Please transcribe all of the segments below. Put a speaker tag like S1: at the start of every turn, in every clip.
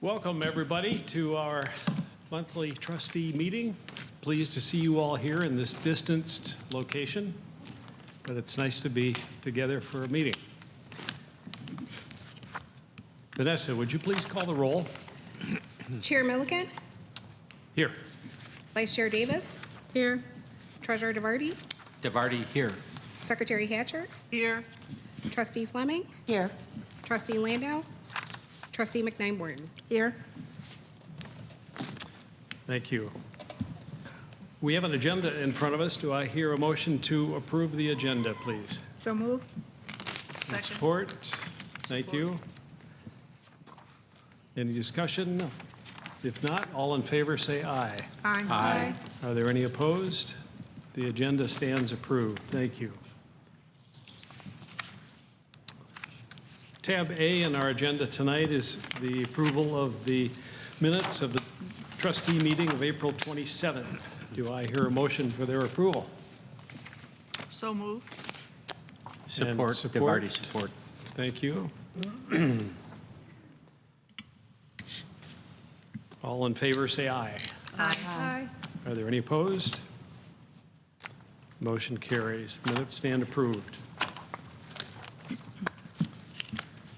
S1: Welcome, everybody, to our monthly trustee meeting. Pleased to see you all here in this distanced location, but it's nice to be together for a meeting. Vanessa, would you please call the roll?
S2: Chair Milliken,
S1: Here.
S2: Vice Chair Davis,
S3: Here.
S2: Treasurer DeVarty,
S4: DeVarty here.
S2: Secretary Hatcher,
S3: Here.
S2: Trustee Fleming,
S3: Here.
S2: Trustee Landau, Trustee McKnight-Morton.
S3: Here.
S1: Thank you. We have an agenda in front of us. Do I hear a motion to approve the agenda, please?
S3: So move.
S1: And support? Thank you. Any discussion? If not, all in favor say aye.
S3: Aye.
S1: Are there any opposed? The agenda stands approved. Thank you. Tab A in our agenda tonight is the approval of the minutes of the trustee meeting of April 27th. Do I hear a motion for their approval?
S3: So move.
S4: Support.
S1: support?
S4: DeVarty support.
S1: Thank you. All in favor say aye.
S3: Aye.
S1: Are there any opposed? Motion carries. The minutes stand approved.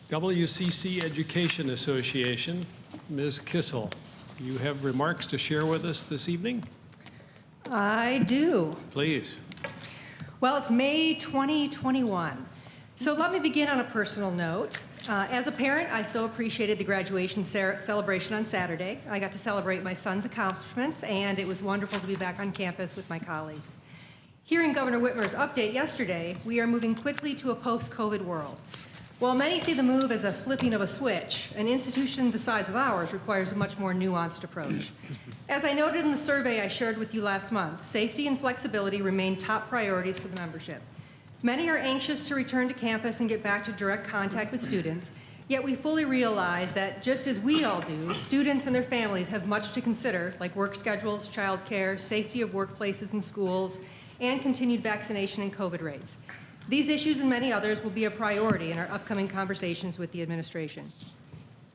S1: WCC Education Association, Ms. Kissel, you have remarks to share with us this evening?
S5: I do.
S1: Please.
S5: Well, it's May 2021. So let me begin on a personal note. As a parent, I so appreciated the graduation celebration on Saturday. I got to celebrate my son's accomplishments, and it was wonderful to be back on campus with my colleagues. Hearing Governor Whitmer's update yesterday, we are moving quickly to a post-COVID world. While many see the move as a flipping of a switch, an institution the size of ours requires a much more nuanced approach. As I noted in the survey I shared with you last month, safety and flexibility remain top priorities for the membership. Many are anxious to return to campus and get back to direct contact with students, yet we fully realize that just as we all do, students and their families have much to consider, like work schedules, childcare, safety of workplaces and schools, and continued vaccination and COVID rates. These issues and many others will be a priority in our upcoming conversations with the administration.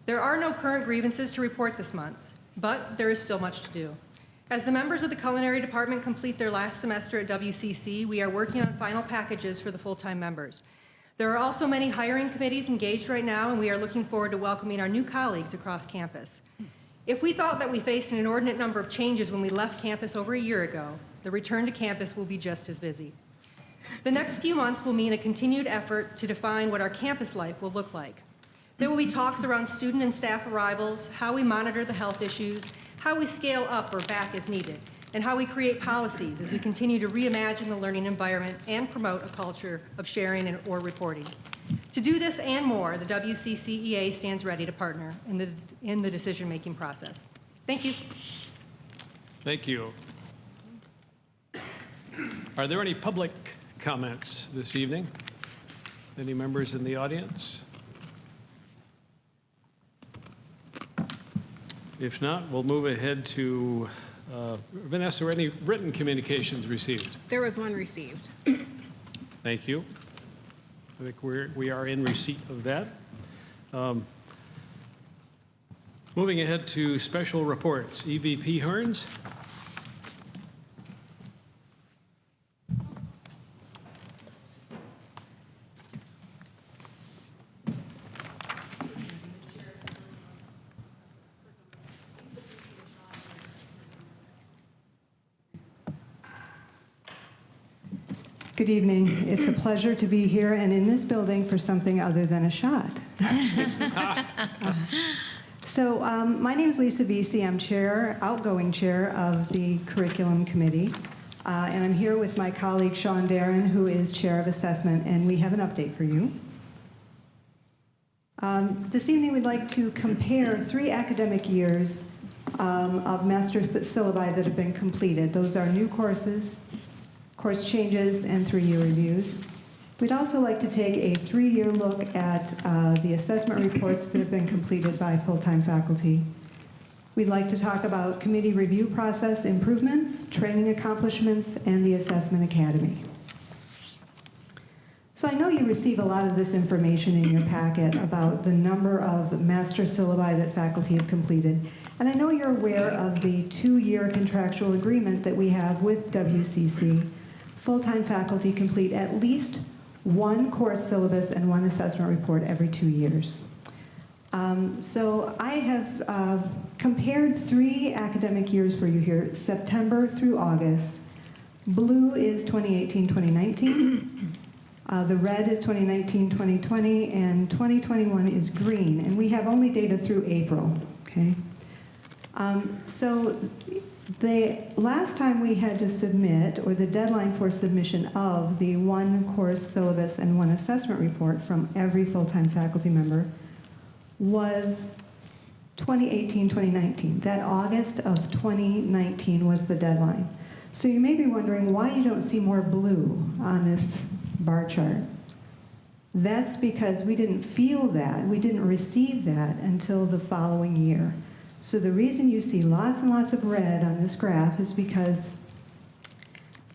S5: There are no current grievances to report this month, but there is still much to do. As the members of the culinary department complete their last semester at WCC, we are working on final packages for the full-time members. There are also many hiring committees engaged right now, and we are looking forward to welcoming our new colleagues across campus. If we thought that we faced an inordinate number of changes when we left campus over a year ago, the return to campus will be just as busy. The next few months will mean a continued effort to define what our campus life will look like. There will be talks around student and staff arrivals, how we monitor the health issues, how we scale up or back as needed, and how we create policies as we continue to reimagine the learning environment and promote a culture of sharing or reporting. To do this and more, the WCCEA stands ready to partner in the decision-making process. Thank you.
S1: Thank you. Are there any public comments this evening? Any members in the audience? If not, we'll move ahead to Vanessa, were any written communications received?
S2: There was one received.
S1: Thank you. I think we are in receipt of that. Moving ahead to special reports. EVP Hearns.
S6: Good evening. It's a pleasure to be here and in this building for something other than a shot. So my name is Lisa Vesey. I'm outgoing chair of the curriculum committee. And I'm here with my colleague Sean Darren, who is chair of assessment, and we have an update for you. This evening we'd like to compare 3 academic years of master syllabi that have been completed. Those are new courses, course changes, and 3-year reviews. We'd also like to take a 3-year look at the assessment reports that have been completed by full-time faculty. We'd like to talk about committee review process improvements, training accomplishments, and the assessment academy. So So I know you receive a lot of this information in your packet about the number of master syllabi that faculty have completed. And I know you're aware of the 2-year contractual agreement that we have with WCC. Full-time faculty complete at least 1 course syllabus and 1 assessment report every 2 years. So I have compared 3 academic years for you here, September through August. Blue is 2018-2019. The red is 2019-2020, and 2021 is green. And we have only data through April, okay? So the last time we had to submit, or the deadline for submission of the 1 course syllabus and 1 assessment report from every full-time faculty member was 2018-2019. That August of 2019 was the deadline. So you may be wondering why you don't see more blue on this bar chart. That's because we didn't feel that, we didn't receive that until the following year. So the reason you see lots and lots of red on this graph is because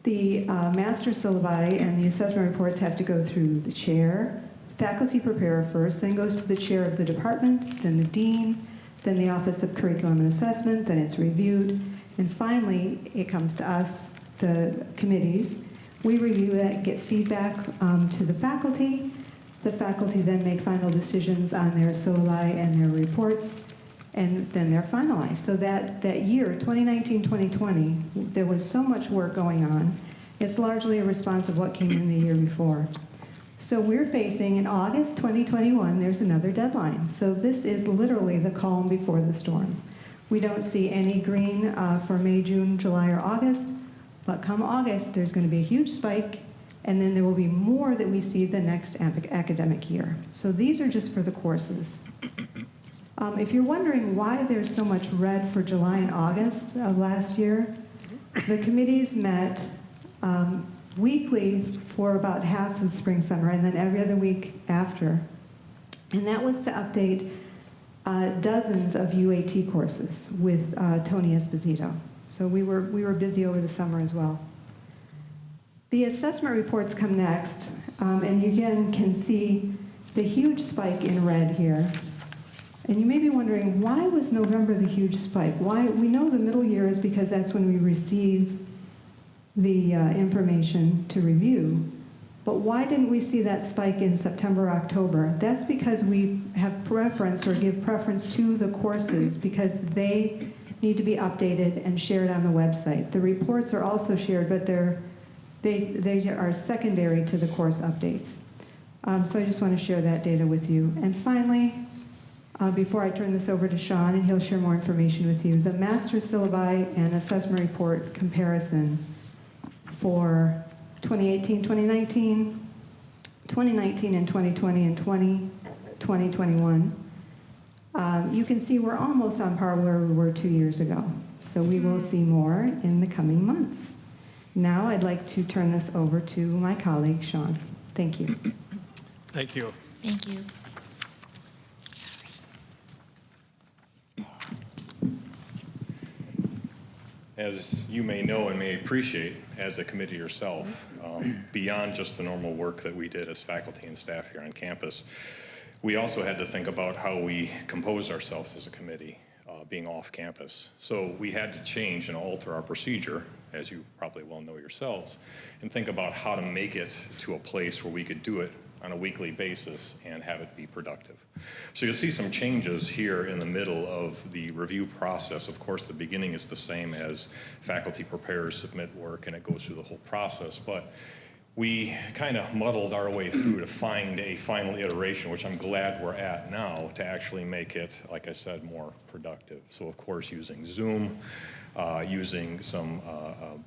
S6: the master syllabi and the assessment reports have to go through the chair, faculty preparer first, then goes to the chair of the department, then the dean, then the Office of Curriculum and Assessment, then it's reviewed, and finally it comes to us, the committees. We review that, get feedback to the faculty. The faculty then make final decisions on their syllabi and their reports, and then they're finalized. So that year, 2019-2020, there was so much work going on. It's largely a response of what came in the year before. So we're facing, in August 2021, there's another deadline. So this is literally the calm before the storm. We don't see any green for May, June, July, or August, but come August, there's going to be a huge spike, and then there will be more that we see the next academic year. So these are just for the courses. If you're wondering why there's so much red for July and August of last year, the committees met weekly for about half of the spring, summer, and then every other week after. And that was to update dozens of UAT courses with Tony Esposito. So we were busy over the summer as well. The assessment reports come next, and you again can see the huge spike in red here. And you may be wondering, why was November the huge spike? Why? We know the middle year is because that's when we receive the information to review. But why didn't we see that spike in September, October? That's because we have preference or give preference to the courses because they need to be updated and shared on the website. The reports are also shared, but they are secondary to the course updates. So I just want to share that data with you. And finally, before I turn this over to Sean, and he'll share more information with you, the master syllabi and assessment report comparison for 2018, 2019, 2019 and 2020 and 2021. You can see we're almost on par where we were 2 years ago. So we will see more in the coming months. Now I'd like to turn this over to my colleague, Sean. Thank you.
S1: Thank you.
S7: Thank you.
S8: As you may know and may appreciate as a committee yourself, beyond just the normal work that we did as faculty and staff here on campus, we also had to think about how we compose ourselves as a committee being off campus. So we had to change and alter our procedure, as you probably well know yourselves, and think about how to make it to a place where we could do it on a weekly basis and have it be productive. So you'll see some changes here in the middle of the review process. Of course, the beginning is the same as faculty preparers submit work and it goes through the whole process, but we kind of muddled our way through to find a final iteration, which I'm glad we're at now, to actually make it, like I said, more productive. So of course, using Zoom, using some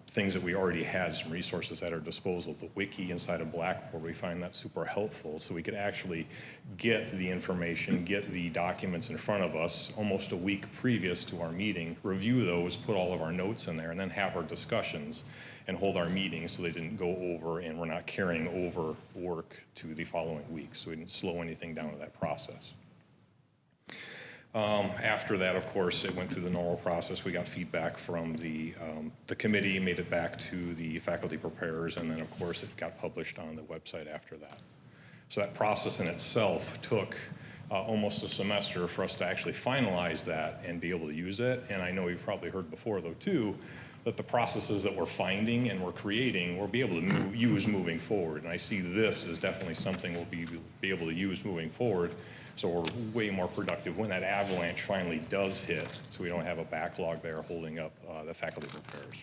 S8: things that we already had, some resources at our disposal. The wiki inside of Blackboard, we find that super helpful, so we could actually get the information, get the documents in front of us almost a week previous to our meeting, review those, put all of our notes in there, and then have our discussions and hold our meetings so they didn't go over and we're not carrying over work to the following week, so we didn't slow anything down in that process. After that, of course, it went through the normal process. We got feedback from the committee, made it back to the faculty preparers, and then, of course, it got published on the website after that. So that process in itself took almost a semester for us to actually finalize that and be able to use it. And I know you've probably heard before, though, too, that the processes that we're finding and we're creating, we'll be able to use moving forward. And I see this as definitely something we'll be able to use moving forward. So we're way more productive when that avalanche finally does hit, so we don't have a backlog there holding up the faculty preparers.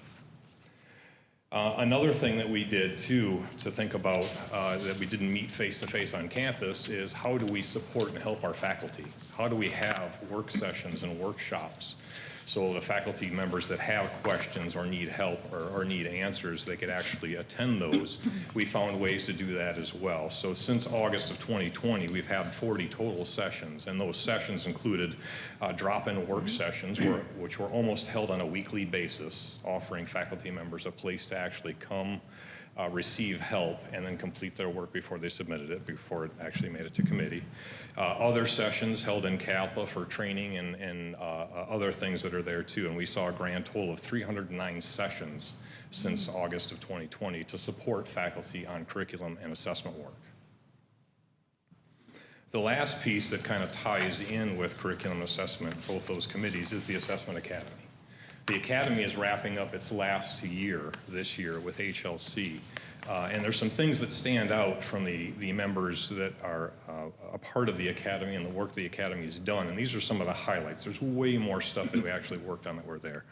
S8: Another thing that we did too, to think about that we didn't meet face-to-face on campus, is how do we support and help our faculty? How do we have work sessions and workshops so the faculty members that have questions or need help or need answers, they could actually attend those? We found ways to do that as well. So since August of 2020, we've had 40 total sessions, and those sessions included drop-in work sessions, which were almost held on a weekly basis, offering faculty members a place to actually come, receive help, and then complete their work before they submitted it, before it actually made it to committee. Other sessions held in CAPA for training and other things that are there too. And we saw a grand total of 309 sessions since August of 2020 to support faculty on curriculum and assessment work. The last piece that kind of ties in with curriculum assessment, both those committees, is the Assessment Academy. The Academy is wrapping up its last year this year with HLC. And there's some things that stand out from the members that are a part of the Academy and the work the Academy's done. And these are some of the highlights. There's way more stuff that we actually worked on that were there.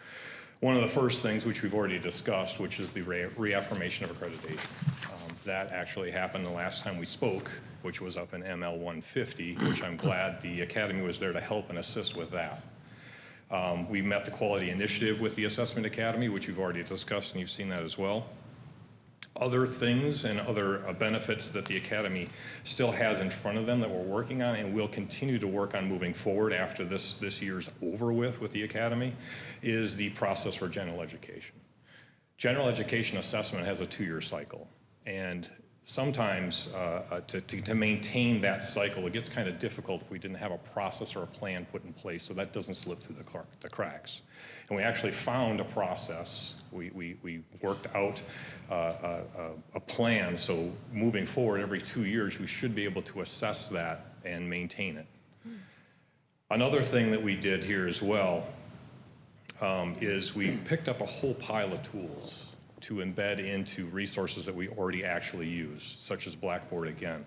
S8: One of the first things, which we've already discussed, which is the reaffirmation of accreditation. That actually happened the last time we spoke, which was up in ML 150, which I'm glad the Academy was there to help and assist with that. We met the quality initiative with the Assessment Academy, which we've already discussed, and you've seen that as well. Other things and other benefits that the Academy still has in front of them that we're working on and will continue to work on moving forward after this year's over with the Academy is the process for general education. General education assessment has a 2-year cycle, and sometimes to maintain that cycle, it gets kind of difficult if we didn't have a process or a plan put in place so that doesn't slip through the cracks. And we actually found a process. We worked out a plan, so moving forward every 2 years, we should be able to assess that and maintain it. Another thing that we did here as well is we picked up a whole pile of tools to embed into resources that we already actually use, such as Blackboard, again,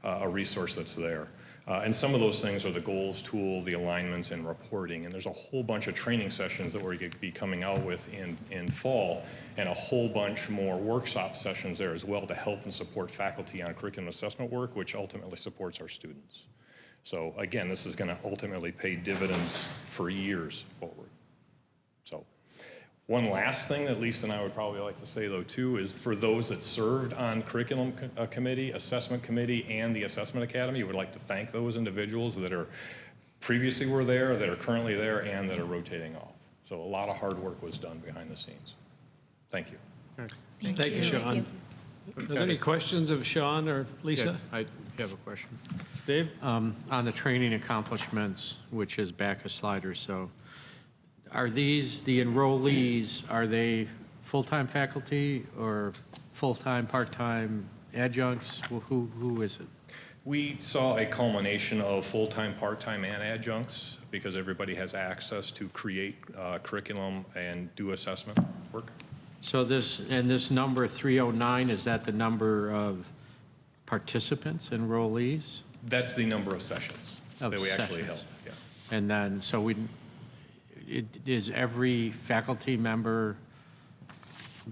S8: a resource that's there. And some of those things are the goals tool, the alignments, and reporting. And there's a whole bunch of training sessions that we're going to be coming out with in fall, and a whole bunch more workshop sessions there as well to help and support faculty on curriculum assessment work, which ultimately supports our students. So again, this is going to ultimately pay dividends for years forward. So one last thing that Lisa and I would probably like to say, though, too, is for those that served on curriculum committee, assessment committee, and the Assessment Academy, we would like to thank those individuals that are previously were there, that are currently there, and that are rotating off. So a lot of hard work was done behind the scenes. Thank you.
S1: Thank you, Sean. Are there any questions of Sean or Lisa?
S4: Yeah, I have a question.
S1: Dave?
S4: On the training accomplishments, which is back a slide or so, are these, the enrollees, are they full-time faculty or full-time, part-time adjuncts? Who is it?
S8: We saw a culmination of full-time, part-time, and adjuncts because everybody has access to create curriculum and do assessment work.
S4: So this number 309, is that the number of participants, enrollees?
S8: That's the number of sessions that we actually held. Yeah.
S4: And then, so is every faculty member,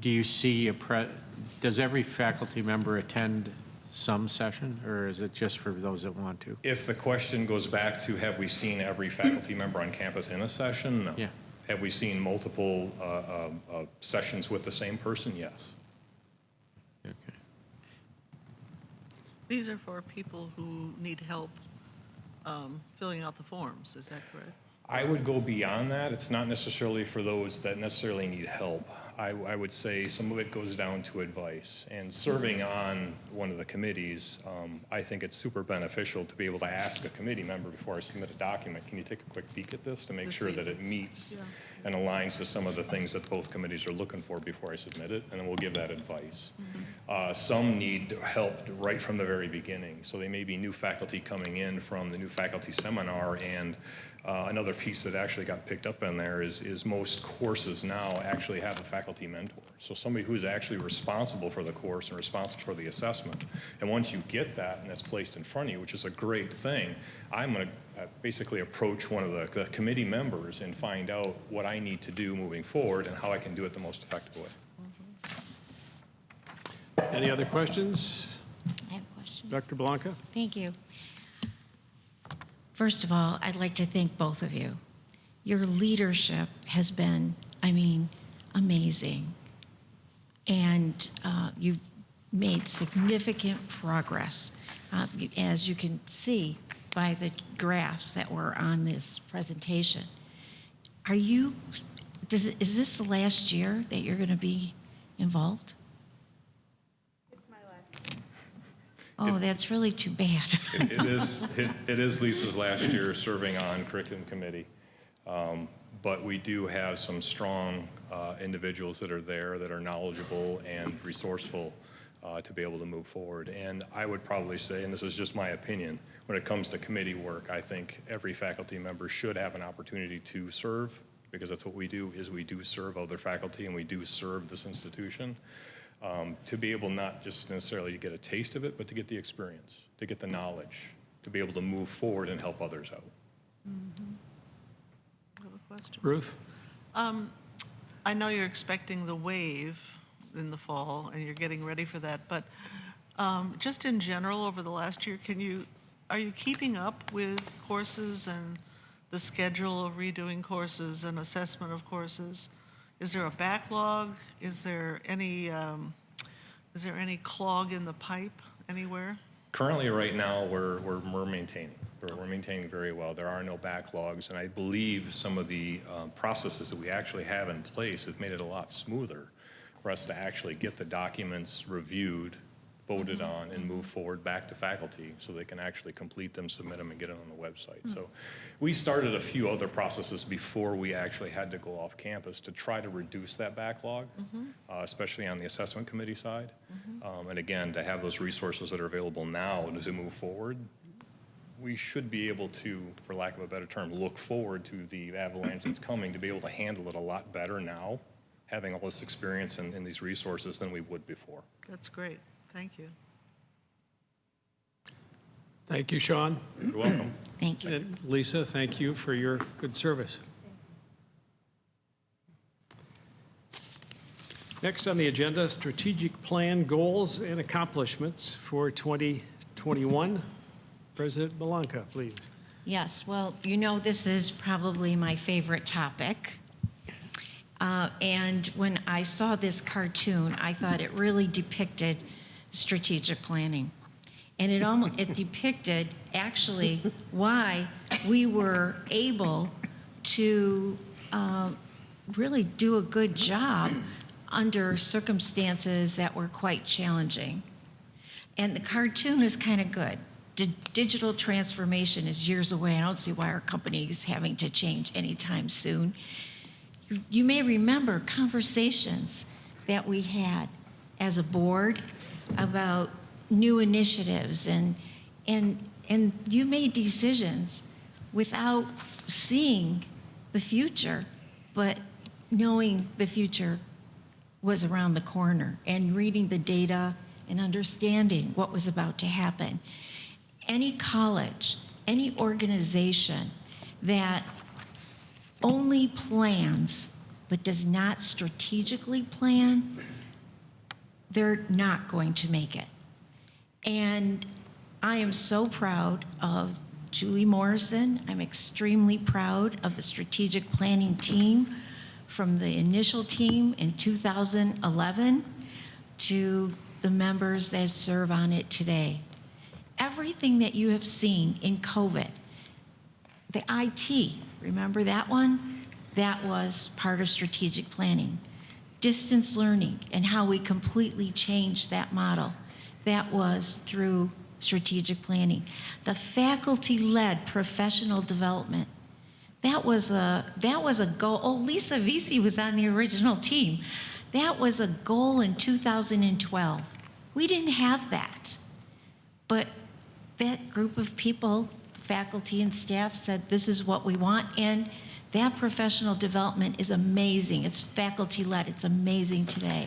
S4: do you see does every faculty member attend some session, or is it just for those that want to?
S8: If the question goes back to have we seen every faculty member on campus in a session? No.
S4: Yeah.
S8: Have we seen multiple sessions with the same person? Yes.
S4: Okay.
S3: These are for people who need help filling out the forms, is that correct?
S8: I would go beyond that. It's not necessarily for those that necessarily need help. I would say some of it goes down to advice. And serving on one of the committees, I think it's super beneficial to be able to ask a committee member before I submit a document, can you take a quick peek at this to make sure that it meets and aligns to some of the things that both committees are looking for before I submit it, and then we'll give that advice. Some need help right from the very beginning. So they may be new faculty coming in from the new faculty seminar, and another piece that actually got picked up in there is most courses now actually have a faculty mentor. So somebody who's actually responsible for the course and responsible for the assessment. And once you get that and that's placed in front of you, which is a great thing, I'm going to basically approach one of the committee members and find out what I need to do moving forward and how I can do it the most effective way.
S1: Any other questions?
S7: I have a question.
S1: Dr. Blanca?
S7: Thank you. First of all, I'd like to thank both of you. Your leadership has been, amazing. And you've made significant progress, as you can see by the graphs that were on this presentation. Is this the last year that you're going to be involved? Oh, that's really too bad.
S8: It is Lisa's last year serving on curriculum committee. But we do have some strong individuals that are there that are knowledgeable and resourceful to be able to move forward. And I would probably say, and this is just my opinion, when it comes to committee work, I think every faculty member should have an opportunity to serve, because that's what we do, is we do serve other faculty and we do serve this institution. To be able not just necessarily to get a taste of it, but to get the experience, to get the knowledge, to be able to move forward and help others out.
S3: I have a question.
S1: Ruth?
S3: I know you're expecting the wave in the fall, and you're getting ready for that, but just in general, over the last year, are you keeping up with courses and the schedule of redoing courses and assessment of courses? Is there a backlog? Is there any clog in the pipe anywhere?
S8: Currently, right now, we're maintaining. We're maintaining very well. There are no backlogs, and I believe some of the processes that we actually have in place have made it a lot smoother for us to actually get the documents reviewed, voted on, and move forward back to faculty so they can actually complete them, submit them, and get it on the website. So we started a few other processes before we actually had to go off campus to try to reduce that backlog, especially on the assessment committee side. And again, to have those resources that are available now to move forward, we should be able to, for lack of a better term, look forward to the avalanche that's coming to be able to handle it a lot better now, having all this experience in these resources than we would before.
S3: That's great. Thank you.
S1: Thank you, Sean.
S8: You're welcome.
S7: Thank you.
S1: And Lisa, thank you for your good service. Next on the agenda, strategic plan goals and accomplishments for 2021. President Blanca, please.
S7: Yes, well, this is probably my favorite topic. And when I saw this cartoon, I thought it really depicted strategic planning. And it depicted actually why we were able to really do a good job under circumstances that were quite challenging. And the cartoon is kind of good. Digital transformation is years away. I don't see why our company is having to change anytime soon. You may remember conversations that we had as a board about new initiatives, and you made decisions without seeing the future, but knowing the future was around the corner and reading the data and understanding what was about to happen. Any college, any organization that only plans but does not strategically plan, they're not going to make it. And I am so proud of Julie Morrison. I'm extremely proud of the strategic planning team, from the initial team in 2011 to the members that serve on it today. Everything that you have seen in COVID, the IT, remember that one? That was part of strategic planning. Distance learning and how we completely changed that model. That was through strategic planning. The faculty-led professional development. That was a goal. Oh, Lisa Vesey was on the original team. That was a goal in 2012. We didn't have that. But that group of people, faculty and staff, said this is what we want, and that professional development is amazing. It's faculty-led. It's amazing today.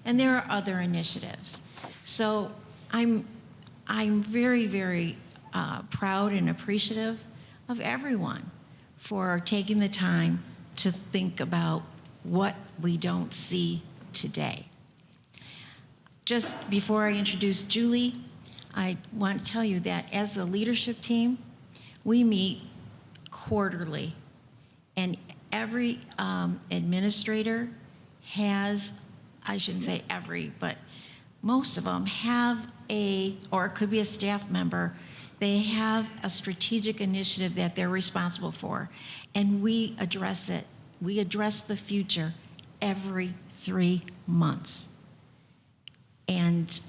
S7: And there are other initiatives. So I'm very, very proud and appreciative of everyone for taking the time to think about what we don't see today. Just before I introduce Julie, I want to tell you that as a leadership team, we meet quarterly. And every administrator has, I shouldn't say every, but most of them have or it could be a staff member, they have a strategic initiative that they're responsible for. And we address it. We address the future every 3 months. And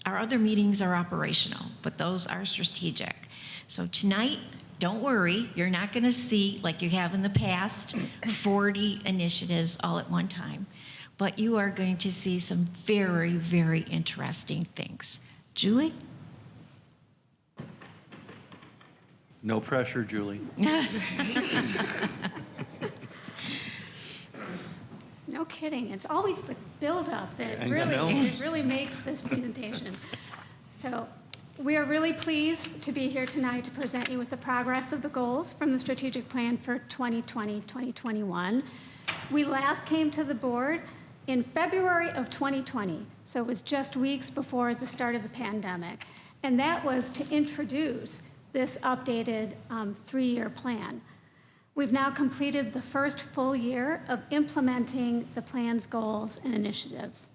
S7: our other meetings are operational, but those are strategic. So tonight, don't worry, you're not going to see, like you have in the past, 40 initiatives all at one time. But you are going to see some very, very interesting things. Julie?
S9: No pressure, Julie.
S10: No kidding. It's always the build-up that
S9: I know.
S10: really makes this presentation. So we are really pleased to be here tonight to present you with the progress of the goals from the strategic plan for 2020-2021. We last came to the board in February of 2020, so it was just weeks before the start of the pandemic. And that was to introduce this updated 3-year plan. We've now completed the first full year of implementing the plan's goals and initiatives.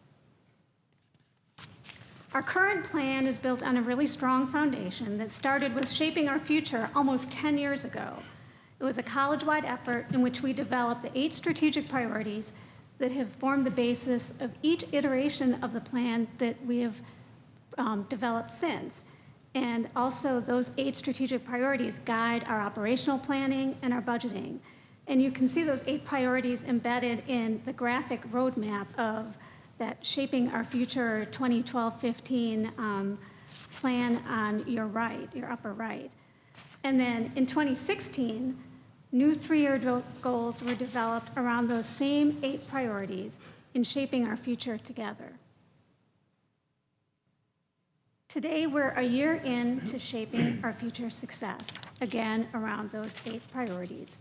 S10: Our current plan is built on a really strong foundation that started with shaping our future almost 10 years ago. It was a college-wide effort in which we developed the 8 strategic priorities that have formed the basis of each iteration of the plan that we have developed since. And also those 8 strategic priorities guide our operational planning and our budgeting. And you can see those 8 priorities embedded in the graphic roadmap of that Shaping Our Future 2012-15 plan on your right, your upper right. And then in 2016, new 3-year goals were developed around those same 8 priorities in shaping our future together. Today, we're a year into shaping our future success, again, around those 8 priorities.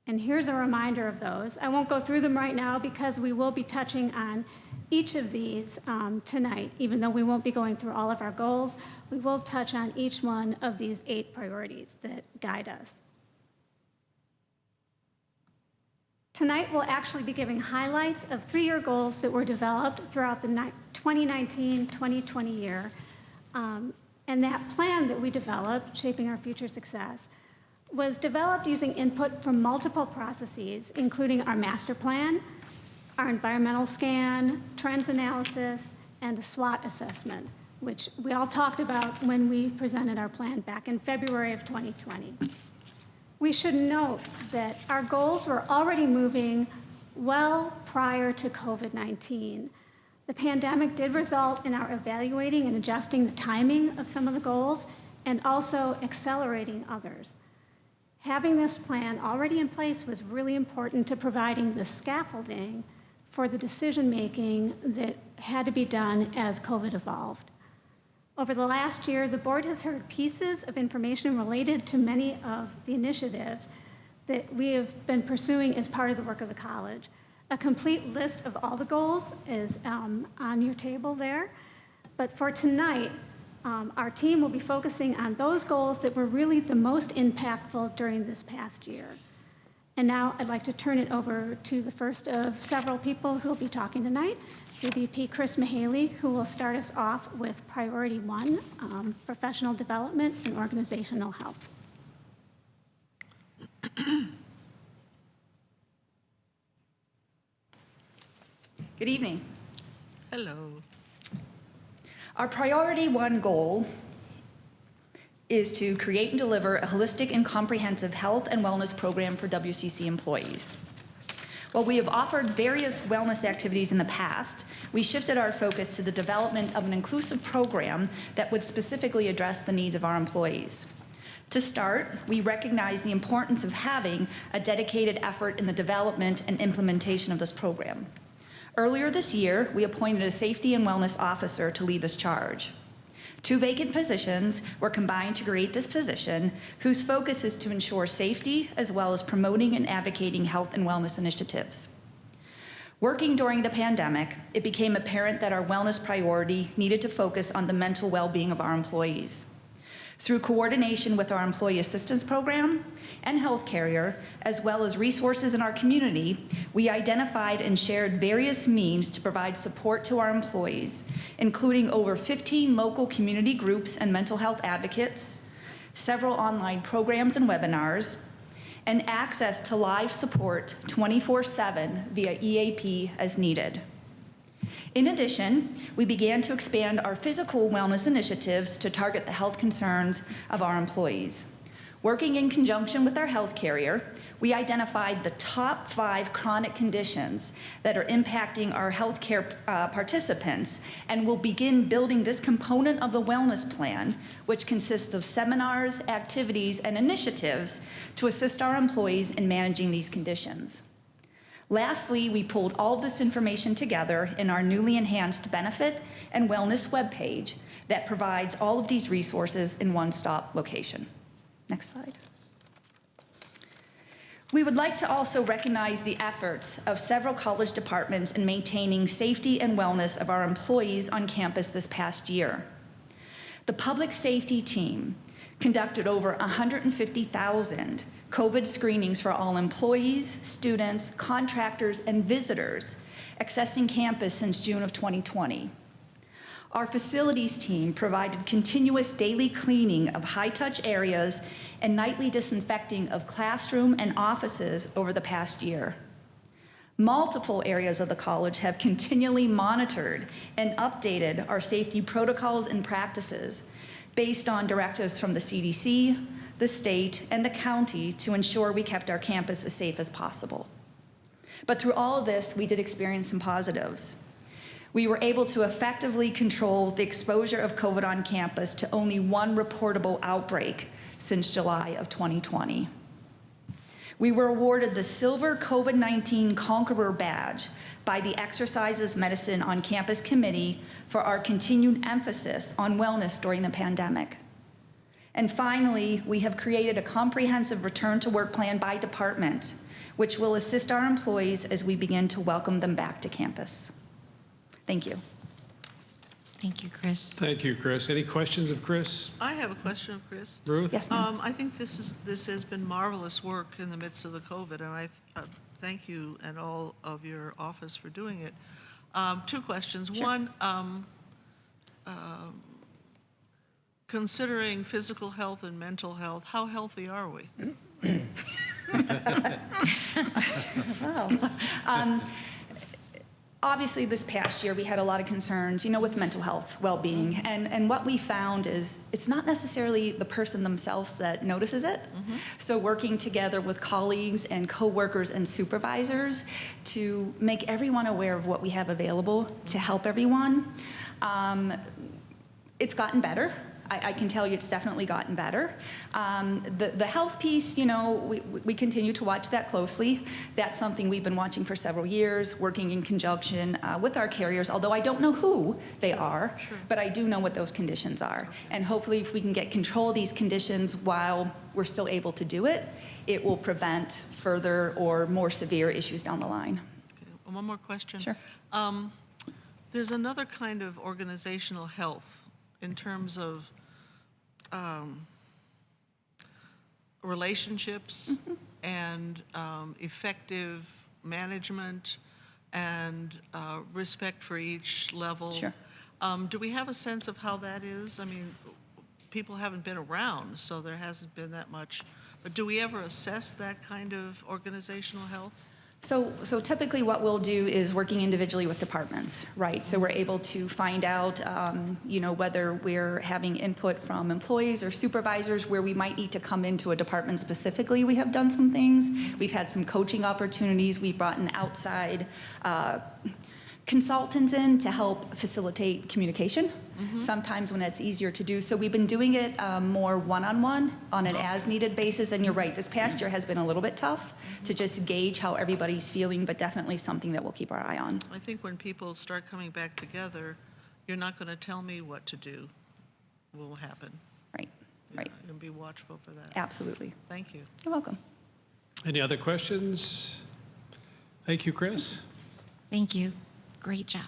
S10: And here's a reminder of those. I won't go through them right now because we will be touching on each of these tonight. Even though we won't be going through all of our goals, we will touch on each one of these 8 priorities that guide us. Tonight, we'll actually be giving highlights of 3-year goals that were developed throughout the 2019-2020 year. And that plan that we developed, Shaping Our Future Success, was developed using input from multiple processes, including our master plan, our environmental scan, trends analysis, and a SWOT assessment, which we all talked about when we presented our plan back in February of 2020. We should note that our goals were already moving well prior to COVID-19. The pandemic did result in our evaluating and adjusting the timing of some of the goals and also accelerating others. Having this plan already in place was really important to providing the scaffolding for the decision-making that had to be done as COVID evolved. Over the last year, the board has heard pieces of information related to many of the initiatives that we have been pursuing as part of the work of the college. A complete list of all the goals is on your table there. But for tonight, our team will be focusing on those goals that were really the most impactful during this past year. And now I'd like to turn it over to the first of several people who will be talking tonight, VP Chris Mahaley, who will start us off with Priority 1, Professional Development and Organizational Health.
S11: Good evening.
S3: Hello.
S11: Our priority one goal is to create and deliver a holistic and comprehensive health and wellness program for WCC employees. While we have offered various wellness activities in the past, we shifted our focus to the development of an inclusive program that would specifically address the needs of our employees. To start, we recognize the importance of having a dedicated effort in the development and implementation of this program. Earlier this year, we appointed a safety and wellness officer to lead this charge. 2 vacant positions were combined to create this position, whose focus is to ensure safety as well as promoting and advocating health and wellness initiatives. Working during the pandemic, it became apparent that our wellness priority needed to focus on the mental well-being of our employees. Through coordination with our Employee Assistance Program and health carrier, as well as resources in our community, we identified and shared various means to provide support to our employees, including over 15 local community groups and mental health advocates, several online programs and webinars, and access to live support 24/7 via EAP as needed. In addition, we began to expand our physical wellness initiatives to target the health concerns of our employees. Working in conjunction with our health carrier, we identified the top 5 chronic conditions that are impacting our healthcare participants, and will begin building this component of the wellness plan, which consists of seminars, activities, and initiatives to assist our employees in managing these conditions. Lastly, we pulled all of this information together in our newly enhanced benefit and wellness webpage that provides all of these resources in one-stop location. Next slide. We would like to also recognize the efforts of several college departments in maintaining safety and wellness of our employees on campus this past year. The public safety team conducted over 150,000 COVID screenings for all employees, students, contractors, and visitors accessing campus since June of 2020. Our facilities team provided continuous daily cleaning of high-touch areas and nightly disinfecting of classroom and offices over the past year. Multiple areas of the college have continually monitored and updated our safety protocols and practices based on directives from the CDC, the state, and the county to ensure we kept our campus as safe as possible. But through all of this, we did experience some positives. We were able to effectively control the exposure of COVID on campus to only 1 reportable outbreak since July of 2020. We were awarded the Silver COVID-19 Conqueror Badge by the Exercises Medicine on Campus Committee for our continued emphasis on wellness during the pandemic. And finally, we have created a comprehensive return to work plan by department, which will assist our employees as we begin to welcome them back to campus. Thank you.
S7: Thank you, Chris.
S1: Thank you, Chris. Any questions of Chris?
S3: I have a question of Chris.
S1: Ruth?
S11: Yes, ma'am.
S3: I think this has been marvelous work in the midst of the COVID, and I thank you and all of your office for doing it. 2 questions.
S11: Sure.
S3: One, considering physical health and mental health, how healthy are we?
S11: Wow. Obviously, this past year, we had a lot of concerns, with mental health, well-being. And what we found is it's not necessarily the person themselves that notices it. Mm-hmm. So working together with colleagues and coworkers and supervisors to make everyone aware of what we have available to help everyone, it's gotten better. I can tell you it's definitely gotten better. The health piece, we continue to watch that closely. That's something we've been watching for several years, working in conjunction with our carriers, although I don't know who they are, but I do know what those conditions are. And hopefully if we can get control of these conditions while we're still able to do it, it will prevent further or more severe issues down the line.
S3: Okay. One more question.
S11: Sure.
S3: There's another kind of organizational health in terms of relationships and effective management and respect for each level.
S11: Sure.
S3: Do we have a sense of how that is? I mean, people haven't been around, so there hasn't been that much. But do we ever assess that kind of organizational health?
S11: So typically what we'll do is working individually with departments, right? So we're able to find out, whether we're having input from employees or supervisors where we might need to come into a department specifically. We have done some things. We've had some coaching opportunities. We've brought in outside consultants in to help facilitate communication. Sometimes when it's easier to do. So we've been doing it more one-on-one on an as-needed basis. And you're right, this past year has been a little bit tough to just gauge how everybody's feeling, but definitely something that we'll keep our eye on.
S3: I think when people start coming back together, you're not going to tell me what to do will happen.
S11: Right, right.
S3: And be watchful for that.
S11: Absolutely.
S3: Thank you.
S11: You're welcome.
S1: Any other questions? Thank you, Chris.
S7: Thank you. Great job.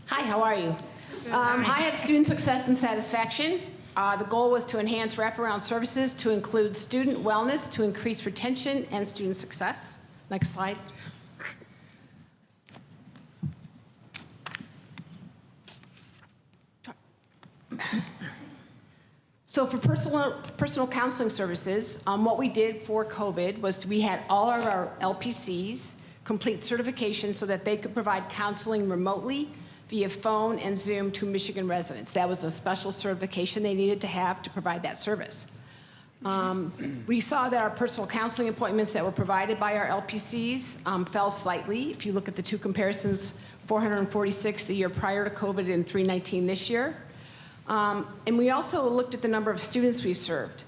S12: Hi, how are you? I had student success and satisfaction. The goal was to enhance wraparound services to include student wellness to increase retention and student success. Next slide. So for personal counseling services, what we did for COVID was we had all of our LPCs complete certification so that they could provide counseling remotely via phone and Zoom to Michigan residents. That was a special certification they needed to have to provide that service. We saw that our personal counseling appointments that were provided by our LPCs fell slightly. If you look at the two comparisons, 446 the year prior to COVID and 319 this year. And we also looked at the number of students we served.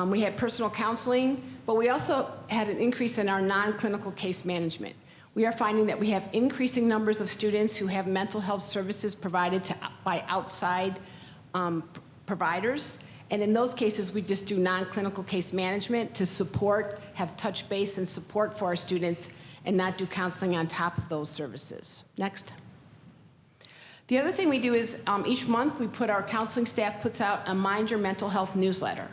S12: We had personal counseling, but we also had an increase in our non-clinical case management. We are finding that we have increasing numbers of students who have mental health services provided by outside providers. And in those cases, we just do non-clinical case management to support, have touch base and support for our students, and not do counseling on top of those services. Next. The other thing we do is each month our counseling staff puts out a Mind Your Mental Health newsletter.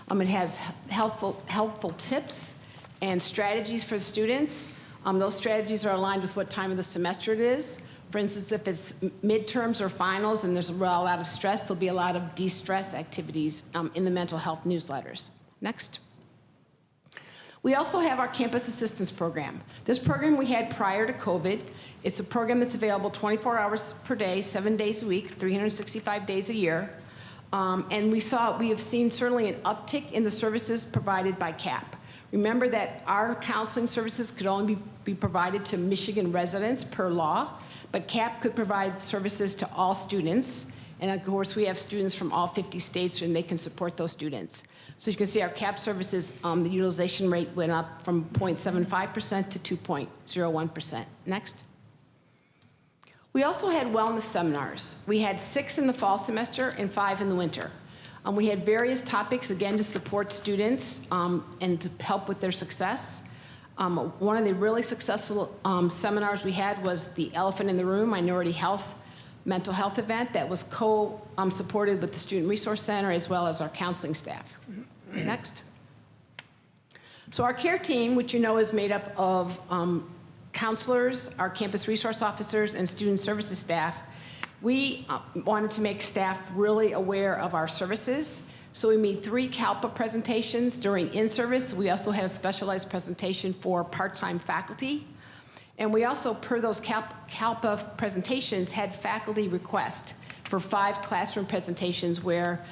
S12: It has helpful tips and strategies for the students. Those strategies are aligned with what time of the semester it is. For instance, if it's midterms or finals and there's a lot of stress, there'll be a lot of de-stress activities in the mental health newsletters. Next. We also have our campus assistance program. This program we had prior to COVID. It's a program that's available 24 hours per day, 7 days a week, 365 days a year. And we have seen certainly an uptick in the services provided by CAP. Remember that our counseling services could only be provided to Michigan residents per law, but CAP could provide services to all students. And of course, we have students from all 50 states and they can support those students. So you can see our CAP services, the utilization rate went up from 0.75% to 2.01%. Next. We also had wellness seminars. We had 6 in the fall semester and 5 in the winter. We had various topics, again, to support students and to help with their success. One of the really successful seminars we had was the Elephant in the Room Minority Health Mental Health event that was co-supported with the Student Resource Center as well as our counseling staff. Next. So our care team, which you know is made up of counselors, our campus resource officers, and student services staff, we wanted to make staff really aware of our services. So we made 3 CALPA presentations during in-service. We also had a specialized presentation for part-time faculty. And we also, per those CALPA presentations, had faculty request for 5 classroom presentations where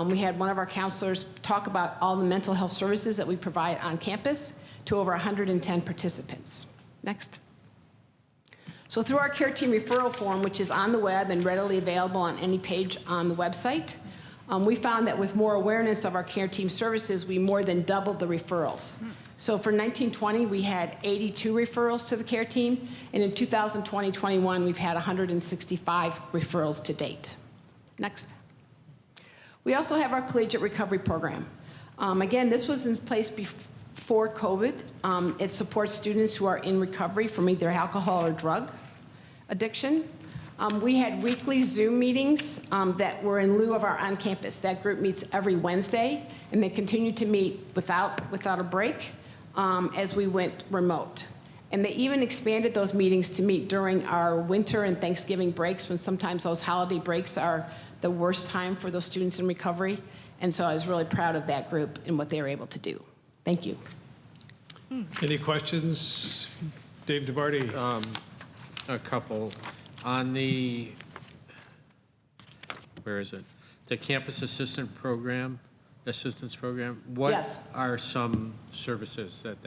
S12: we had one of our counselors talk about all the mental health services that we provide on campus to over 110 participants. Next. So through our care team referral form, which is on the web and readily available on any page on the website, we found that with more awareness of our care team services, we more than doubled the referrals. So for 1920, we had 82 referrals to the care team, and in 2020-21, we've had 165 referrals to date. Next. We also have our Collegiate Recovery Program. Again, this was in place before COVID. It supports students who are in recovery from either alcohol or drug addiction. We had weekly Zoom meetings that were in lieu of our on-campus. That group meets every Wednesday, and they continue to meet without a break as we went remote. And they even expanded those meetings to meet during our winter and Thanksgiving breaks, when sometimes those holiday breaks are the worst time for those students in recovery. And so I was really proud of that group and what they were able to do. Thank you.
S1: Any questions? Dave DeVarty?
S4: A couple. On the, where is it? The Campus Assistance Program, what
S12: Yes.
S4: are some services that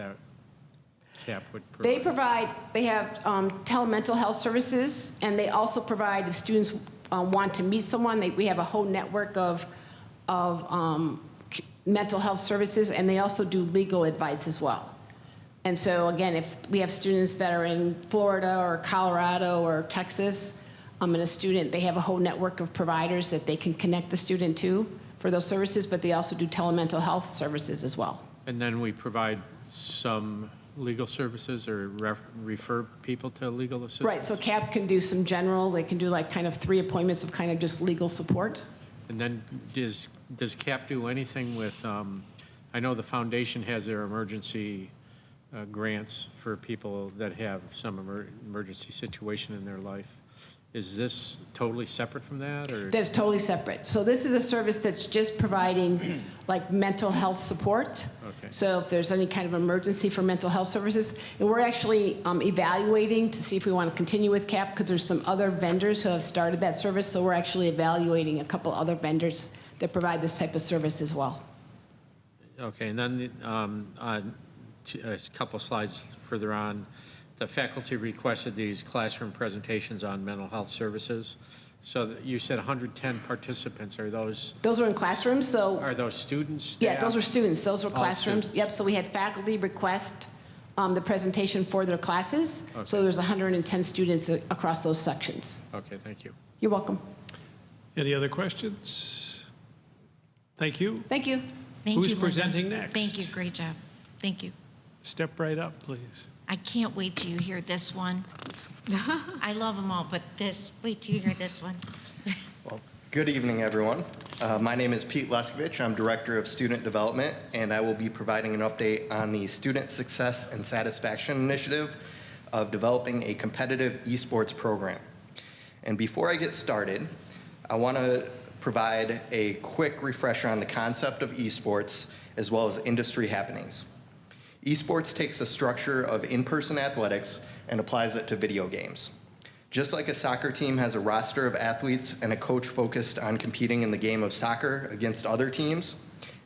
S4: CAP would provide?
S12: They have telemental health services, and they also provide, if students want to meet someone, we have a whole network of mental health services, and they also do legal advice as well. And so again, if we have students that are in Florida or Colorado or Texas, and a student, they have a whole network of providers that they can connect the student to for those services, but they also do telemental health services as well.
S4: And then we provide some legal services or refer people to legal assistance?
S12: Right, so CAP can do some general, they can do like kind of 3 appointments of kind of just legal support.
S4: And then does CAP do anything with, I know the foundation has their emergency grants for people that have some emergency situation in their life. Is this totally separate from that, or?
S12: That's totally separate. So this is a service that's just providing like mental health support.
S4: Okay.
S12: So if there's any kind of emergency for mental health services, and we're actually evaluating to see if we want to continue with CAP because there's some other vendors who have started that service. So we're actually evaluating a couple other vendors that provide this type of service as well.
S4: Okay, and then a couple slides further on, the faculty requested these classroom presentations on mental health services. So you said 110 participants. Are those?
S12: Those are in classrooms, so.
S4: Are those students? Staff?
S12: Yeah, those were students. Those were
S4: All
S12: classrooms.
S4: students.
S12: Yep, so we had faculty request the presentation for their classes.
S4: Okay.
S12: So there's 110 students across those sections.
S4: Okay, thank you.
S12: You're welcome.
S1: Any other questions? Thank you.
S12: Thank you.
S7: Thank
S1: Who's
S7: you, Linda.
S1: presenting next?
S7: Thank you, great job. Thank you.
S1: Step right up, please.
S7: I can't wait till you hear this one. I love them all, but wait till you hear this one.
S13: Well, good evening, everyone. My name is Pete Leskovich. I'm Director of Student Development, and I will be providing an update on the Student Success and Satisfaction Initiative of developing a competitive esports program. And before I get started, I want to provide a quick refresher on the concept of esports as well as industry happenings. Esports takes the structure of in-person athletics and applies it to video games. Just like a soccer team has a roster of athletes and a coach focused on competing in the game of soccer against other teams,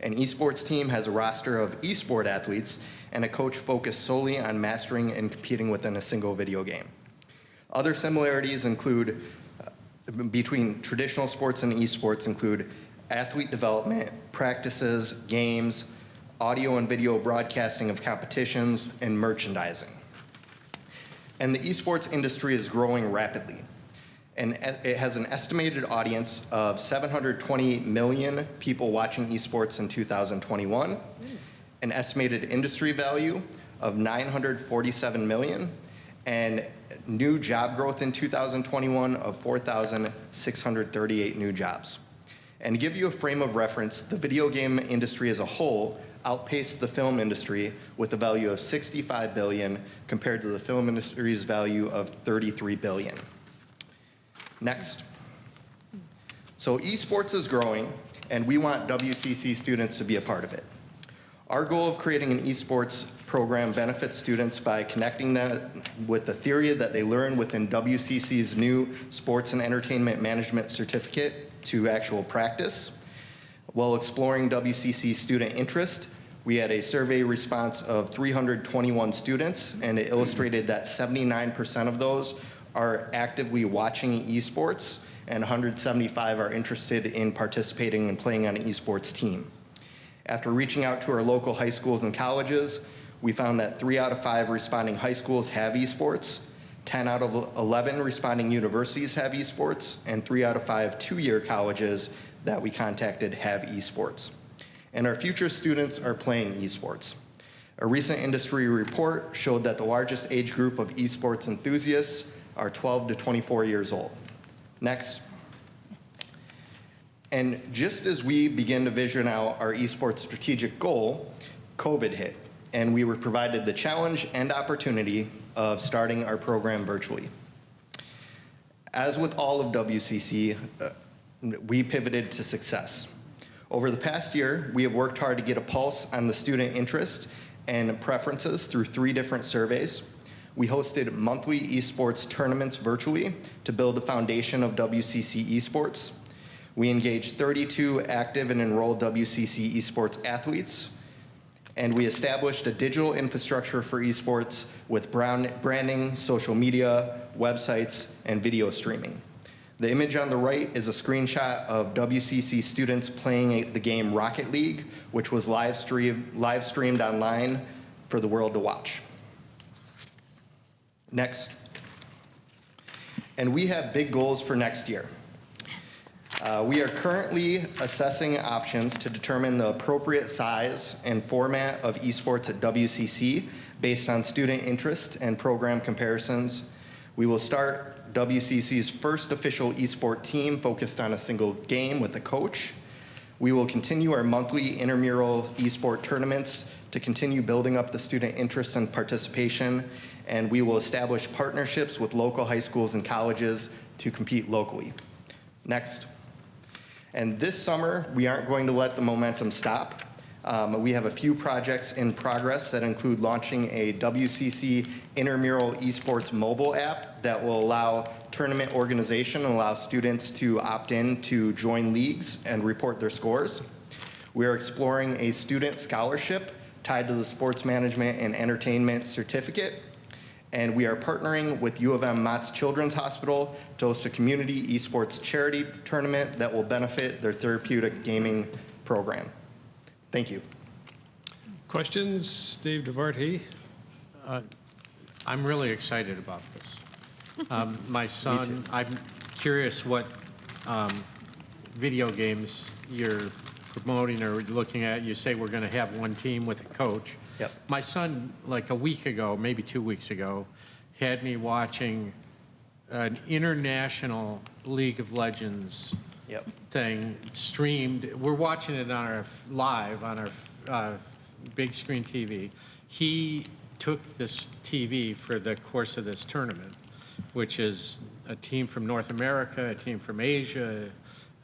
S13: an esports team has a roster of esport athletes and a coach focused solely on mastering and competing within a single video game. Other similarities include between traditional sports and esports include athlete development, practices, games, audio and video broadcasting of competitions, and merchandising. And the esports industry is growing rapidly. And it has an estimated audience of 720 million people watching esports in 2021, an estimated industry value of 947 million, and new job growth in 2021 of 4,638 new jobs. And to give you a frame of reference, the video game industry as a whole outpaced the film industry with a value of $65 billion compared to the film industry's value of $33 billion. Next. So esports is growing, and we want WCC students to be a part of it. Our goal of creating an esports program benefits students by connecting them with the theory that they learn within WCC's new Sports and Entertainment Management Certificate to actual practice. While exploring WCC student interest, we had a survey response of 321 students, and it illustrated that 79% of those are actively watching esports, and 175 are interested in participating and playing on an esports team. After reaching out to our local high schools and colleges, we found that 3 out of 5 responding high schools have esports, 10 out of 11 responding universities have esports, and 3 out of 5 two-year colleges that we contacted have esports. And our future students are playing esports. A recent industry report showed that the largest age group of esports enthusiasts are 12 to 24 years old. Next. And just as we begin to vision out our esports strategic goal, COVID hit, and we were provided the challenge and opportunity of starting our program virtually. As with all of WCC, we pivoted to success. Over the past year, we have worked hard to get a pulse on the student interest and preferences through 3 different surveys. We hosted monthly esports tournaments virtually to build the foundation of WCC Esports. We engaged 32 active and enrolled WCC Esports athletes, and we established a digital infrastructure for esports with branding, social media, websites, and video streaming. The image on the right is a screenshot of WCC students playing the game Rocket League, which was live streamed online for the world to watch. Next. And we have big goals for next year. We are currently assessing options to determine the appropriate size and format of esports at WCC based on student interest and program comparisons. We will start WCC's first official esport team focused on a single game with a coach. We will continue our monthly intramural esport tournaments to continue building up the student interest and participation, and we will establish partnerships with local high schools and colleges to compete locally. Next. And this summer, we aren't going to let the momentum stop. We have a few projects in progress that include launching a WCC intramural esports mobile app that will allow tournament organization and allow students to opt in to join leagues and report their scores. We are exploring a student scholarship tied to the sports management and entertainment certificate. And we are partnering with U of M Mott's Children's Hospital to host a community esports charity tournament that will benefit their therapeutic gaming program. Thank you.
S1: Questions? Dave DeVarte?
S4: I'm really excited about this. My son, I'm curious what video games you're promoting or looking at. You say we're going to have one team with a coach.
S13: Yep.
S4: My son, like a week ago, maybe 2 weeks ago, had me watching an international League of Legends thing streamed. We're watching it on our live on our big screen TV. He took this TV for the course of this tournament, which is a team from North America, a team from Asia,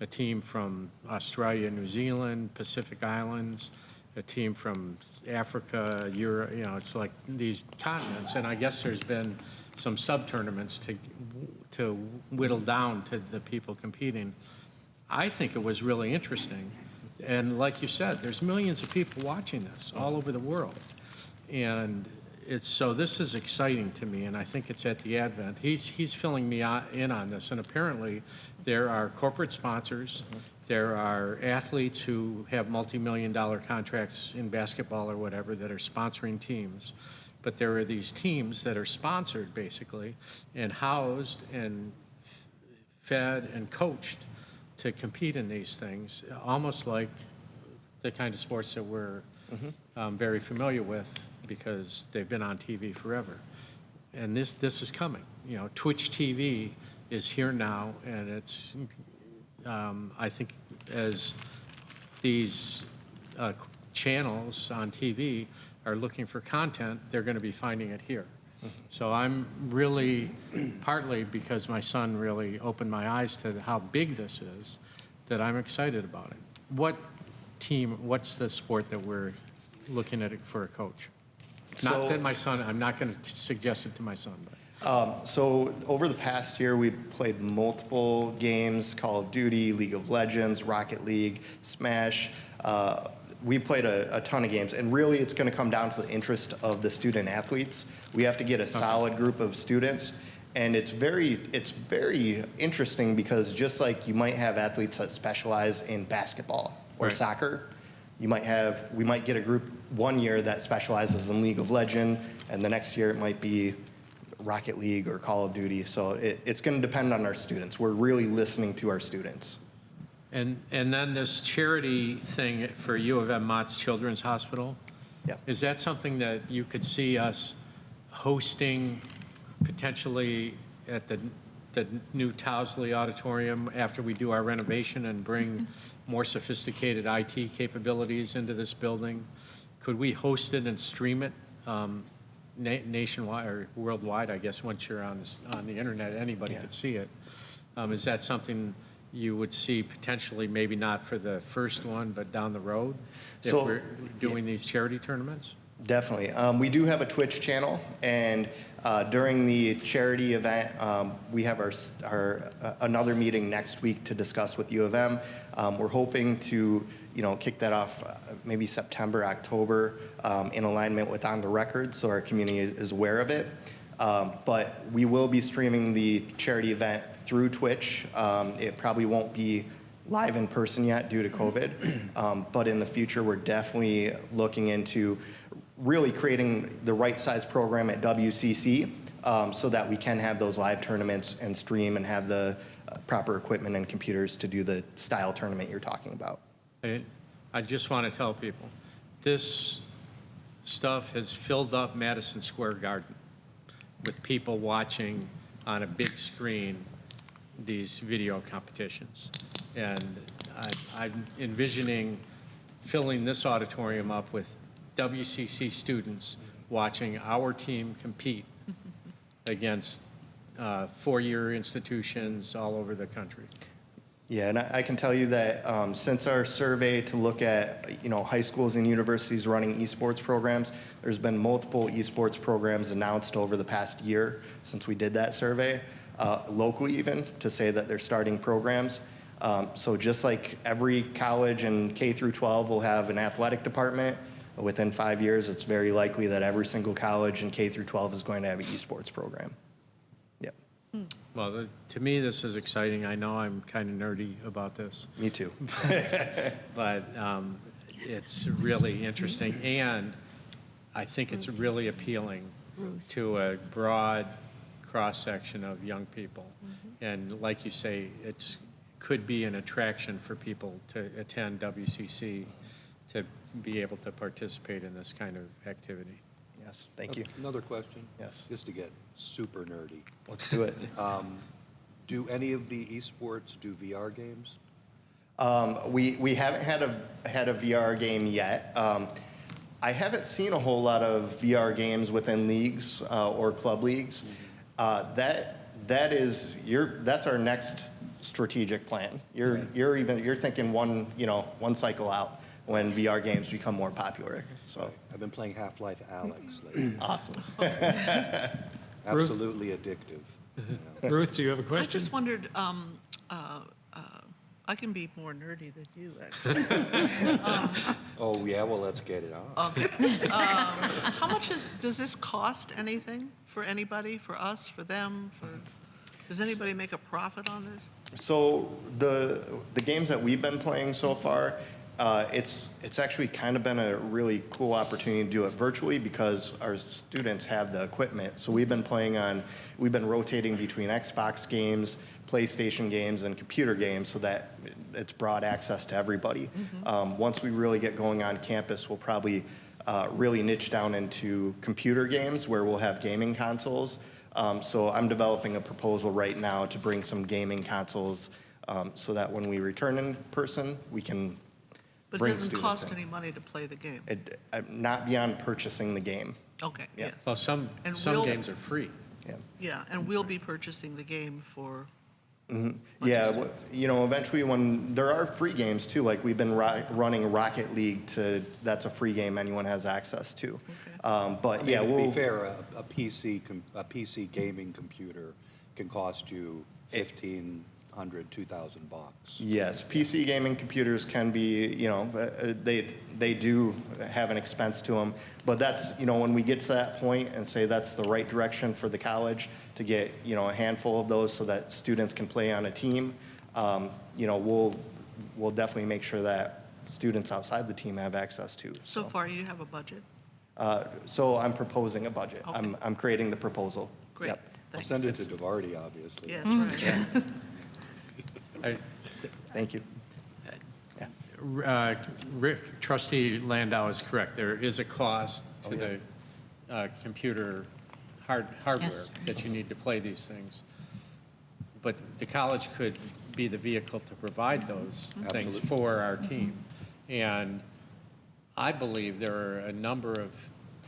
S4: a team from Australia, New Zealand, Pacific Islands, a team from Africa, Europe, you know, it's like these continents. And I guess there's been some sub-tournaments to whittle down to the people competing. I think it was really interesting. And like you said, there's millions of people watching this all over the world. And so this is exciting to me, and I think it's at the advent. He's filling me in on this, and apparently there are corporate sponsors, there are athletes who have multi-million-dollar contracts in basketball or whatever that are sponsoring teams, but there are these teams that are sponsored basically and housed and fed and coached to compete in these things, almost like the kind of sports that we're very familiar with because they've been on TV forever. And this is coming. You know, Twitch TV is here now, and it's, I think as these channels on TV are looking for content, they're going to be finding it here. So I'm really, partly because my son really opened my eyes to how big this is, that I'm excited about it. What's the sport that we're looking at for a coach? Not that my son, I'm not going to suggest it to my son. But.
S13: So over the past year, we've played multiple games, Call of Duty, League of Legends, Rocket League, Smash. We played a ton of games, and really it's going to come down to the interest of the student athletes. We have to get a solid group of students, and it's very interesting because just like you might have athletes that specialize in basketball or soccer, we might get a group one year that specializes in League of Legends, and the next year it might be Rocket League or Call of Duty. So it's going to depend on our students. We're really listening to our students.
S4: And then this charity thing for U of M Mott's Children's Hospital, is that something that you could see us hosting potentially at the new Towsley Auditorium after we do our renovation and bring more sophisticated IT capabilities into this building? Could we host it and stream it nationwide or worldwide? I guess once you're on the internet, anybody could see it. Is that something you would see potentially, maybe not for the first one, but down the road, if
S13: So-
S4: we're doing these charity tournaments?
S13: Definitely. We do have a Twitch channel, and during the charity event, we have our another meeting next week to discuss with U of M. We're hoping to, kick that off maybe September, October, in alignment with On the Record, so our community is aware of it. But we will be streaming the charity event through Twitch. It probably won't be live in person yet due to COVID, but in the future, we're definitely looking into really creating the right size program at WCC so that we can have those live tournaments and stream and have the proper equipment and computers to do the style tournament you're talking about.
S4: I just want to tell people, this stuff has filled up Madison Square Garden with people watching on a big screen these video competitions. And I'm envisioning filling this auditorium up with WCC students watching our team compete against four-year institutions all over the country.
S13: Yeah, and I can tell you that since our survey to look at high schools and universities running esports programs, there's been multiple esports programs announced over the past year since we did that survey, locally even, to say that they're starting programs. So just like every college and K through 12 will have an athletic department, within 5 years, it's very likely that every single college in K through 12 is going to have an esports program. Yep.
S4: Well, to me, this is exciting. I know I'm kind of nerdy about this.
S13: Me too.
S4: But it's really interesting, and I think it's really appealing to a broad cross-section of young people. And like you say, it could be an attraction for people to attend WCC, to be able to participate in this kind of activity.
S13: Yes, thank you.
S9: Another question?
S13: Yes.
S9: Just to get super nerdy.
S13: Let's do it.
S9: Do any of the esports do VR games?
S13: We haven't had a VR game yet. I haven't seen a whole lot of VR games within leagues or club leagues. That's our next strategic plan. You're thinking one cycle out when VR games become more popular. So
S9: I've been playing Half-Life Alyx lately.
S13: awesome.
S9: Absolutely addictive.
S1: Ruth, do you have a
S3: I
S1: question?
S3: just wondered, I can be more nerdy than you, actually.
S9: Oh, yeah, well, let's get it on.
S3: Okay. How much does this cost anything for anybody, for us, for them? Does anybody make a profit on this?
S13: So the games that we've been playing so far, it's actually kind of been a really cool opportunity to do it virtually because our students have the equipment. So we've been rotating between Xbox games, PlayStation games, and computer games so that it's broad access to everybody. Once we really get going on campus, we'll probably really niche down into computer games where we'll have gaming consoles. So I'm developing a proposal right now to bring some gaming consoles so that when we return in person, we can
S3: But it
S13: bring
S3: doesn't
S13: students
S3: cost
S13: in.
S3: any money to play the game?
S13: Not beyond purchasing the game.
S3: Okay,
S13: Yeah.
S3: yes.
S4: Well, some games are free.
S13: Yeah.
S3: Yeah, and we'll be purchasing the game for,
S13: Yeah, eventually when there are free games too, like we've been running Rocket League that's a free game anyone has access to. But yeah,
S9: To
S13: we'll
S9: be fair, a PC gaming computer can cost you $1,500, $2,000.
S13: Yes, PC gaming computers can be, they do have an expense to them, but that's, when we get to that point and say that's the right direction for the college to get, a handful of those so that students can play on a team, we'll definitely make sure that students outside the team have access to.
S3: so far you have a budget?
S13: So I'm proposing a budget.
S3: Okay.
S13: I'm creating the proposal.
S3: Great,
S13: Yep.
S9: I'll
S3: thanks.
S9: send it to DeVarty, obviously.
S3: Yes, right.
S13: Thank you.
S4: Trustee Landau is correct. There is a cost to the computer hardware
S7: Yes.
S4: that you need to play these things. But the college could be the vehicle to provide those things
S9: Absolutely.
S4: for our team. And I believe there are a number of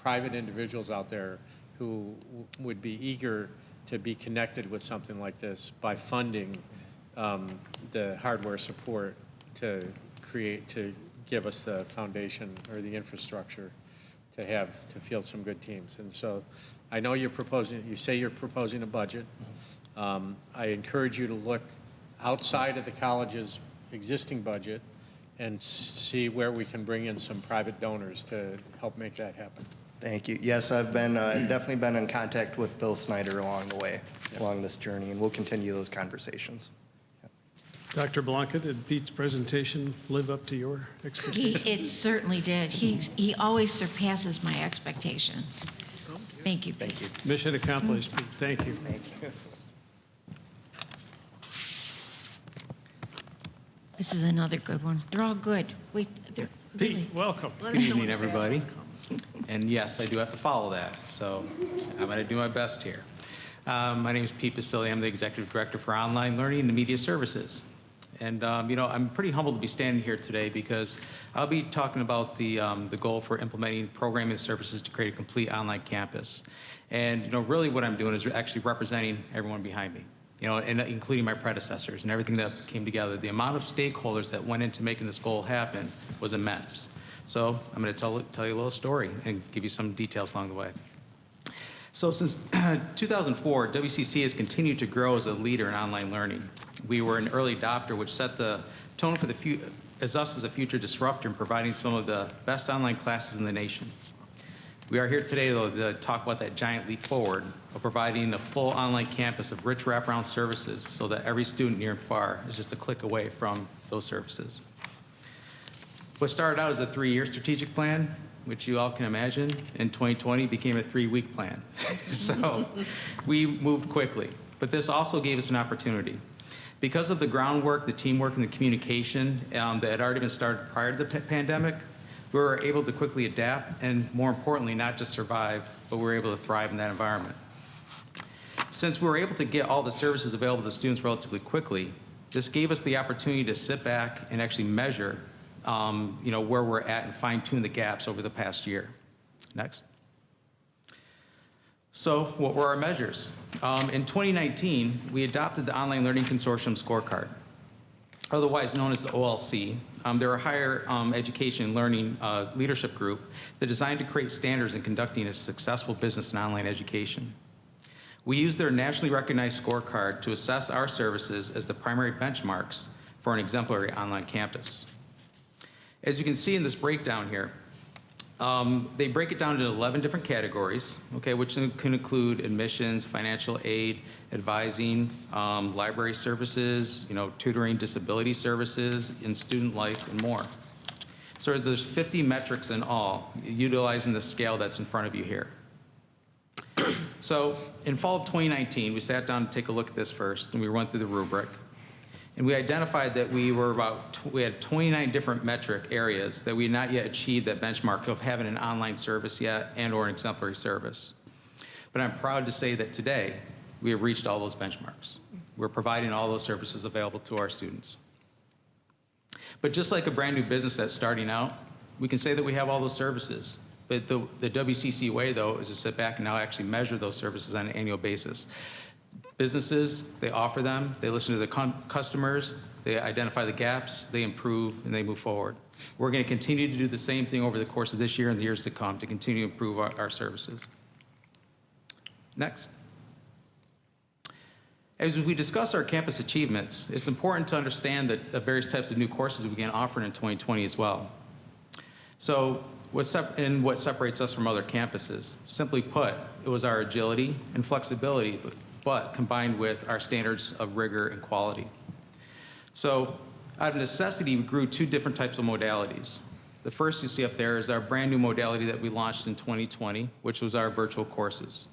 S4: private individuals out there who would be eager to be connected with something like this by funding the hardware support to give us the foundation or the infrastructure to field some good teams. And so I know you say you're proposing a budget. I encourage you to look outside of the college's existing budget and see where we can bring in some private donors to help make that happen.
S13: Thank you. Yes, I've been definitely been in contact with Bill Snyder along the way, along this journey, and we'll continue those conversations.
S1: Dr. Blanca, did Pete's presentation live up to your expectations?
S7: It certainly did. He always surpasses my expectations. Thank you.
S13: Thank you.
S1: Mission accomplished, Pete. Thank you.
S13: Thank you.
S7: This is another good one. They're all good. Wait, they're really.
S1: Pete, welcome.
S14: Good evening, everybody. And yes, I do have to follow that, so I'm going to do my best here. My name is Pete Basile. I'm the Executive Director for Online Learning and Media Services. And, I'm pretty humbled to be standing here today because I'll be talking about the goal for implementing programming services to create a complete online campus. And, really what I'm doing is actually representing everyone behind me, and including my predecessors and everything that came together. The amount of stakeholders that went into making this goal happen was immense. So I'm going to tell you a little story and give you some details along the way. So since 2004, WCC has continued to grow as a leader in online learning. We were an early adopter, which set the tone for as a future disruptor in providing some of the best online classes in the nation. We are here today, though, to talk about that giant leap forward of providing a full online campus of rich wraparound services so that every student near and far is just a click away from those services. What started out as a 3-year strategic plan, which you all can imagine, in 2020 became a 3-week plan. So we moved quickly, but this also gave us an opportunity. Because of the groundwork, the teamwork, and the communication that had already been started prior to the pandemic, we were able to quickly adapt and, more importantly, not just survive, but we were able to thrive in that environment. Since we were able to get all the services available to students relatively quickly, this gave us the opportunity to sit back and actually measure where we're at and fine-tune the gaps over the past year. Next. So what were our measures? In 2019, we adopted the Online Learning Consortium Scorecard, otherwise known as the OLC. They're a higher education and learning leadership group that designed to create standards in conducting a successful business in online education. We use their nationally recognized scorecard to assess our services as the primary benchmarks for an exemplary online campus. As you can see in this breakdown here, they break it down into 11 different categories, which can include admissions, financial aid, advising, library services, tutoring, disability services, in student life, and more. So there's 50 metrics in all, utilizing the scale that's in front of you here. So in fall of 2019, we sat down to take a look at this first, and we went through the rubric. And we identified that we had 29 different metric areas that we had not yet achieved that benchmark of having an online service yet and/or an exemplary service. But I'm proud to say that today we have reached all those benchmarks. We're providing all those services available to our students. But just like a brand new business that's starting out, we can say that we have all those services. But the WCC way, though, is to sit back and now actually measure those services on an annual basis. Businesses, they offer them, they listen to the customers, they identify the gaps, they improve, and they move forward. We're going to continue to do the same thing over the course of this year and the years to come to continue to improve our services. Next. As we discuss our campus achievements, it's important to understand the various types of new courses we began offering in 2020 as well. So, what separates us from other campuses? Simply put, it was our agility and flexibility, but combined with our standards of rigor and quality. So out of necessity, we grew 2 different types of modalities. The first you see up there is our brand new modality that we launched in 2020, which was our virtual courses.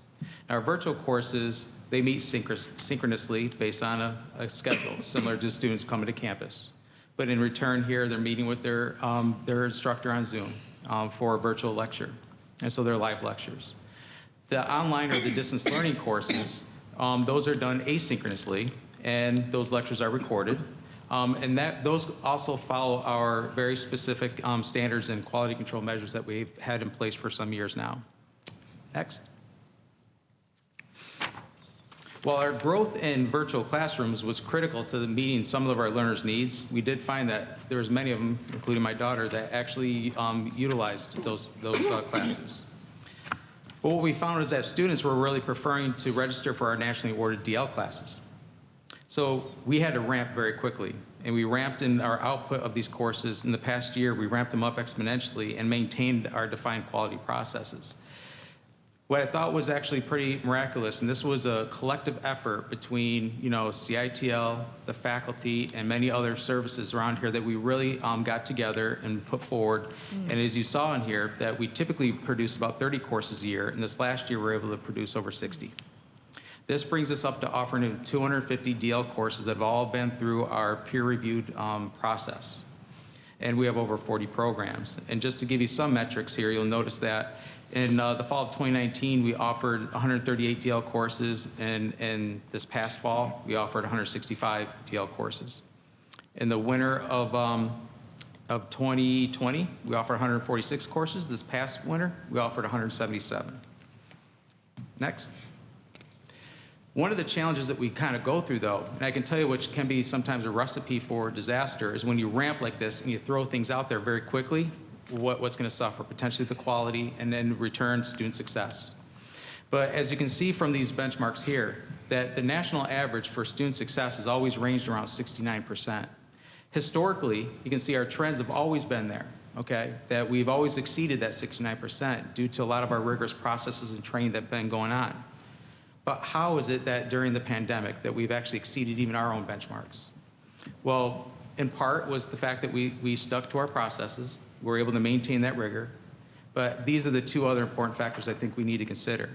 S14: Now, our virtual courses, they meet synchronously based on a schedule, similar to students coming to campus. But in return here, they're meeting with their instructor on Zoom for a virtual lecture. And so they're live lectures. The online or the distance learning courses, those are done asynchronously, and those lectures are recorded. And those also follow our very specific standards and quality control measures that we've had in place for some years now. Next. While our growth in virtual classrooms was critical to meeting some of our learners' needs, we did find that there was many of them, including my daughter, that actually utilized those classes. But what we found is that students were really preferring to register for our nationally awarded DL classes. So we had to ramp very quickly, and we ramped in our output of these courses. In the past year, we ramped them up exponentially and maintained our defined quality processes. What I thought was actually pretty miraculous, and this was a collective effort between, CITL, the faculty, and many other services around here that we really got together and put forward. And as you saw in here, that we typically produce about 30 courses a year, and this last year we were able to produce over 60. This brings us up to offering 250 DL courses that have all been through our peer-reviewed process. And we have over 40 programs. And just to give you some metrics here, you'll notice that in the fall of 2019, we offered 138 DL courses, and in this past fall, we offered 165 DL courses. In the winter of 2020, we offered 146 courses. This past winter, we offered 177. Next. One of the challenges that we kind of go through, though, and I can tell you which can be sometimes a recipe for disaster, is when you ramp like this and you throw things out there very quickly, what's going to suffer? Potentially the quality, and then return student success. But as you can see from these benchmarks here, that the national average for student success has always ranged around 69%. Historically, you can see our trends have always been there, okay? That we've always exceeded that 69% due to a lot of our rigorous processes and training that have been going on. But how is it that during the pandemic that we've actually exceeded even our own benchmarks? Well, in part was the fact that we stuck to our processes. We're able to maintain that rigor. But these are the two other important factors I think we need to consider.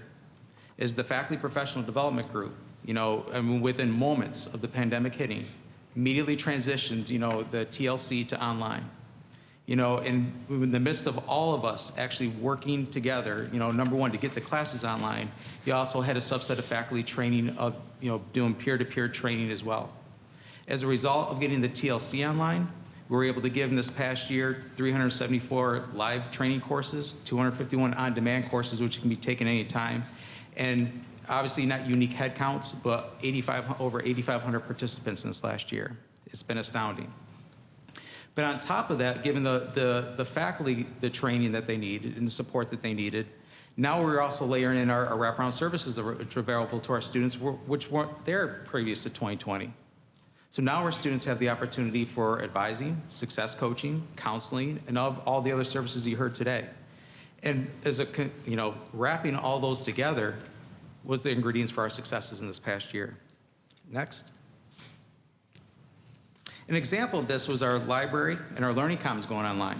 S14: Is the faculty professional development group, within moments of the pandemic hitting, immediately transitioned, the TLC to online. In the midst of all of us actually working together, number one, to get the classes online, you also had a subset of faculty training of, doing peer-to-peer training as well. As a result of getting the TLC online, we were able to give in this past year 374 live training courses, 251 on-demand courses, which can be taken anytime, and obviously not unique head counts, but over 8,500 participants in this last year. It's been astounding. But on top of that, given the faculty, the training that they needed and the support that they needed, now we're also layering in our wraparound services which are available to our students, which weren't there previous to 2020. So now our students have the opportunity for advising, success coaching, counseling, and of all the other services you heard today. And as wrapping all those together was the ingredients for our successes in this past year. Next. An example of this was our library and our Learning Commons going online.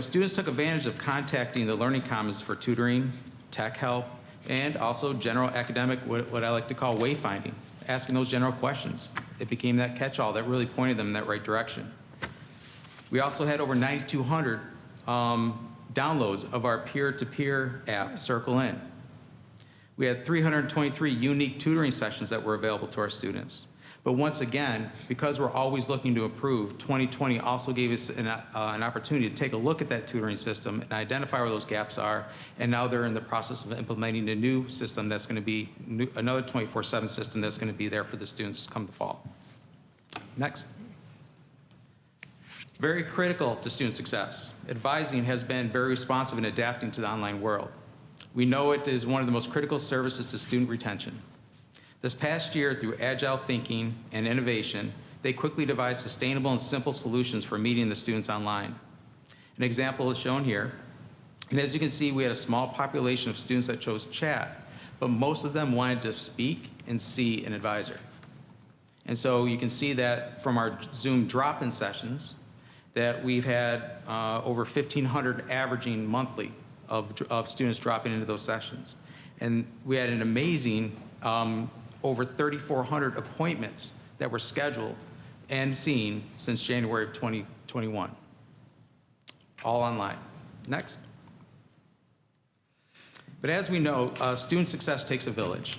S14: Students took advantage of contacting the Learning Commons for tutoring, tech help, and also general academic, what I like to call wayfinding, asking those general questions. It became that catch-all that really pointed them in that right direction. We also had over 9,200 downloads of our peer-to-peer app, Circle In. We had 323 unique tutoring sessions that were available to our students. But once again, because we're always looking to improve, 2020 also gave us an opportunity to take a look at that tutoring system and identify where those gaps are. And now they're in the process of implementing a new system that's going to be another 24/7 system that's going to be there for the students come the fall. Next. Very critical to student success. Advising has been very responsive in adapting to the online world. We know it is one of the most critical services to student retention. This past year, through agile thinking and innovation, they quickly devised sustainable and simple solutions for meeting the students online. An example is shown here. And as you can see, we had a small population of students that chose chat, but most of them wanted to speak and see an advisor. And so you can see that from our Zoom drop-in sessions, that we've had over 1,500 averaging monthly of students dropping into those sessions. And we had an amazing over 3,400 appointments that were scheduled and seen since January of 2021, all online. Next. But as we know, student success takes a village.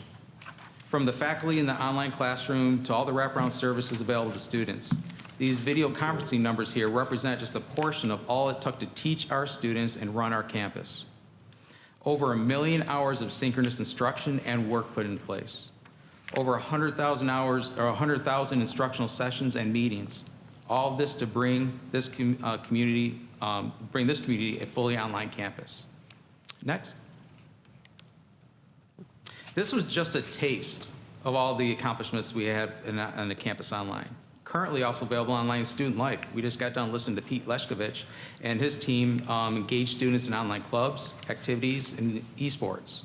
S14: From the faculty in the online classroom to all the wraparound services available to students. These video conferencing numbers here represent just a portion of all it took to teach our students and run our campus. Over 1 million hours of synchronous instruction and work put in place. over 100,000 hours or 100,000 instructional sessions and meetings. All of this to bring this community a fully online campus. Next. This was just a taste of all the accomplishments we have on the campus online. Currently also available online is Student Life. We just got done listening to Pete Leshkovich and his team engage students in online clubs, activities, and esports.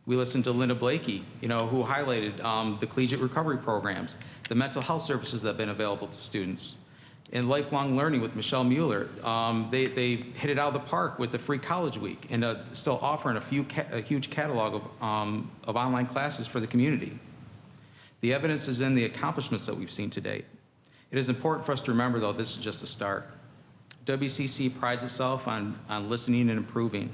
S14: We listened to Linda Blakey, who highlighted the collegiate recovery programs, the mental health services that have been available to students. In lifelong learning with Michelle Mueller, they hit it out of the park with the free college week and still offering a huge catalog of online classes for the community. The evidence is in the accomplishments that we've seen to date. It is important for us to remember, though, this is just the start. WCC prides itself on listening and improving.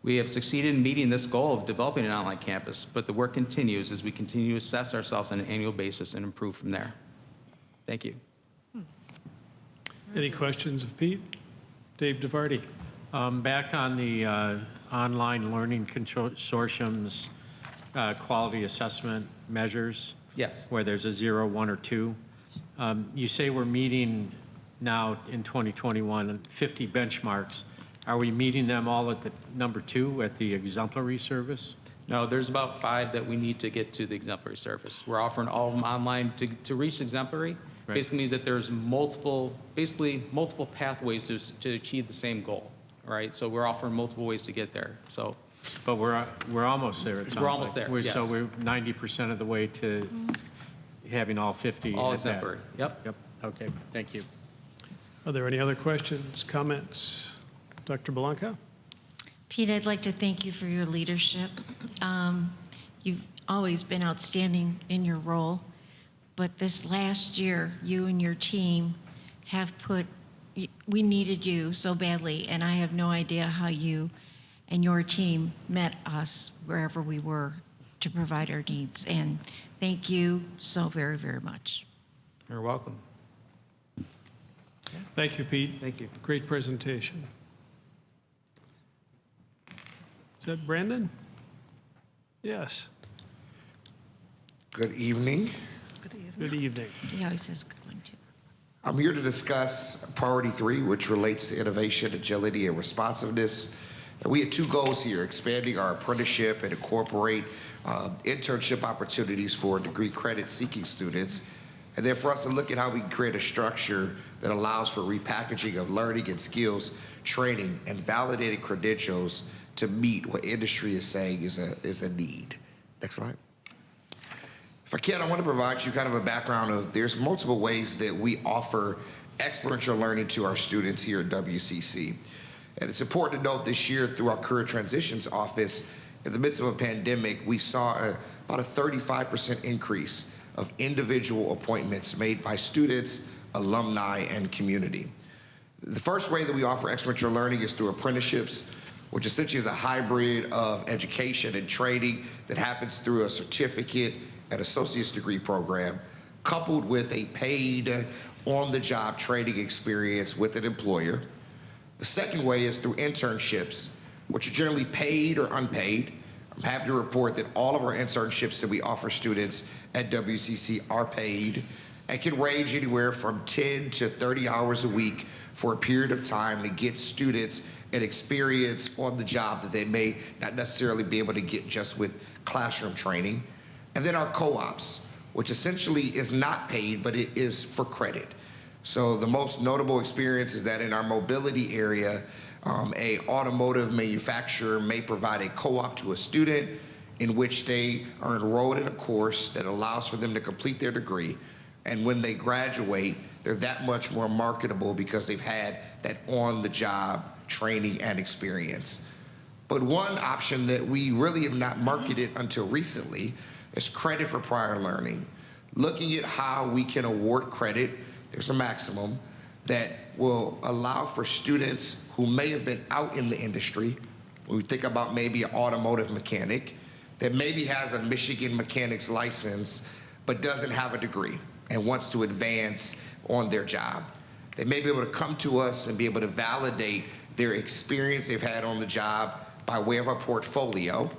S14: We have succeeded in meeting this goal of developing an online campus, but the work continues as we continue to assess ourselves on an annual basis and improve from there. Thank you.
S1: Any questions of Pete? Dave DeVarty.
S4: Back on the online learning consortium's quality assessment measures.
S14: Yes.
S4: Where there's a 0, 1, or 2. You say we're meeting now in 2021 50 benchmarks. Are we meeting them all at the number 2 at the exemplary service?
S14: No, there's about 5 that we need to get to the exemplary service. We're offering all of them online to reach exemplary. Right. Basically means that there's multiple pathways to achieve the same goal. All right, so we're offering multiple ways to get there. So,
S4: but we're almost there. It sounds
S14: we're almost
S4: like.
S14: there. Yes.
S4: So we're 90% of the way to having all 50.
S14: All exemplary. Yep.
S4: Okay. Thank you.
S1: Are there any other questions, comments? Dr. Blanca?
S7: Pete, I'd like to thank you for your leadership. You've always been outstanding in your role, but this last year, you and your team have we needed you so badly, and I have no idea how you and your team met us wherever we were to provide our needs. And thank you so very, very much.
S14: You're welcome.
S1: Thank you, Pete.
S14: Thank you.
S1: Great presentation. Is that Brandon? Yes.
S15: Good evening.
S1: Good evening.
S7: He always says good one, too.
S15: I'm here to discuss Priority 3, which relates to innovation, agility, and responsiveness. And we had 2 goals here: expanding our apprenticeship and incorporate internship opportunities for degree credit seeking students. And then for us to look at how we can create a structure that allows for repackaging of learning and skills, training, and validated credentials to meet what industry is saying is a need. Next slide. If I can, I want to provide you kind of a background of there's multiple ways that we offer experiential learning to our students here at WCC. And it's important to note this year through our career transitions office, in the midst of a pandemic, we saw about a 35% increase of individual appointments made by students, alumni, and community. The first way that we offer experiential learning is through apprenticeships, which essentially is a hybrid of education and training that happens through a certificate and associate's degree program, coupled with a paid on-the-job training experience with an employer. The second way is through internships, which are generally paid or unpaid. I'm happy to report that all of our internships that we offer students at WCC are paid and can range anywhere from 10 to 30 hours a week for a period of time to get students an experience on the job that they may not necessarily be able to get just with classroom training. And then our co-ops, which essentially is not paid, but it is for credit. So the most notable experience is that in our mobility area, a automotive manufacturer may provide a co-op to a student in which they are enrolled in a course that allows for them to complete their degree. And when they graduate, they're that much more marketable because they've had that on-the-job training and experience. But one option that we really have not marketed until recently is credit for prior learning. Looking at how we can award credit, there's a maximum that will allow for students who may have been out in the industry. When we think about maybe an automotive mechanic that maybe has a Michigan mechanic's license but doesn't have a degree and wants to advance on their job. They may be able to come to us and be able to validate their experience they've had on the job by way of a portfolio,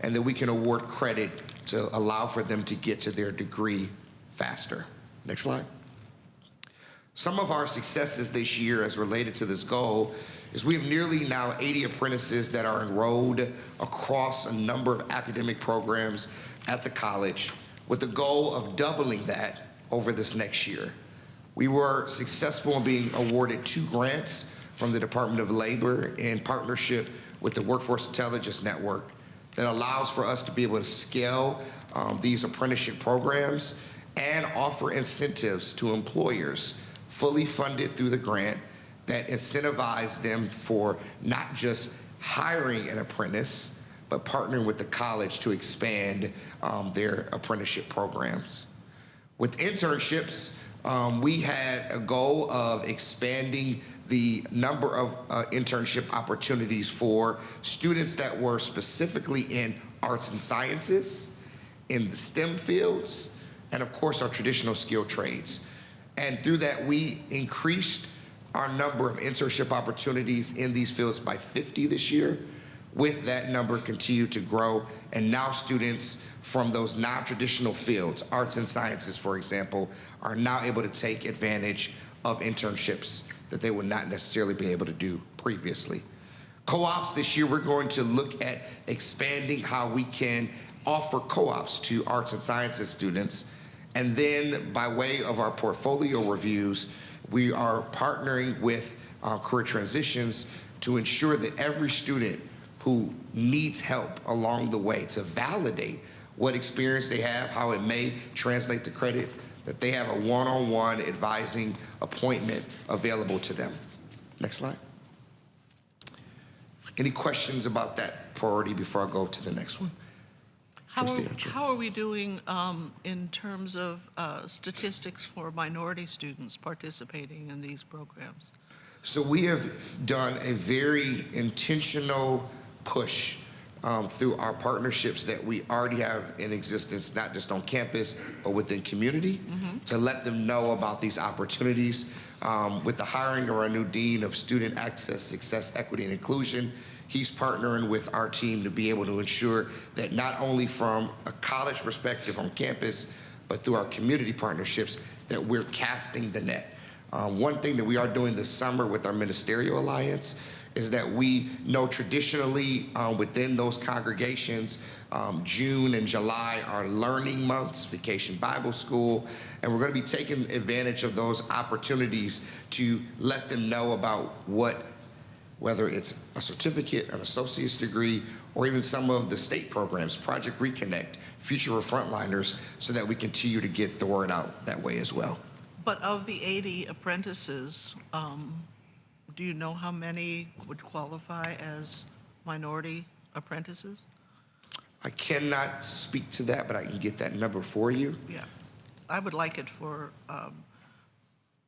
S15: and then we can award credit to allow for them to get to their degree faster. Next slide. Some of our successes this year as related to this goal is we have nearly now 80 apprentices that are enrolled across a number of academic programs at the college with the goal of doubling that over this next year. We were successful in being awarded 2 grants from the Department of Labor in partnership with the Workforce Intelligence Network that allows for us to be able to scale these apprenticeship programs and offer incentives to employers fully funded through the grant that incentivize them for not just hiring an apprentice, but partnering with the college to expand their apprenticeship programs. With internships, we had a goal of expanding the number of internship opportunities for students that were specifically in arts and sciences, in the STEM fields, and of course our traditional skilled trades. And through that, we increased our number of internship opportunities in these fields by 50 this year. With that number continue to grow, and now students from those non-traditional fields, arts and sciences, for example, are now able to take advantage of internships that they would not necessarily be able to do previously. Co-ops this year, we're going to look at expanding how we can offer co-ops to arts and sciences students. And then by way of our portfolio reviews, we are partnering with career transitions to ensure that every student who needs help along the way to validate what experience they have, how it may translate to credit, that they have a one-on-one advising appointment available to them. Next slide. Any questions about that priority before I go to the next one?
S3: How are we doing in terms of statistics for minority students participating in these programs?
S15: So we have done a very intentional push through our partnerships that we already have in existence, not just on campus, but within community, to let them know about these opportunities. With the hiring of our new Dean of Student Access, Success, Equity, and Inclusion, he's partnering with our team to be able to ensure that not only from a college perspective on campus, but through our community partnerships, that we're casting the net. One thing that we are doing this summer with our Ministerial Alliance is that we know traditionally within those congregations, June and July are learning months, Vacation Bible School, and we're going to be taking advantage of those opportunities to let them know about whether it's a certificate, an associate's degree, or even some of the state programs, Project Reconnect, Future for Frontliners, so that we continue to get the word out that way as well.
S3: But of the 80 apprentices, do you know how many would qualify as minority apprentices?
S15: I cannot speak to that, but I can get that number for you.
S3: Yeah, I would like it for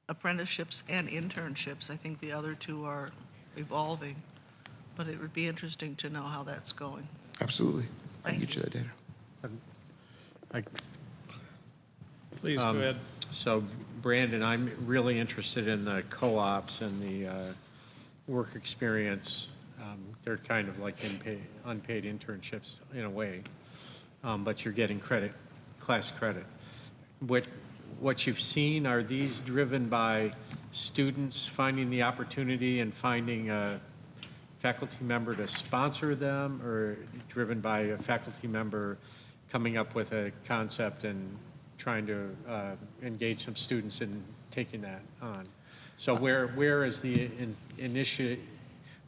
S3: apprenticeships and internships. I think the other two are evolving, but it would be interesting to know how that's going.
S15: Absolutely. I can get you that data.
S1: Please, go ahead.
S4: So, Brandon, I'm really interested in the co-ops and the work experience. They're kind of like unpaid internships in a way, but you're getting credit, class credit. What you've seen, are these driven by students finding the opportunity and finding a faculty member to sponsor them, or driven by a faculty member coming up with a concept and trying to engage some students in taking that on? So where is the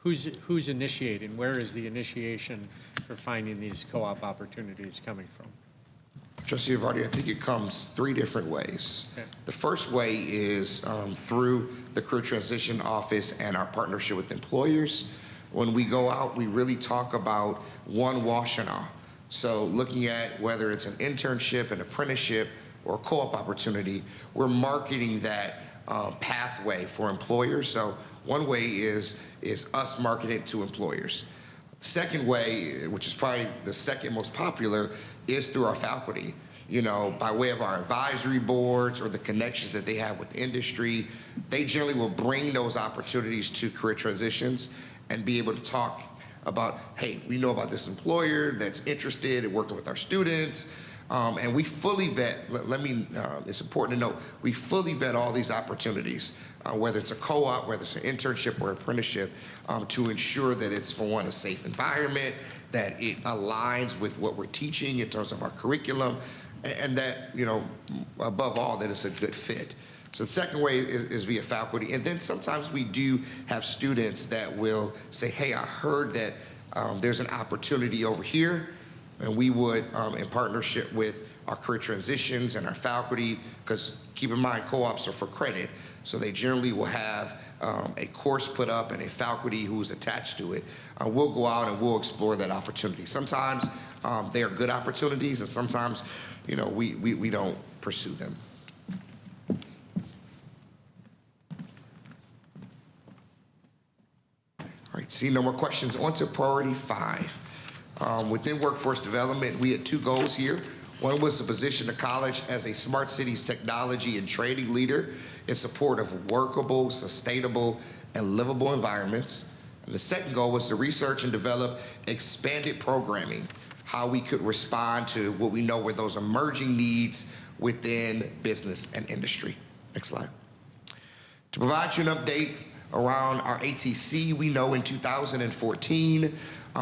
S4: who's initiating? Where is the initiation for finding these co-op opportunities coming from?
S15: Trustee Vardy, I think it comes 3 different ways.
S4: Okay.
S15: The first way is through the Career Transition Office and our partnership with employers. When we go out, we really talk about one Washtenaw. So looking at whether it's an internship, an apprenticeship, or a co-op opportunity, we're marketing that pathway for employers. So one way is us marketing it to employers. Second way, which is probably the second most popular, is through our faculty. You know, by way of our advisory boards or the connections that they have with industry, they generally will bring those opportunities to career transitions and be able to talk about, hey, we know about this employer that's interested in working with our students, and we fully vet, it's important to note, we fully vet all these opportunities, whether it's a co-op, whether it's an internship or apprenticeship, to ensure that it's, for one, a safe environment, that it aligns with what we're teaching in terms of our curriculum, and that, above all, that it's a good fit. So the second way is via faculty. And then sometimes we do have students that will say, hey, I heard that there's an opportunity over here, and we would, in partnership with our career transitions and our faculty, because keep in mind, co-ops are for credit, so they generally will have a course put up and a faculty who's attached to it. We'll go out and we'll explore that opportunity. Sometimes they are good opportunities, and sometimes, we don't pursue them. All right, seeing no more questions, on to priority 5. Within workforce development, we had 2 goals here. One was to position the college as a smart cities technology and training leader in support of workable, sustainable, and livable environments. And the second goal was to research and develop expanded programming, how we could respond to what we know were those emerging needs within business and industry. Next slide. To provide you an update around our ATC, we know in 2014,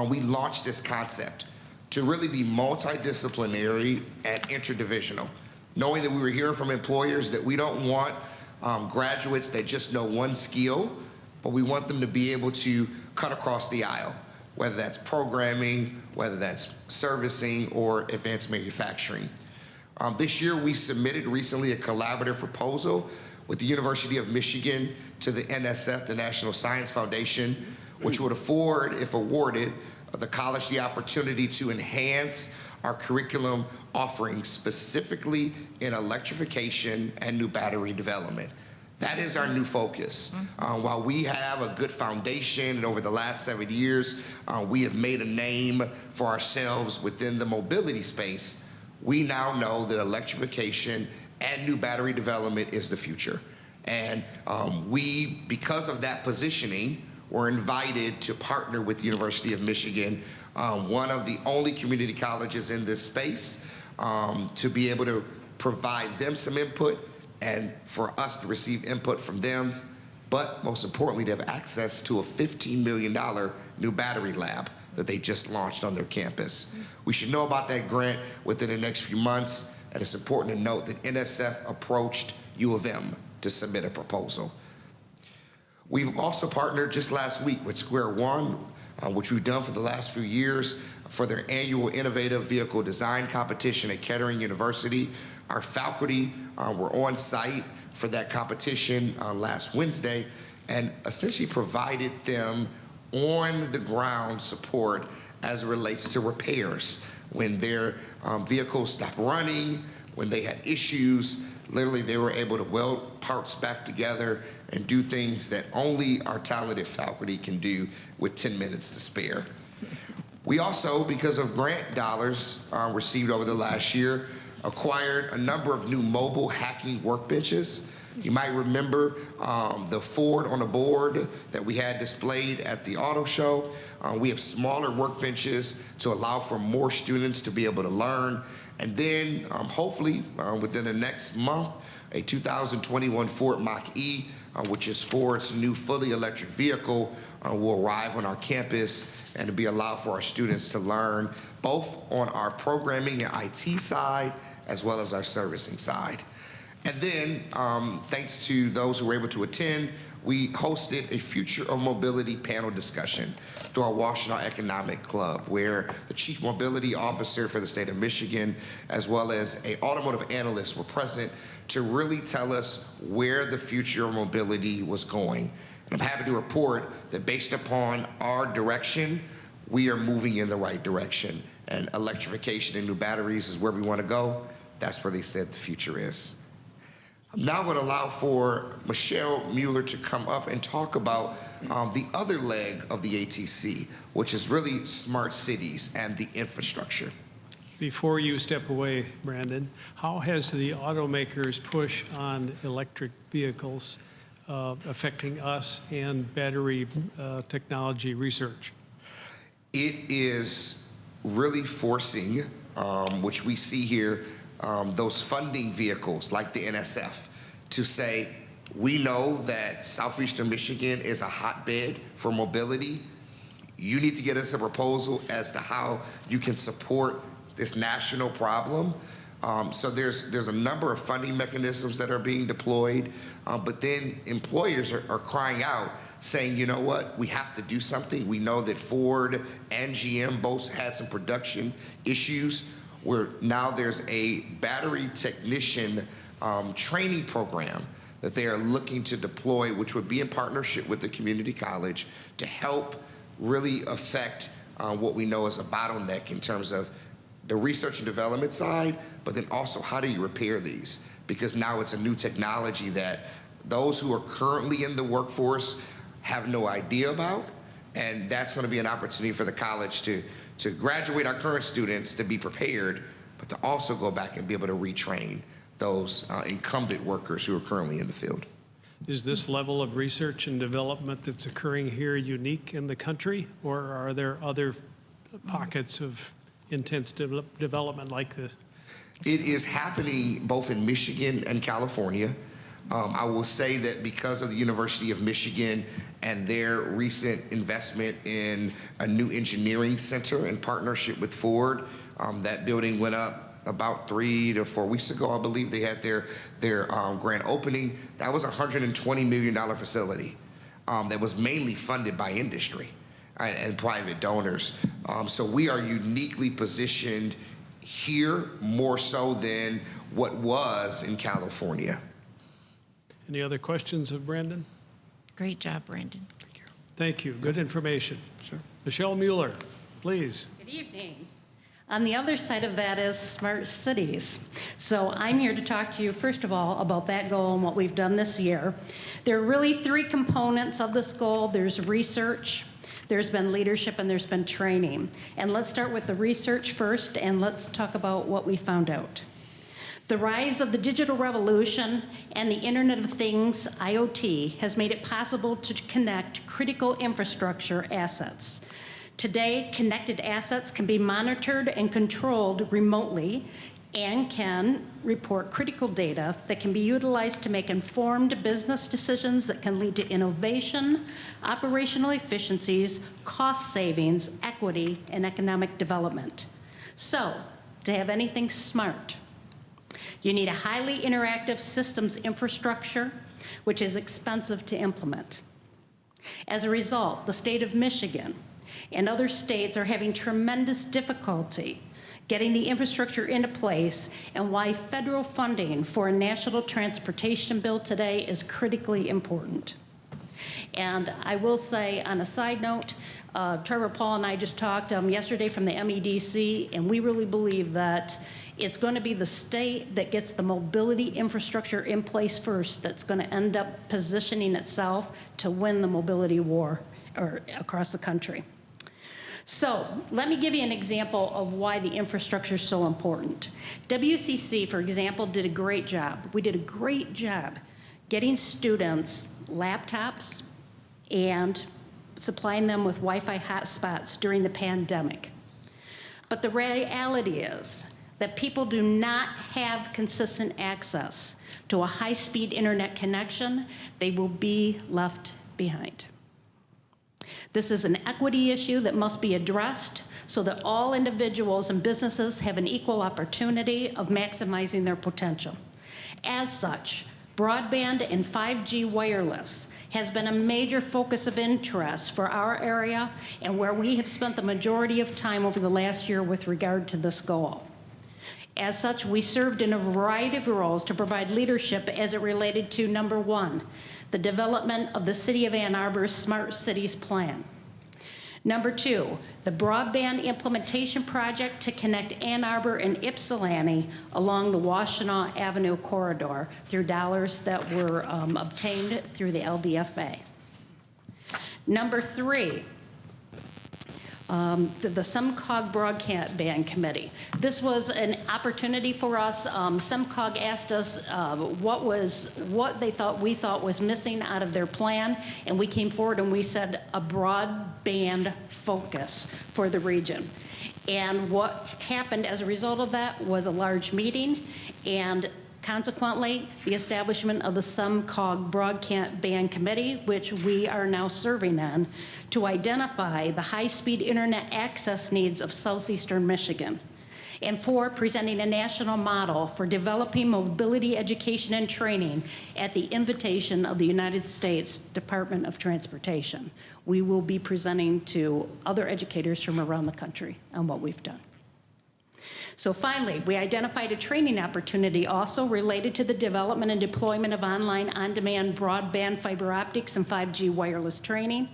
S15: we launched this concept to really be multidisciplinary and interdivisional, knowing that we were hearing from employers that we don't want graduates that just know one skill, but we want them to be able to cut across the aisle, whether that's programming, whether that's servicing, or advanced manufacturing. This year, we submitted recently a collaborative proposal with the University of Michigan to the NSF, the National Science Foundation, which would afford, if awarded, the college the opportunity to enhance our curriculum offerings, specifically in electrification and new battery development. That is our new focus. While we have a good foundation, and over the last 7 years, we have made a name for ourselves within the mobility space, we now know that electrification and new battery development is the future. And we, because of that positioning, were invited to partner with the University of Michigan, one of the only community colleges in this space, to be able to provide them some input and for us to receive input from them, but most importantly, to have access to a $15 million new battery lab that they just launched on their campus. We should know about that grant within the next few months, and it's important to note that NSF approached U of M to submit a proposal. We've also partnered just last week with Square One, which we've done for the last few years, for their annual Innovative Vehicle Design Competition at Kettering University. Our faculty were on site for that competition last Wednesday, and essentially provided them on-the-ground support as it relates to repairs. When their vehicles stopped running, when they had issues, literally they were able to weld parts back together and do things that only our talented faculty can do with 10 minutes to spare. We also, because of grant dollars received over the last year, acquired a number of new mobile hacking workbenches. You might remember the Ford on a board that we had displayed at the auto show. We have smaller workbenches to allow for more students to be able to learn. And then hopefully within the next month, a 2021 Ford Mach-E, which is Ford's new fully electric vehicle, will arrive on our campus and to be allowed for our students to learn both on our programming and IT side as well as our servicing side. And then, thanks to those who were able to attend, we hosted a Future of Mobility panel discussion through our Washtenaw Economic Club, where the Chief Mobility Officer for the state of Michigan, as well as an automotive analyst, were present to really tell us where the future of mobility was going. And I'm happy to report that based upon our direction, we are moving in the right direction. And electrification and new batteries is where we want to go. That's where they said the future is. I'm now going to allow for Michelle Mueller to come up and talk about the other leg of the ATC, which is really smart cities and the infrastructure.
S1: Before you step away, Brandon, how has the automakers' push on electric vehicles affecting us and battery technology research?
S15: it is really forcing, which we see here, those funding vehicles like the NSF to say, we know that Southeastern Michigan is a hotbed for mobility. You need to get us a proposal as to how you can support this national problem. So there's a number of funding mechanisms that are being deployed, but then employers are crying out saying, you know what, we have to do something. We know that Ford and GM both had some production issues where now there's a battery technician training program that they are looking to deploy, which would be in partnership with the community college to help really affect what we know as a bottleneck in terms of the research and development side, but then also how do you repair these? Because now it's a new technology that those who are currently in the workforce have no idea about, and that's going to be an opportunity for the college to graduate our current students to be prepared, but to also go back and be able to retrain those incumbent workers who are currently in the field.
S1: Is this level of research and development that's occurring here unique in the country, or are there other pockets of intense development like this?
S15: It is happening both in Michigan and California. I will say that because of the University of Michigan and their recent investment in a new engineering center in partnership with Ford, that building went up about 3 to 4 weeks ago, I believe they had their grand opening. That was a $120 million facility that was mainly funded by industry and private donors. So we are uniquely positioned here more so than what was in California.
S1: Any other questions of Brandon?
S7: Great job, Brandon.
S1: Thank you. Good information.
S15: Sure.
S1: Michelle Mueller, please.
S16: Good evening. On the other side of that is smart cities. So I'm here to talk to you, first of all, about that goal and what we've done this year. There are really 3 components of this goal. There's research, there's been leadership, and there's been training. And let's start with the research first, and let's talk about what we found out. The rise of the digital revolution and the Internet of Things, IoT, has made it possible to connect critical infrastructure assets. Today, connected assets can be monitored and controlled remotely and can report critical data that can be utilized to make informed business decisions that can lead to innovation, operational efficiencies, cost savings, equity, and economic development. So, to have anything smart, you need a highly interactive systems infrastructure, which is expensive to implement. As a result, the state of Michigan and other states are having tremendous difficulty getting the infrastructure into place, and why federal funding for a national transportation bill today is critically important. And I will say, on a side note, Trevor Paul and I just talked yesterday from the MEDC, and we really believe that it's going to be the state that gets the mobility infrastructure in place first that's going to end up positioning itself to win the mobility war across the country. So let me give you an example of why the infrastructure is so important. WCC, for example, did a great job. We did a great job getting students laptops and supplying them with Wi-Fi hotspots during the pandemic. But the reality is that people do not have consistent access to a high-speed internet connection. They will be left behind. This is an equity issue that must be addressed so that all individuals and businesses have an equal opportunity of maximizing their potential. As such, broadband and 5G wireless has been a major focus of interest for our area and where we have spent the majority of time over the last year with regard to this goal. As such, we served in a variety of roles to provide leadership as it related to, number 1, the development of the City of Ann Arbor's Smart Cities Plan. Number 2, the broadband implementation project to connect Ann Arbor and Ypsilanti along the Washtenaw Avenue corridor through dollars that were obtained through the LDFA. Number 3, the SEMCOG Broadband Committee. This was an opportunity for us. SEMCOG asked us what we thought was missing out of their plan, and we came forward and we said a broadband focus for the region. And what happened as a result of that was a large meeting, and consequently, the establishment of the SEMCOG Broadband Committee, which we are now serving on, to identify the high-speed internet access needs of southeastern Michigan, and for presenting a national model for developing mobility education and training at the invitation of the United States Department of Transportation. We will be presenting to other educators from around the country on what we've done. So finally, we identified a training opportunity also related to the development and deployment of online on-demand broadband fiber optics and 5G wireless training.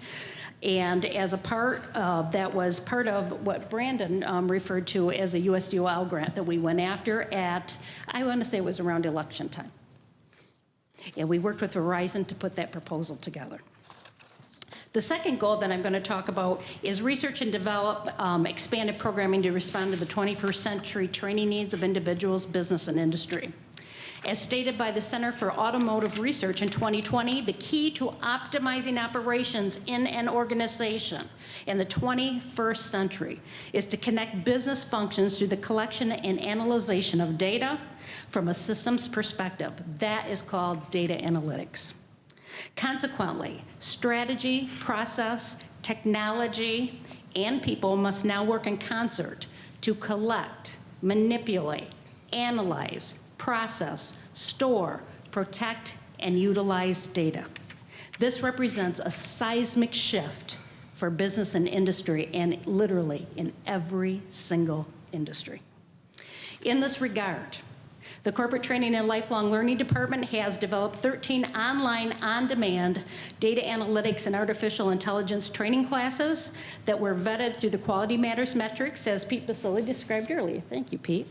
S16: And as a part of, that was part of what Brandon referred to as a USDOL grant that we went after at, I want to say it was around election time. And we worked with Verizon to put that proposal together. The second goal that I'm going to talk about is research and develop expanded programming to respond to the 21st century training needs of individuals, business, and industry. As stated by the Center for Automotive Research in 2020, the key to optimizing operations in an organization in the 21st century is to connect business functions through the collection and analyzation of data from a systems perspective. That is called data analytics. Consequently, strategy, process, technology, and people must now work in concert to collect, manipulate, analyze, process, store, protect, and utilize data. This represents a seismic shift for business and industry, and literally in every single industry. In this regard, the Corporate Training and Lifelong Learning Department has developed 13 online, on-demand data analytics and artificial intelligence training classes that were vetted through the Quality Matters metrics, as Pete Basile described earlier. Thank you, Pete.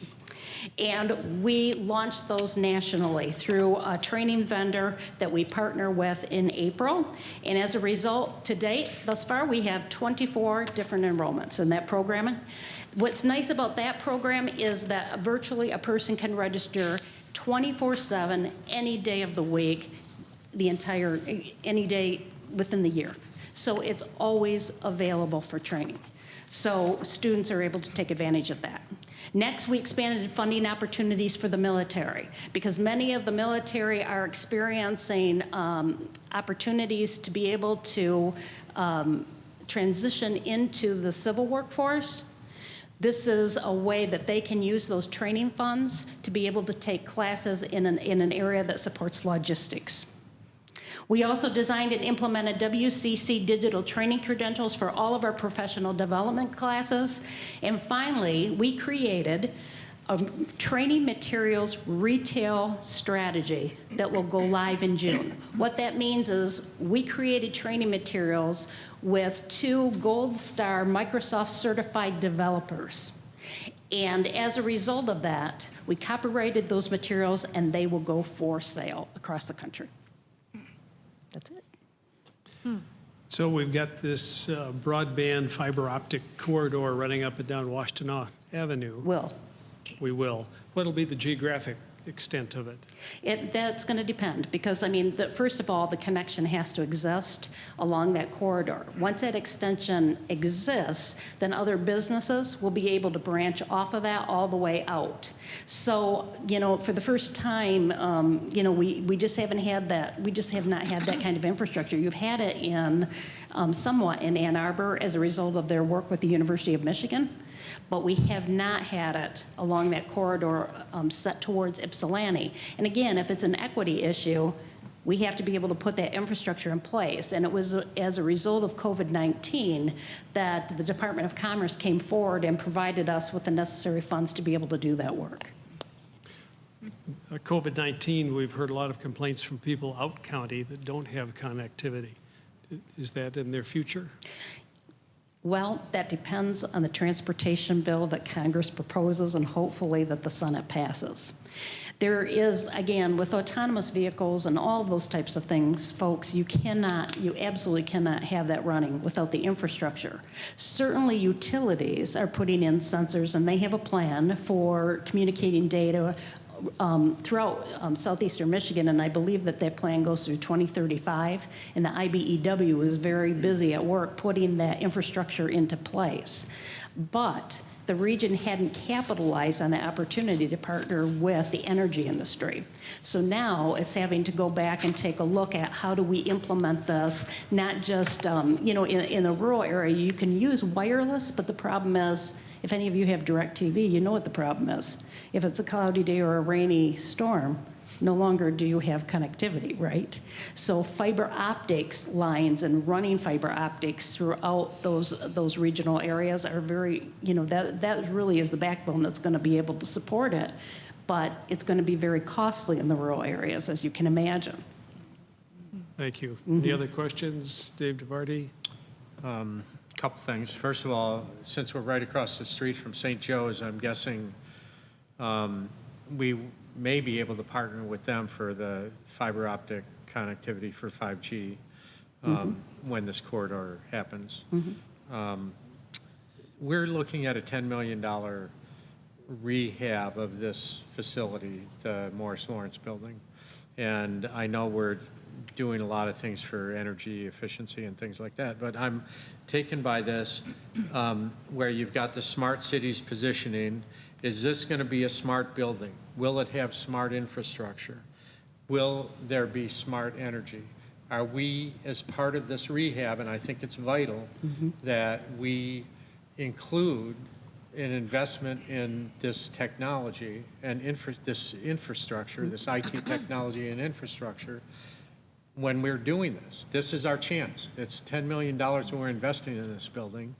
S16: And we launched those nationally through a training vendor that we partner with in April. And as a result, to date, thus far, we have 24 different enrollments in that programming. What's nice about that program is that virtually a person can register 24/7, any day of the week, any day within the year. So it's always available for training. So students are able to take advantage of that. Next, we expanded funding opportunities for the military, because many of the military are experiencing opportunities to be able to transition into the civil workforce. This is a way that they can use those training funds to be able to take classes in an area that supports logistics. We also designed and implemented WCC digital training credentials for all of our professional development classes. And finally, we created a training materials retail strategy that will go live in June. What that means is we created training materials with 2 Gold Star Microsoft certified developers. And as a result of that, we copyrighted those materials and they will go for sale across the country. That's it.
S1: So we've got this broadband fiber optic corridor running up and down Washtenaw Avenue. We will. What'll be the geographic extent of it?
S16: That's going to depend, because, I mean, first of all, the connection has to exist along that corridor. Once that extension exists, then other businesses will be able to branch off of that all the way out. So, you know, for the first time, you know, we just haven't had that. We just have not had that kind of infrastructure. You've had it in somewhat in Ann Arbor as a result of their work with the University of Michigan. But we have not had it along that corridor set towards Ypsilanti. And again, if it's an equity issue, we have to be able to put that infrastructure in place. And it was as a result of COVID-19 that the Department of Commerce came forward and provided us with the necessary funds to be able to do that work.
S1: COVID-19, we've heard a lot of complaints from people out county that don't have connectivity. Is that in their future?
S16: Well, that depends on the transportation bill that Congress proposes and hopefully that the Senate passes. There is, again, with autonomous vehicles and all those types of things, folks, you absolutely cannot have that running without the infrastructure. Certainly utilities are putting in sensors, and they have a plan for communicating data throughout southeastern Michigan, and I believe that plan goes through 2035, and the IBEW is very busy at work putting that infrastructure into place. But the region hadn't capitalized on the opportunity to partner with the energy industry. So now it's having to go back and take a look at how do we implement this, not just, in a rural area, you can use wireless, but the problem is, if any of you have DirecTV, you know what the problem is. If it's a cloudy day or a rainy storm, no longer do you have connectivity, right? So fiber optics lines and running fiber optics throughout those regional areas are very, that really is the backbone that's going to be able to support it. But it's going to be very costly in the rural areas, as you can imagine.
S1: Thank you. Any other questions? Dave DeVarty?
S4: Couple things. First of all, since we're right across the street from St. Joe's, I'm guessing we may be able to partner with them for the fiber optic connectivity for 5G when this corridor happens. We're looking at a $10 million rehab of this facility, the Morris Lawrence building. And I know we're doing a lot of things for energy efficiency and things like that, but I'm taken by this, where you've got the smart cities positioning. Is this going to be a smart building? Will it have smart infrastructure? Will there be smart energy? Are we, as part of this rehab, and I think it's vital that we include an investment in this technology and this infrastructure, this IT technology and infrastructure, when we're doing this? This is our chance. It's $10 million we're investing in this building.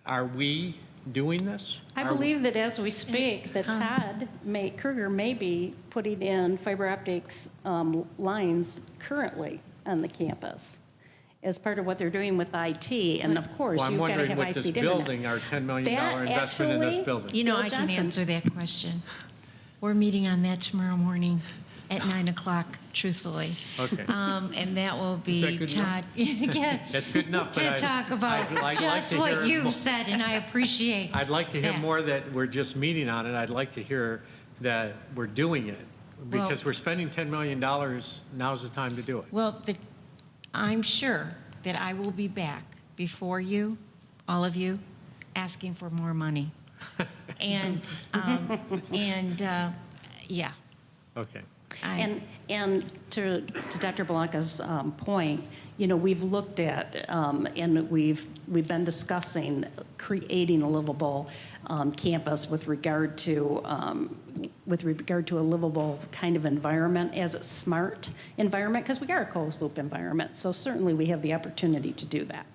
S4: Are we doing this?
S16: I believe that as we speak, that Todd Kruger may be putting in fiber optics lines currently on the campus as part of what they're doing with IT. And of course,
S4: Well, I'm
S16: you've got to
S4: wondering
S16: have
S4: with this
S16: high-speed internet.
S4: building, our $10 million
S16: That
S4: investment in this
S16: actually-
S4: building.
S7: You know,
S16: Bill
S7: I can
S16: Johnson.
S7: answer that question. We're meeting on that tomorrow morning at 9 o'clock, truthfully.
S4: Okay.
S7: And that will
S4: Is that
S7: be
S4: good
S7: Todd. Yeah,
S4: That's good enough, but
S7: to talk about
S4: I'd like
S7: just
S4: to hear
S7: what you've
S4: more.
S7: said, and I appreciate
S4: I'd like to hear
S7: that.
S4: more that we're just meeting on it. I'd like to hear that we're doing it. Because we're spending $10 million, now's the time to do it.
S7: Well, I'm sure that I will be back before you, all of you, asking for more money. And, yeah.
S4: Okay.
S16: And to Dr. Blanca's point, we've looked at and we've been discussing creating a livable campus with regard to a livable kind of environment as a smart environment, because we are a closed loop environment. So certainly we have the opportunity to do that.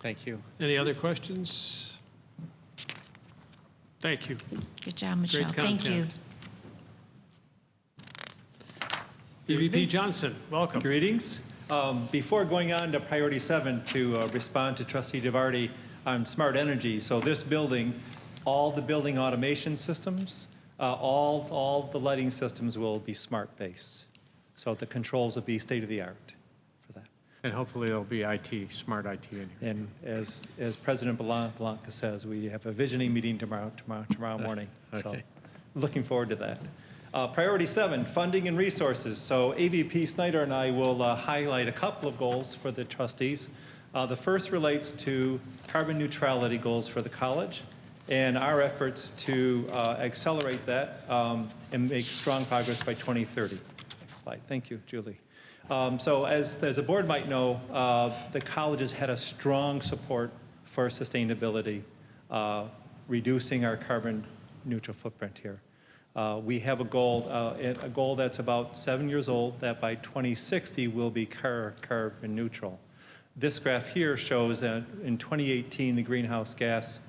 S4: Thank you.
S1: Any other questions? Thank you.
S7: Good job, Michelle.
S1: Great
S7: Thank you.
S1: content. EVP Johnson, welcome.
S17: Greetings. Before going on to priority 7 to respond to Trustee DeVarty on smart energy, so this building, all the building automation systems, all the lighting systems will be smart based. So the controls will be state of the art for that.
S4: And hopefully there'll be IT, smart IT in here.
S17: And as President Blanca says, we have a visioning meeting tomorrow morning. So
S4: Okay.
S17: looking forward to that. Priority 7, funding and resources. So AVP Snyder and I will highlight a couple of goals for the trustees. The first relates to carbon neutrality goals for the college and our efforts to accelerate that and make strong progress by 2030. Next slide. Thank you, Julie. So as the board might know, the college has had a strong support for sustainability, reducing our carbon neutral footprint here. We have a goal that's about 7 years old, that by 2060 will be carbon neutral. This graph here shows that in 2018, the greenhouse gas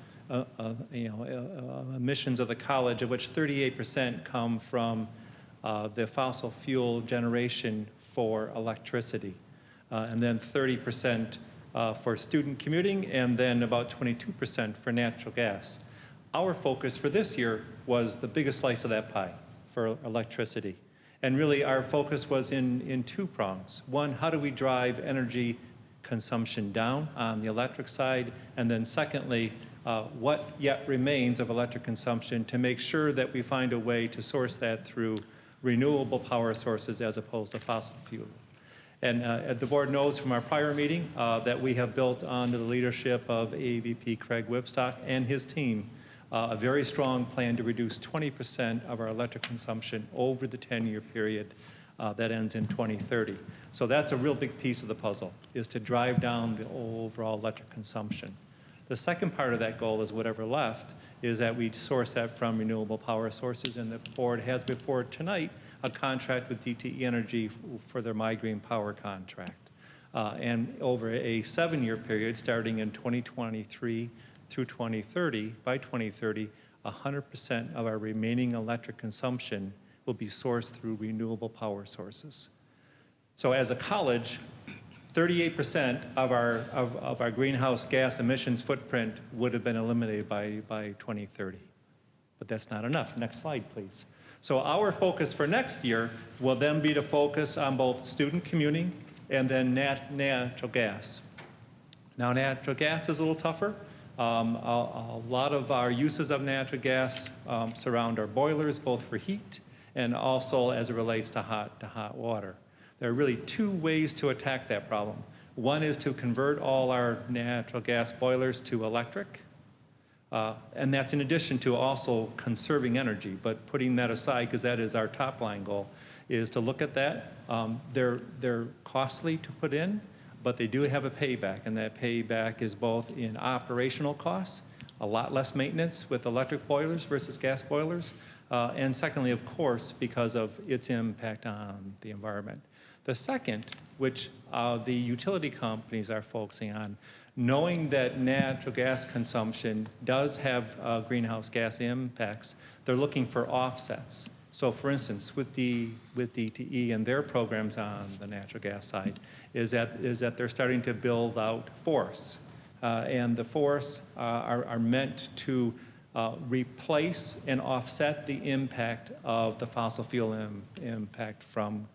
S17: emissions of the college, of which 38% come from the fossil fuel generation for electricity, and then 30% for student commuting, and then about 22% for natural gas. Our focus for this year was the biggest slice of that pie, for electricity. And really, our focus was in two prongs. One, how do we drive energy consumption down on the electric side? And then secondly, what yet remains of electric consumption to make sure that we find a way to source that through renewable power sources as opposed to fossil fuel. And the board knows from our prior meeting that we have built under the leadership of AVP Craig Wibstock and his team a very strong plan to reduce 20% of our electric consumption over the 10-year period that ends in 2030. So that's a real big piece of the puzzle, is to drive down the overall electric consumption. The second part of that goal is whatever left is that we source that from renewable power sources, and the board has before tonight a contract with DTE Energy for their My Green Power contract. And over a 7-year period, starting in 2023 through 2030, by 2030, 100% of our remaining electric consumption will be sourced through renewable power sources. So as a college, 38% of our greenhouse gas emissions footprint would have been eliminated by 2030. But that's not enough. Next slide, please. So our focus for next year will then be to focus on both student commuting and then natural gas. Now, natural gas is a little tougher. A lot of our uses of natural gas surround our boilers, both for heat and also as it relates to hot water. There are really two ways to attack that problem. One is to convert all our natural gas boilers to electric, and that's in addition to also conserving energy. But putting that aside, because that is our top line goal, is to look at that. They're costly to put in, but they do have a payback, and that payback is both in operational costs, a lot less maintenance with electric boilers versus gas boilers, and secondly, of course, because of its impact on the environment. The second, which the utility companies are focusing on, knowing that natural gas consumption does have greenhouse gas impacts, they're looking for offsets. So for instance, with DTE and their programs on the natural gas side, is that they're starting to build out forests. And the forests are meant to replace and offset the impact of the fossil fuel impact from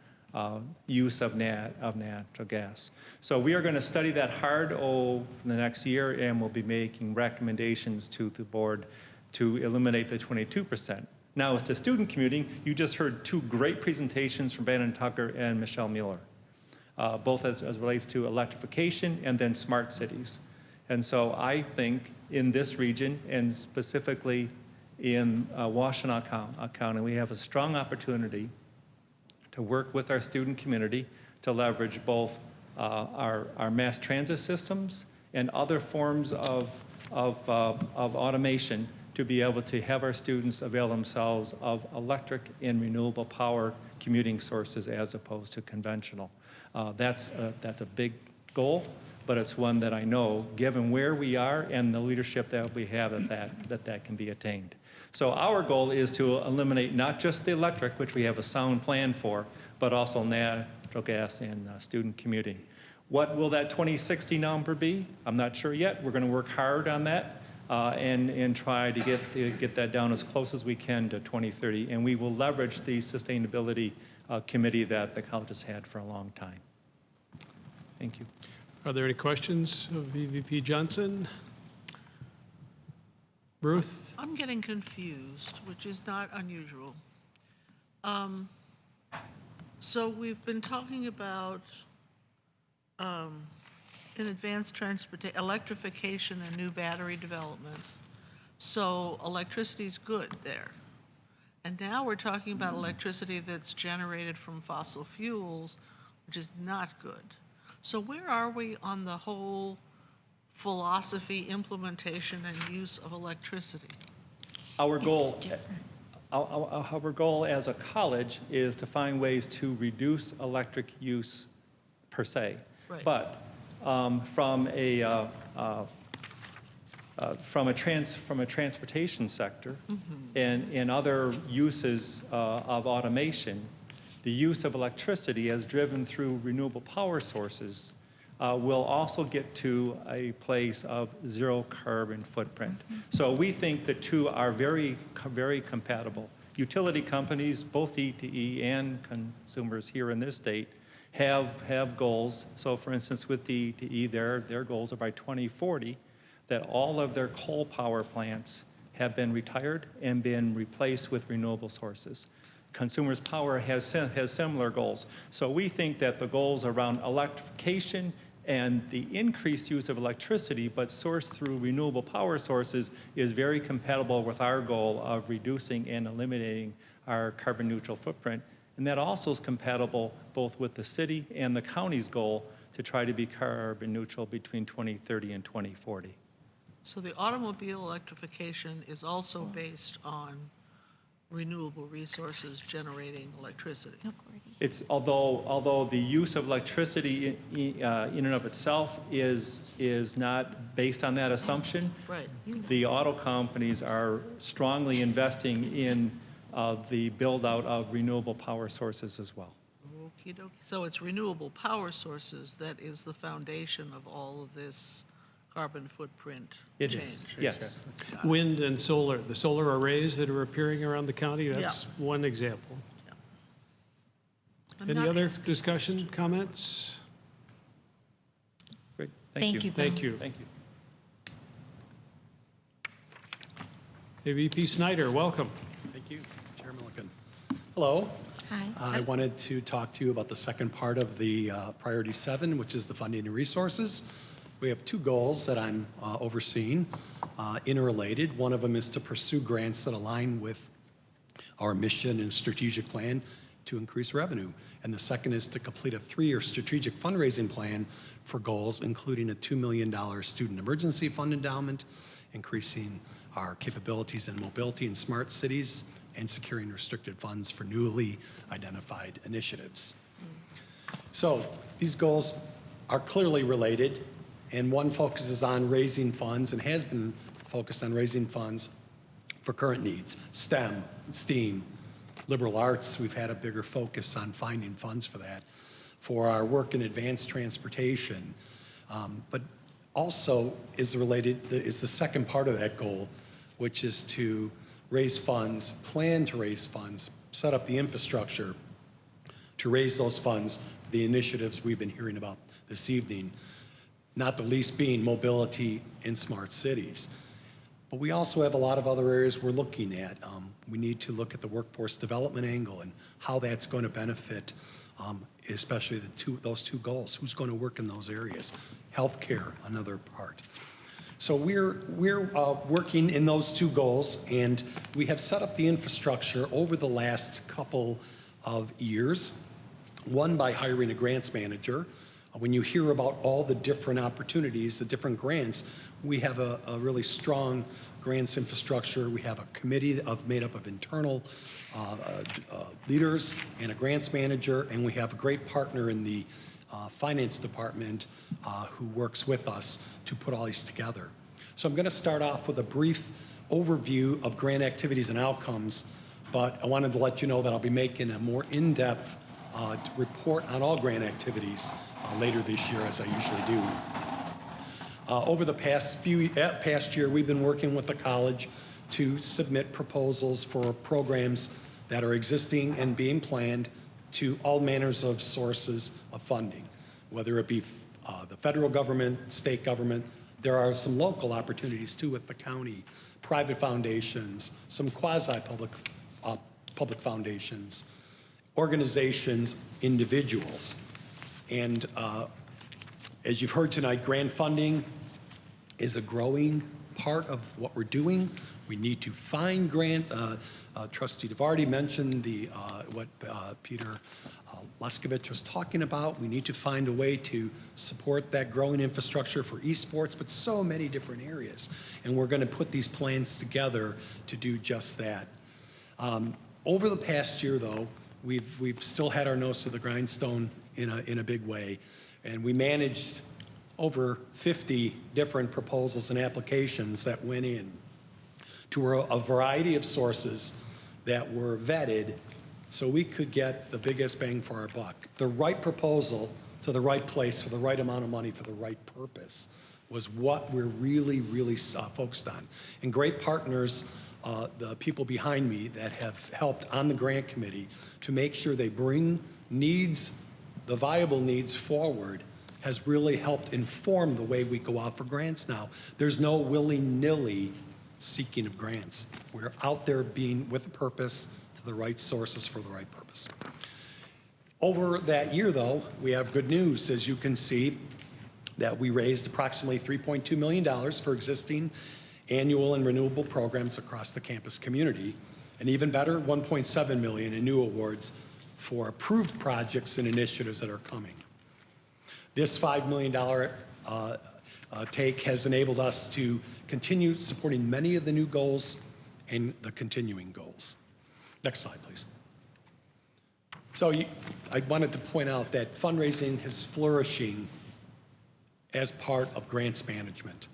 S17: use of natural gas. So we are going to study that hard over the next year, and we'll be making recommendations to the board to eliminate the 22%. Now, as to student commuting, you just heard two great presentations from Bannon Tucker and Michelle Mueller, both as relates to electrification and then smart cities. And so I think in this region, and specifically in Washtenaw County, we have a strong opportunity to work with our student community to leverage both our mass transit systems and other forms of automation to be able to have our students avail themselves of electric and renewable power commuting sources as opposed to conventional. That's a big goal, but it's one that I know, given where we are and the leadership that we have, that can be attained. So our goal is to eliminate not just the electric, which we have a sound plan for, but also natural gas and student commuting. What will that 2060 number be? I'm not sure yet. We're going to work hard on that and try to get that down as close as we can to 2030. And we will leverage the sustainability committee that the college has had for a long time. Thank you.
S1: Are there any questions of EVP Johnson? Ruth?
S3: I'm getting confused, which is not unusual. So we've been talking about in advanced transportation, electrification and new battery development. So electricity's good there. And now we're talking about electricity that's generated from fossil fuels, which is not good. So where are we on the whole philosophy, implementation, and use of electricity?
S17: Our goal as a college is to find ways to reduce electric use per se.
S3: Right.
S17: But from a transportation sector and other uses of automation, the use of electricity as driven through renewable power sources will also get to a place of zero carbon footprint. So we think the two are very, very compatible. utility companies, both DTE and consumers here in this state, have goals. So for instance, with DTE, their goals are by 2040 that all of their coal power plants have been retired and been replaced with renewable sources. Consumers Power has similar goals. So we think that the goals around electrification and the increased use of electricity, but sourced through renewable power sources, is very compatible with our goal of reducing and eliminating our carbon neutral footprint. And that also is compatible both with the city and the county's goal to try to be carbon neutral between 2030 and 2040.
S3: So the automobile electrification is also based on renewable resources generating electricity.
S17: It's although the use of electricity in and of itself is not based on that assumption.
S3: Right.
S17: The auto companies are strongly investing in the build out of renewable power sources as well.
S3: Okie dokie. So it's renewable power sources that is the foundation of all of this carbon footprint
S17: It
S3: change.
S17: is, yes.
S1: Wind and solar, the solar arrays that are appearing around the county, that's one example.
S3: I'm
S1: Any
S3: not
S1: other
S3: asking
S1: discussion, comments?
S17: Great,
S7: Thank you,
S1: Thank
S7: Bill.
S1: you.
S17: Thank you.
S1: AVP Snyder, welcome.
S18: Thank you, Chair Milliken. Hello.
S7: Hi.
S18: I wanted to talk to you about the second part of the Priority 7, which is the funding and resources. We have two goals that I'm overseeing, interrelated. One of them is to pursue grants that align with our mission and strategic plan to increase revenue. And the second is to complete a 3-year strategic fundraising plan for goals, including a $2 million student emergency fund endowment, increasing our capabilities in mobility in smart cities, and securing restricted funds for newly identified initiatives. So these goals are clearly related, and one focuses on raising funds and has been focused on raising funds for current needs, STEM, STEAM, liberal arts. We've had a bigger focus on finding funds for that, for our work in advanced transportation, but also is the second part of that goal, which is to raise funds, plan to raise funds, set up the infrastructure to raise those funds for the initiatives we've been hearing about this evening, not the least being mobility in smart cities. But we also have a lot of other areas we're looking at. We need to look at the workforce development angle and how that's going to benefit, especially those two goals. Who's going to work in those areas? Healthcare, another part. So we're working in those two goals, and we have set up the infrastructure over the last couple of years. One, by hiring a grants manager. When you hear about all the different opportunities, the different grants, we have a really strong grants infrastructure. We have a committee made up of internal leaders and a grants manager, and we have a great partner in the finance department who works with us to put all these together. So I'm going to start off with a brief overview of grant activities and outcomes, but I wanted to let you know that I'll be making a more in-depth report on all grant activities later this year, as I usually do. Over the past year, we've been working with the college to submit proposals for programs that are existing and being planned to all manners of sources of funding, whether it be the federal government, state government. There are some local opportunities too with the county, private foundations, some quasi-public public foundations, organizations, individuals. And as you've heard tonight, grant funding is a growing part of what we're doing. We need to find grant. Trustee DeVardi mentioned what Peter Leskovich was talking about. We need to find a way to support that growing infrastructure for esports, but so many different areas. And we're going to put these plans together to do just that. Over the past year, though, we've still had our nose to the grindstone in a big way, and we managed over 50 different proposals and applications that went in to a variety of sources that were vetted so we could get the biggest bang for our buck. The right proposal to the right place for the right amount of money for the right purpose was what we're really focused on. And great partners the people behind me that have helped on the grant committee to make sure they bring needs, the viable needs forward, has really helped inform the way we go out for grants now. There's no willy-nilly seeking of grants. We're out there being with a purpose to the right sources for the right purpose. Over that year, though, we have good news. As you can see, that we raised approximately $3.2 million for existing annual and renewable programs across the campus community, and even better, $1.7 million in new awards for approved projects and initiatives that are coming. This $5 million take has enabled us to continue supporting many of the new goals and the continuing goals. Next slide, please. So I wanted to point out that fundraising is flourishing as part of grants management.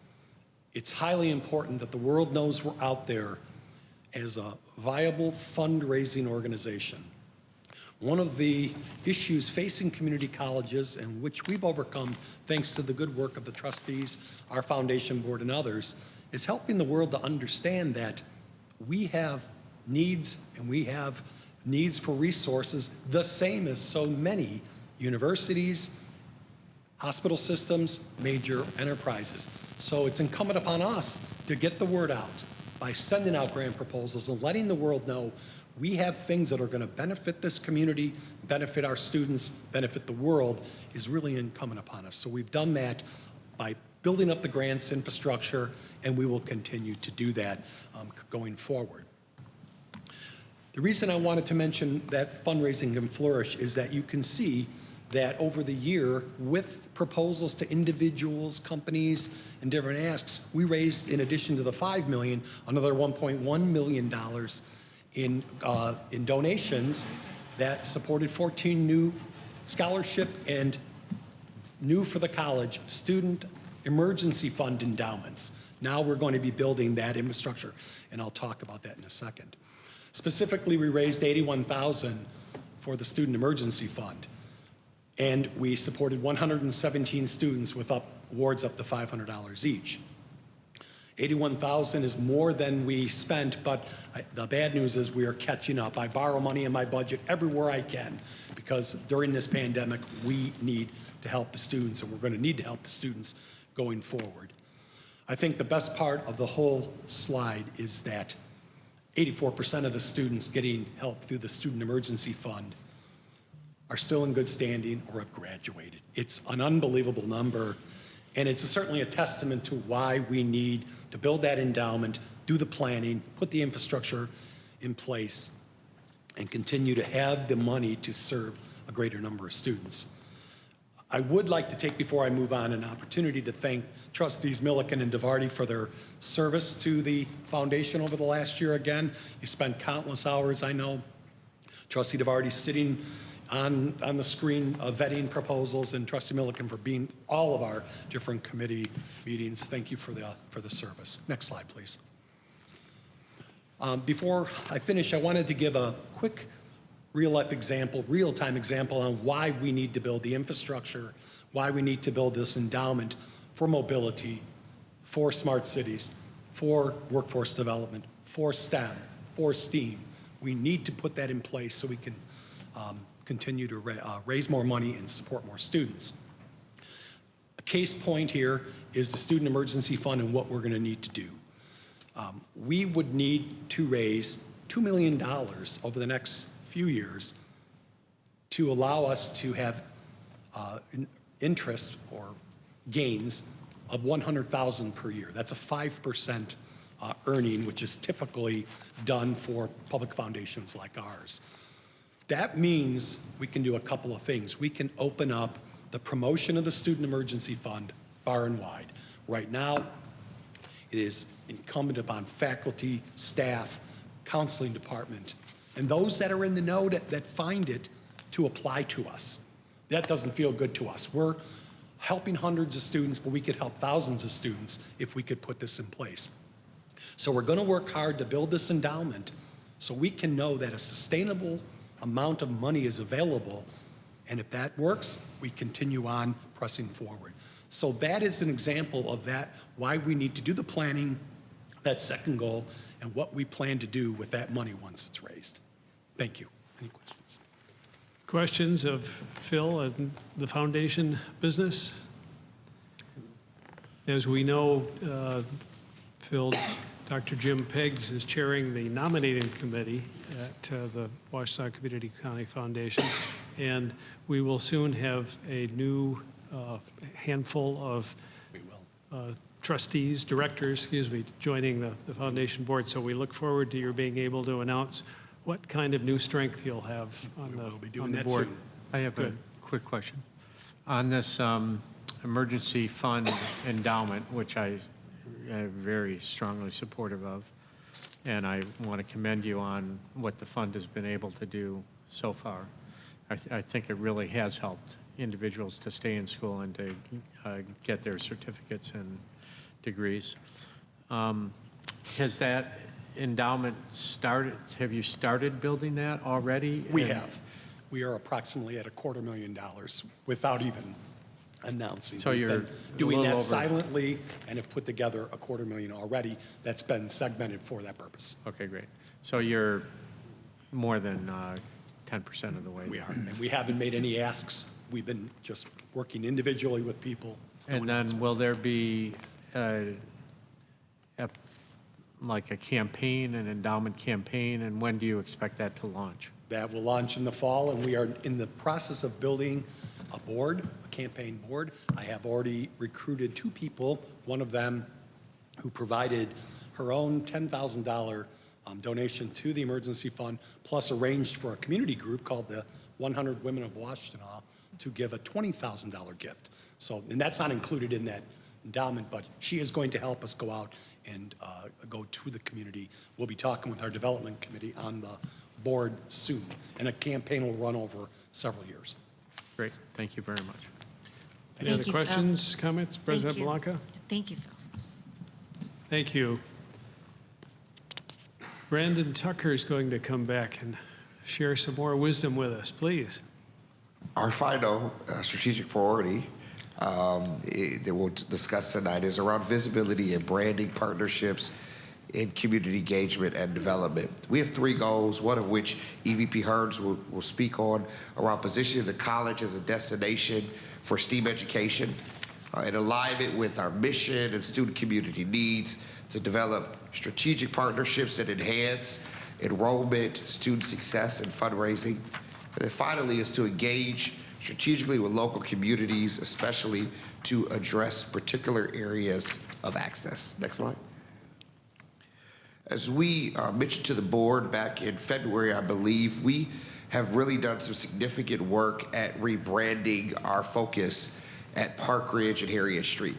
S18: It's highly important that the world knows we're out there as a viable fundraising organization. One of the issues facing community colleges, and which we've overcome thanks to the good work of the trustees, our foundation board, and others, is helping the world to understand that we have needs, and we have needs for resources the same as so many universities, hospital systems, major enterprises. So it's incumbent upon us to get the word out by sending out grant proposals and letting the world know we have things that are going to benefit this community, benefit our students, benefit the world, is really incumbent upon us. So we've done that by building up the grants infrastructure, and we will continue to do that going forward. The reason I wanted to mention that fundraising can flourish is that you can see that over the year, with proposals to individuals, companies, and different asks, we raised, in addition to the $5 million, another $1.1 million in donations that supported 14 new scholarship and new for the college student emergency fund endowments. Now we're going to be building that infrastructure, and I'll talk about that in a second. Specifically, we raised $81,000 for the student emergency fund, and we supported 117 students with awards up to $500 each. $81,000 is more than we spent, but the bad news is we are catching up. I borrow money in my budget everywhere I can because during this pandemic, we need to help the students, and we're going to need to help the students going forward. I think the best part of the whole slide is that 84% of the students getting help through the Student Emergency Fund are still in good standing or have graduated. It's an unbelievable number, and it's certainly a testament to why we need to build that endowment, do the planning, put the infrastructure in place, and continue to have the money to serve a greater number of students. I would like to take, before I move on, an opportunity to thank Trustees Milliken and DeVarty for their service to the foundation over the last year again. You spent countless hours, I know. Trustee DeVarty sitting on the screen vetting proposals, and Trustee Milliken for being all of our different committee meetings. Thank you for the service. Next slide, please. Before I finish, I wanted to give a quick real-time example on why we need to build the infrastructure, why we need to build this endowment for mobility, for smart cities, for workforce development, for STEM, for STEAM. We need to put that in place so we can continue to raise more money and support more students. A case point here is the Student Emergency Fund and what we're going to need to do. We would need to raise $2 million over the next few years to allow us to have interest or gains of $100,000 per year. That's a 5% earning, which is typically done for public foundations like ours. That means we can do a couple of things. We can open up the promotion of the Student Emergency Fund far and wide. Right now, it is incumbent upon faculty, staff, counseling department, and those that are in the know that find it to apply to us. That doesn't feel good to us. We're helping hundreds of students, but we could help thousands of students if we could put this in place. So we're going to work hard to build this endowment so we can know that a sustainable amount of money is available, and if that works, we continue on pressing forward. So that is an example of that, why we need to do the planning, that second goal, and what we plan to do with that money once it's raised. Thank you. Any questions?
S1: Questions of Phil and the foundation business? As we know, Phil, Dr. Jim Peggs is chairing the nominating committee at the Washtenaw Community County Foundation, and we will soon have a new handful of trustees, directors, excuse me, joining the foundation board. So we look forward to your being able to announce what kind of new strength you'll have on the board.
S4: I have a quick question. On this emergency fund endowment, which I am very strongly supportive of, and I want to commend you on what the fund has been able to do so far. I think it really has helped individuals to stay in school and to get their certificates and degrees. Has that endowment started? Have you started building that already?
S18: We have. We are approximately at $250,000 without even announcing.
S4: So
S18: We've
S4: you're
S18: been doing
S4: a little
S18: that
S4: over-
S18: silently and have put together $250,000 already that's been segmented for that purpose.
S4: Okay, great. So you're more than 10% of the way.
S18: We are, and we haven't made any asks. We've been just working individually with people.
S4: And then will there be like a campaign, an endowment campaign, and when do you expect that to launch?
S18: That will launch in the fall, and we are in the process of building a board, a campaign board. I have already recruited 2 people, one of them who provided her own $10,000 donation to the emergency fund, plus arranged for a community group called the 100 Women of Washtenaw to give a $20,000 gift. So, and that's not included in that endowment, but she is going to help us go out and go to the community. We'll be talking with our development committee on the board soon, and a campaign will run over several years.
S4: Great, thank you very much.
S1: Any other questions, comments, President Blanca?
S7: Thank you, Phil.
S1: Thank you. Brandon Tucker is going to come back and share some more wisdom with us, please.
S15: Our final strategic priority that we'll discuss tonight is around visibility and branding partnerships in community engagement and development. We have 3 goals, one of which EVP Hearns will speak on, around positioning the college as a destination for STEAM education, in alignment with our mission and student community needs to develop strategic partnerships that enhance enrollment, student success, and fundraising. And then finally is to engage strategically with local communities, especially to address particular areas of access. Next slide. As we mentioned to the board back in February, I believe, we have really done some significant work at rebranding our focus at Park Ridge and Harriet Street.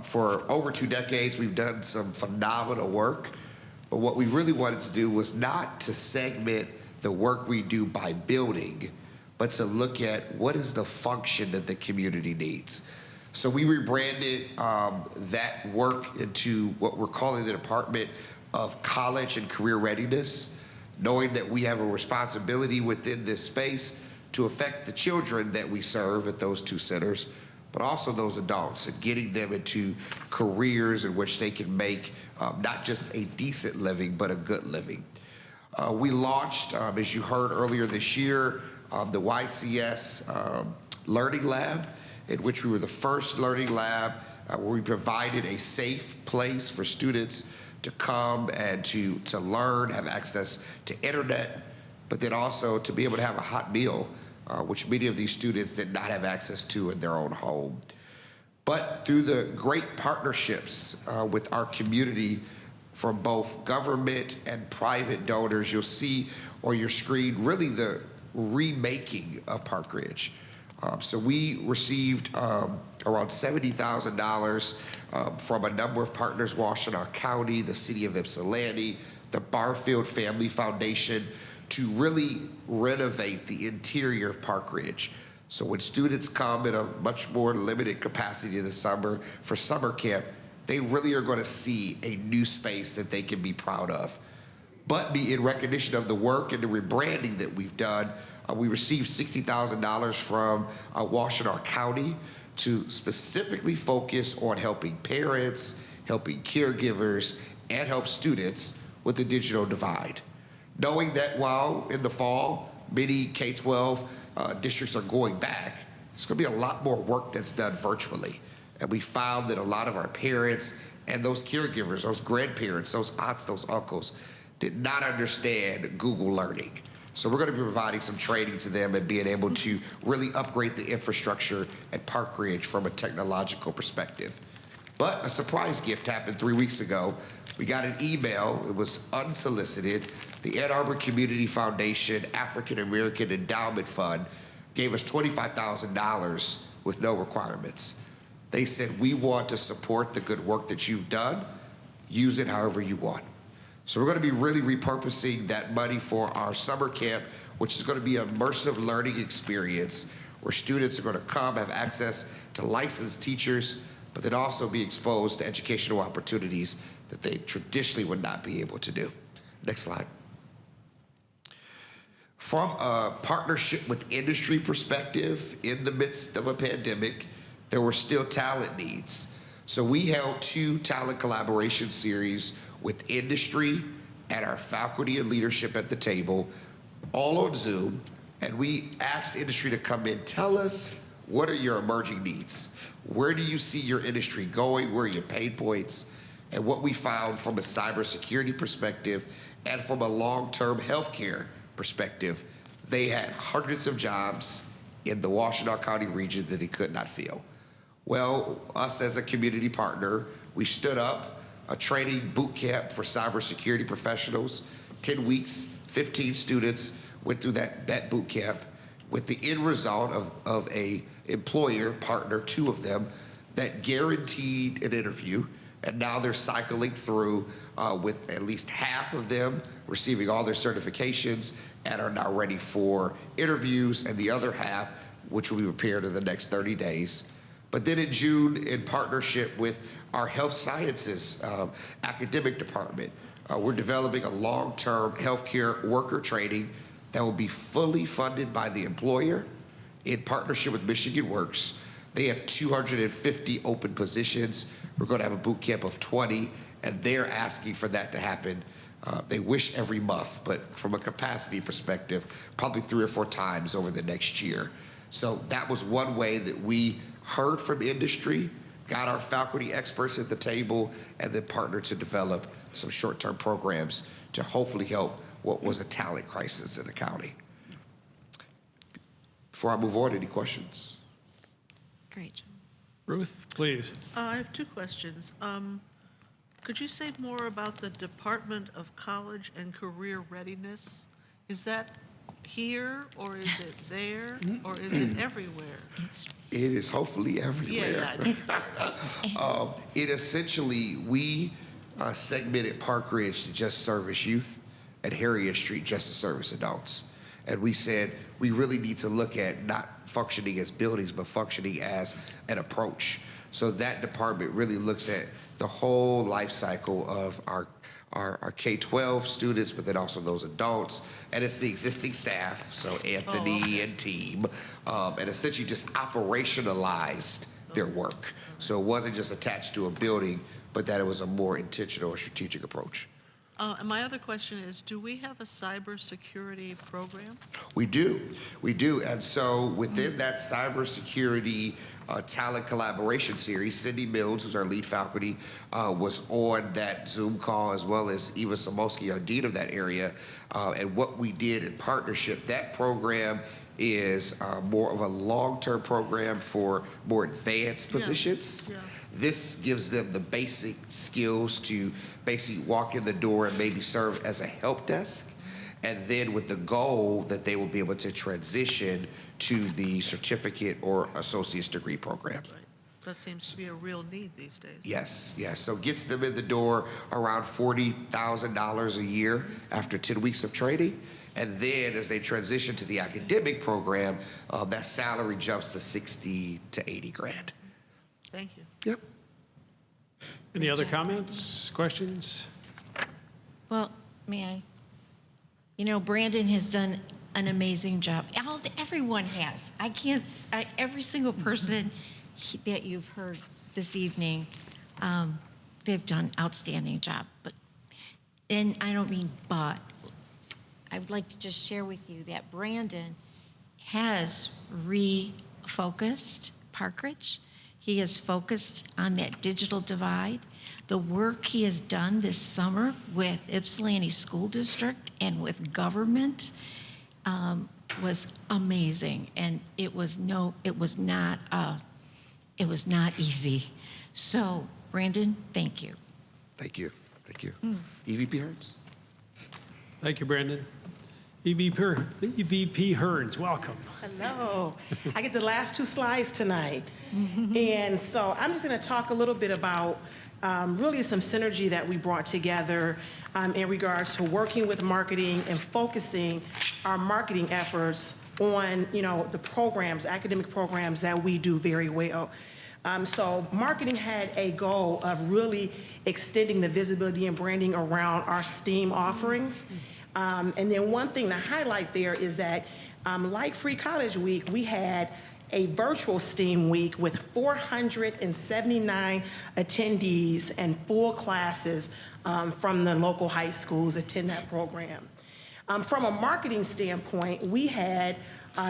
S15: For over 2 decades, we've done some phenomenal work, but what we really wanted to do was not to segment the work we do by building, but to look at what is the function that the community needs. So we rebranded that work into what we're calling the Department of College and Career Readiness, knowing that we have a responsibility within this space to affect the children that we serve at those 2 centers, but also those adults, and getting them into careers in which they can make not just a decent living, but a good living. We launched, as you heard earlier this year, the YCS Learning Lab, in which we were the first learning lab where we provided a safe place for students to come and to learn, have access to internet, but then also to be able to have a hot meal, which many of these students did not have access to in their own home. But through the great partnerships with our community from both government and private donors, you'll see on your screen really the remaking of Park Ridge. So we received around $70,000 from a number of partners, Washtenaw County, the city of Ypsilanti, the Barfield Family Foundation, to really renovate the interior of Park Ridge. So when students come in a much more limited capacity in the summer for summer camp, they really are going to see a new space that they can be proud of. But be in recognition of the work and the rebranding that we've done, we received $60,000 from Washtenaw County to specifically focus on helping parents, helping caregivers, and help students with the digital divide. Knowing that while in the fall, many K-12 districts are going back, there's going to be a lot more work that's done virtually. And we found that a lot of our parents and those caregivers, those grandparents, those aunts, those uncles, did not understand Google Learning. So we're going to be providing some training to them and being able to really upgrade the infrastructure at Park Ridge from a technological perspective. But a surprise gift happened 3 weeks ago. We got an email, it was unsolicited. The Ann Arbor Community Foundation African American Endowment Fund gave us $25,000 with no requirements. They said, we want to support the good work that you've done. Use it however you want. So we're going to be really repurposing that money for our summer camp, which is going to be an immersive learning experience where students are going to come, have access to licensed teachers, but then also be exposed to educational opportunities that they traditionally would not be able to do. Next slide. From a partnership with industry perspective, in the midst of a pandemic, there were still talent needs. So we held 2 talent collaboration series with industry and our faculty and leadership at the table, all on Zoom, and we asked industry to come in, tell us what are your emerging needs? Where do you see your industry going? Where are your pain points? And what we found from a cybersecurity perspective and from a long-term healthcare perspective, they had hundreds of jobs in the Washtenaw County region that they could not fill. Well, us as a community partner, we stood up a training boot camp for cybersecurity professionals, 10 weeks, 15 students went through that boot camp with the end result of a employer partner, 2 of them, that guaranteed an interview. And now they're cycling through with at least half of them receiving all their certifications and are now ready for interviews, and the other half, which will be prepared in the next 30 days. But then in June, in partnership with our health sciences academic department, we're developing a long-term healthcare worker training that will be fully funded by the employer in partnership with Michigan Works. They have 250 open positions. We're going to have a boot camp of 20, and they're asking for that to happen. They wish every month, but from a capacity perspective, probably 3 or 4 times over the next year. So that was one way that we heard from industry, got our faculty experts at the table, and then partnered to develop some short-term programs to hopefully help what was a talent crisis in the county. Before I move on, any questions?
S7: Great.
S1: Ruth, please.
S3: I have 2 questions. Could you say more about the Department of College and Career Readiness? Is that here, or is it there, or is it everywhere?
S15: It is hopefully everywhere.
S3: Yeah.
S15: It essentially, we segmented Park Ridge to just service youth and Harriet Street just to service adults. And we said, we really need to look at not functioning as buildings, but functioning as an approach. So that department really looks at the whole life cycle of our K-12 students, but then also those adults, and it's the existing staff, so Anthony and team, and essentially just operationalized their work. So it wasn't just attached to a building, but that it was a more intentional or strategic approach.
S3: And my other question is, do we have a cybersecurity program?
S15: We do, and so within that cybersecurity talent collaboration series, Cindy Mills, who's our lead faculty, was on that Zoom call, as well as Eva Samolsky, our dean of that area. And what we did in partnership, that program is more of a long-term program for more advanced positions. Yeah. This gives them the basic skills to basically walk in the door and maybe serve as a help desk, and then with the goal that they will be able to transition to the certificate or associate's degree program.
S3: Right. That seems to be a real need these days.
S15: Yes. So gets them in the door around $40,000 a year after 10 weeks of training. And then as they transition to the academic program, that salary jumps to 60 to 80 grand.
S3: Thank you.
S15: Yep.
S1: Any other comments, questions?
S7: Well, may I? You know, Brandon has done an amazing job. Everyone has. Every single person that you've heard this evening, they've done an outstanding job. But and I don't mean but, I would like to just share with you that Brandon has refocused Parkridge. He has focused on that digital divide. The work he has done this summer with Ypsilanti School District and with government was amazing, and it was not easy. So, Brandon, thank you.
S15: Thank you. Thank you. EVP Hearns?
S1: Thank you, Brandon. EVP Hearns, welcome.
S19: Hello. I get the last two slides tonight. And so I'm just going to talk a little bit about really some synergy that we brought together in regards to working with marketing and focusing our marketing efforts on, the programs, academic programs that we do very well. So marketing had a goal of really extending the visibility and branding around our STEAM offerings. And then one thing to highlight there is that like Free College Week, we had a virtual STEAM week with 479 attendees and full classes from the local high schools attend that program. From a marketing standpoint, we had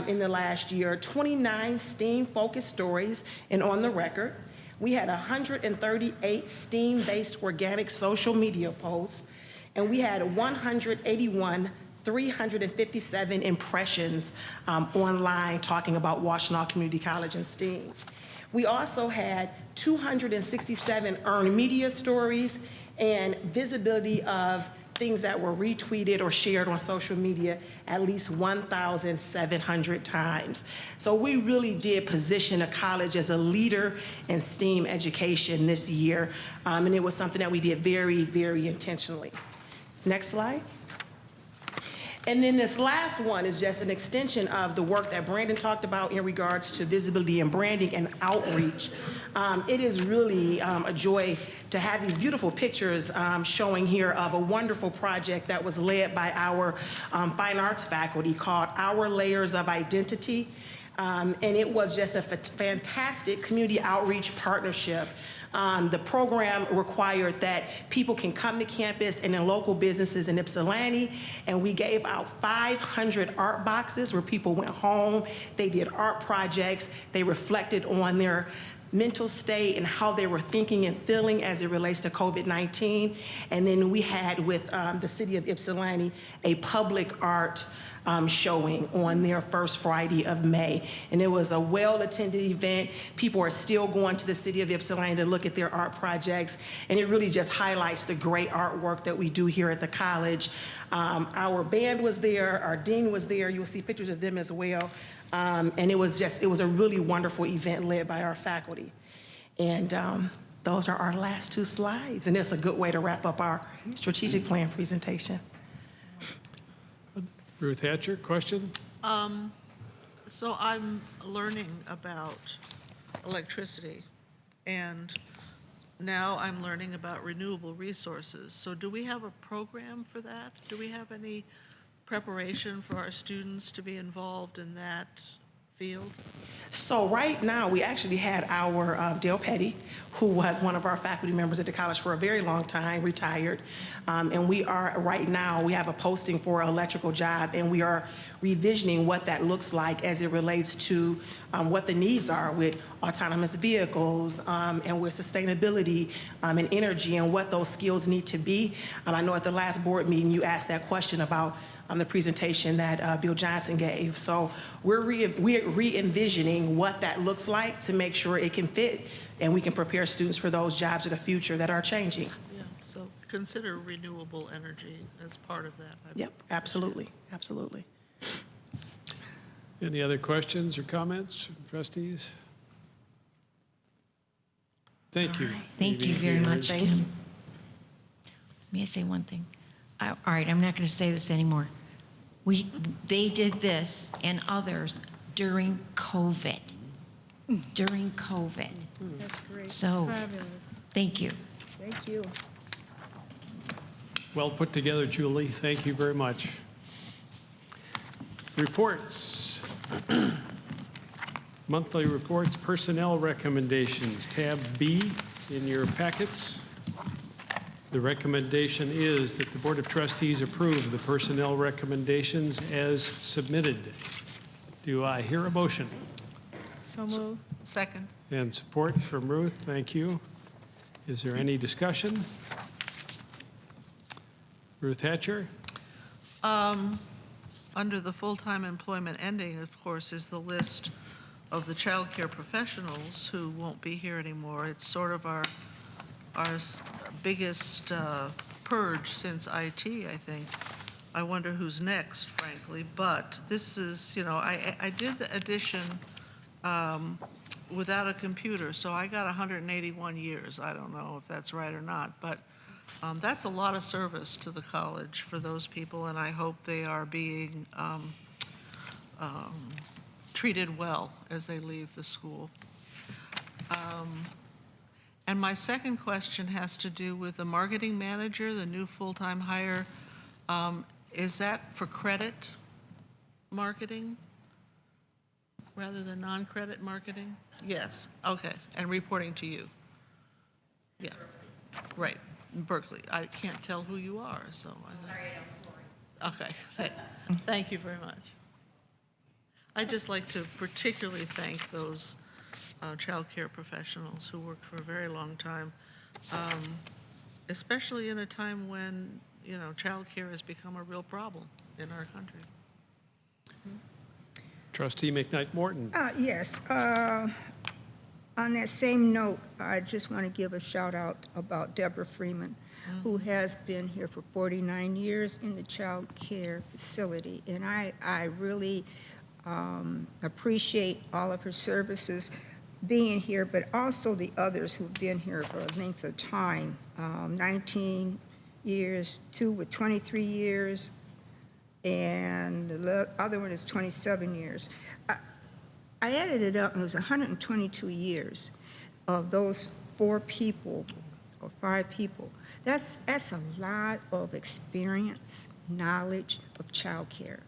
S19: in the last year 29 STEAM-focused stories and on the record. We had 138 STEAM-based organic social media posts, and we had 357 impressions online talking about Washtenaw Community College and STEAM. We also had 267 earned media stories and visibility of things that were retweeted or shared on social media at least 1,700 times. So we really did position a college as a leader in STEAM education this year, and it was something that we did very, very intentionally. Next slide. And then this last one is just an extension of the work that Brandon talked about in regards to visibility and branding and outreach. It is really a joy to have these beautiful pictures showing here of a wonderful project that was led by our fine arts faculty called Our Layers of Identity. And it was just a fantastic community outreach partnership. The program required that people can come to campus and in local businesses in Ypsilanti, and we gave out 500 art boxes where people went home, they did art projects, they reflected on their mental state and how they were thinking and feeling as it relates to COVID-19. And then we had with the city of Ypsilanti a public art showing on their first Friday of May. And it was a well-attended event. People are still going to the city of Ypsilanti to look at their art projects. And it really just highlights the great artwork that we do here at the college. Our band was there, our dean was there. You'll see pictures of them as well. And it was a really wonderful event led by our faculty. And those are our last two slides. And it's a good way to wrap up our strategic plan presentation.
S1: Ruth Hatcher, question?
S3: So I'm learning about electricity, and now I'm learning about renewable resources. So do we have a program for that? Do we have any preparation for our students to be involved in that field?
S19: So right now, we actually had our Dale Petty, who was one of our faculty members at the college for a very long time, retired. And we are, right now, we have a posting for an electrical job, and we are revisioning what that looks like as it relates to what the needs are with autonomous vehicles and with sustainability and energy and what those skills need to be. I know at the last board meeting, you asked that question about the presentation that Bill Johnson gave. So we're re-envisioning what that looks like to make sure it can fit and we can prepare students for those jobs of the future that are changing.
S3: Yeah, so consider renewable energy as part of that.
S19: Yep, absolutely, absolutely.
S1: Any other questions or comments from trustees? Thank you.
S7: Thank you very much, Kim. May I say one thing? All right, I'm not going to say this anymore. They did this and others during COVID. During COVID.
S2: That's great.
S7: So,
S2: Fabulous.
S7: thank you.
S2: Thank you.
S1: Well put together, Julie. Thank you very much. Reports. Monthly reports, personnel recommendations, tab B in your packets. The recommendation is that the Board of Trustees approve the personnel recommendations as submitted. Do I hear a motion?
S3: So moved. Second.
S1: And support from Ruth, thank you. Is there any discussion? Ruth Hatcher?
S3: Under the full-time employment ending, of course, is the list of the child care professionals who won't be here anymore. It's sort of our biggest purge since IT, I think. I wonder who's next, frankly, but this is, you know, I did the addition without a computer, so I got 181 years. I don't know if that's right or not, but that's a lot of service to the college for those people, and I hope they are being treated well as they leave the school. And my second question has to do with the marketing manager, the new full-time hire. Is that for credit marketing rather than non-credit marketing? Yes, okay, and reporting to you. Yeah, right, Berkeley. I can't tell who you are, so. Okay, thank you very much. I'd just like to particularly thank those child care professionals who worked for a very long time, especially in a time when, you know, child care has become a real problem in our country.
S1: Trustee McKnight Morton.
S20: Yes. On that same note, I just want to give a shout out about Deborah Freeman, who has been here for 49 years in the child care facility. And I really appreciate all of her services being here, but also the others who've been here for a length of time, 19 years, 2 with 23 years, and the other one is 27 years. I added it up, and it was 122 years of those 4 people or 5 people. That's a lot of experience, knowledge of child care.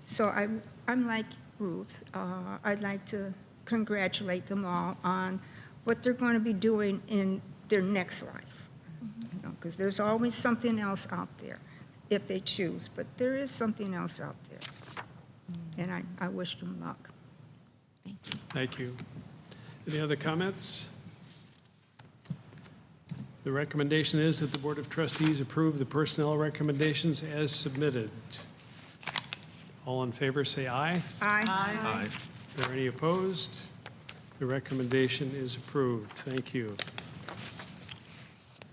S20: So I'm like Ruth. I'd like to congratulate them all on what they're going to be doing in their next life. You know, because there's always something else out there if they choose, but there is something else out there. And I wish them luck.
S1: Thank you. Any other comments? The recommendation is that the Board of Trustees approve the personnel recommendations as submitted. All in favor say aye.
S20: Aye.
S1: Aye. Are there any opposed? The recommendation is approved. Thank you.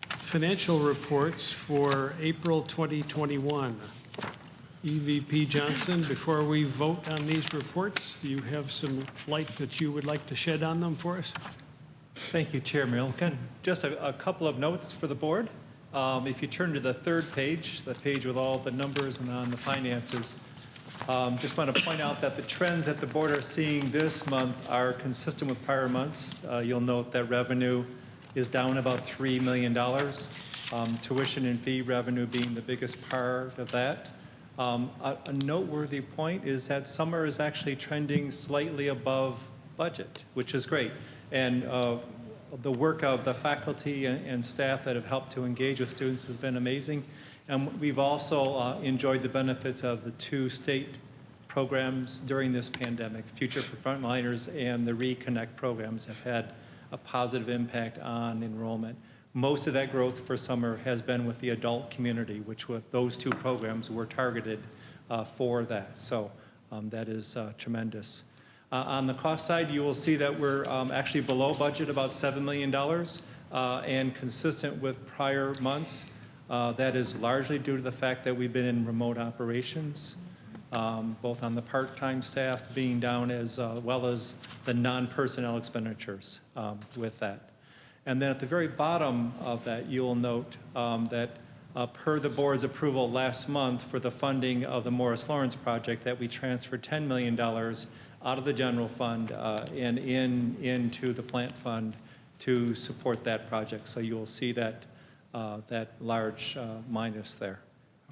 S1: Financial reports for April 2021. EVP Johnson, before we vote on these reports, do you have some light that you would like to shed on them for us?
S17: Thank you, Chair Milliken. Just a couple of notes for the board. If you turn to the third page, the page with all the numbers and on the finances, just want to point out that the trends that the board are seeing this month are consistent with prior months. You'll note that revenue is down about $3 million, tuition and fee revenue being the biggest part of that. A noteworthy point is that summer is actually trending slightly above budget, which is great. And the work of the faculty and staff that have helped to engage with students has been amazing. And we've also enjoyed the benefits of the 2 state programs during this pandemic. Future for Frontliners and the Reconnect programs have had a positive impact on enrollment. Most of that growth for summer has been with the adult community, which with those 2 programs were targeted for that. So that is tremendous. On the cost side, you will see that we're actually below budget about $7 million and consistent with prior months. That is largely due to the fact that we've been in remote operations, both on the part-time staff being down as well as the non-personnel expenditures with that. And then at the very bottom of that, you will note that per the board's approval last month for the funding of the Morris Lawrence project, that we transferred $10 million out of the general fund and into the plant fund to support that project. So you will see that that large minus there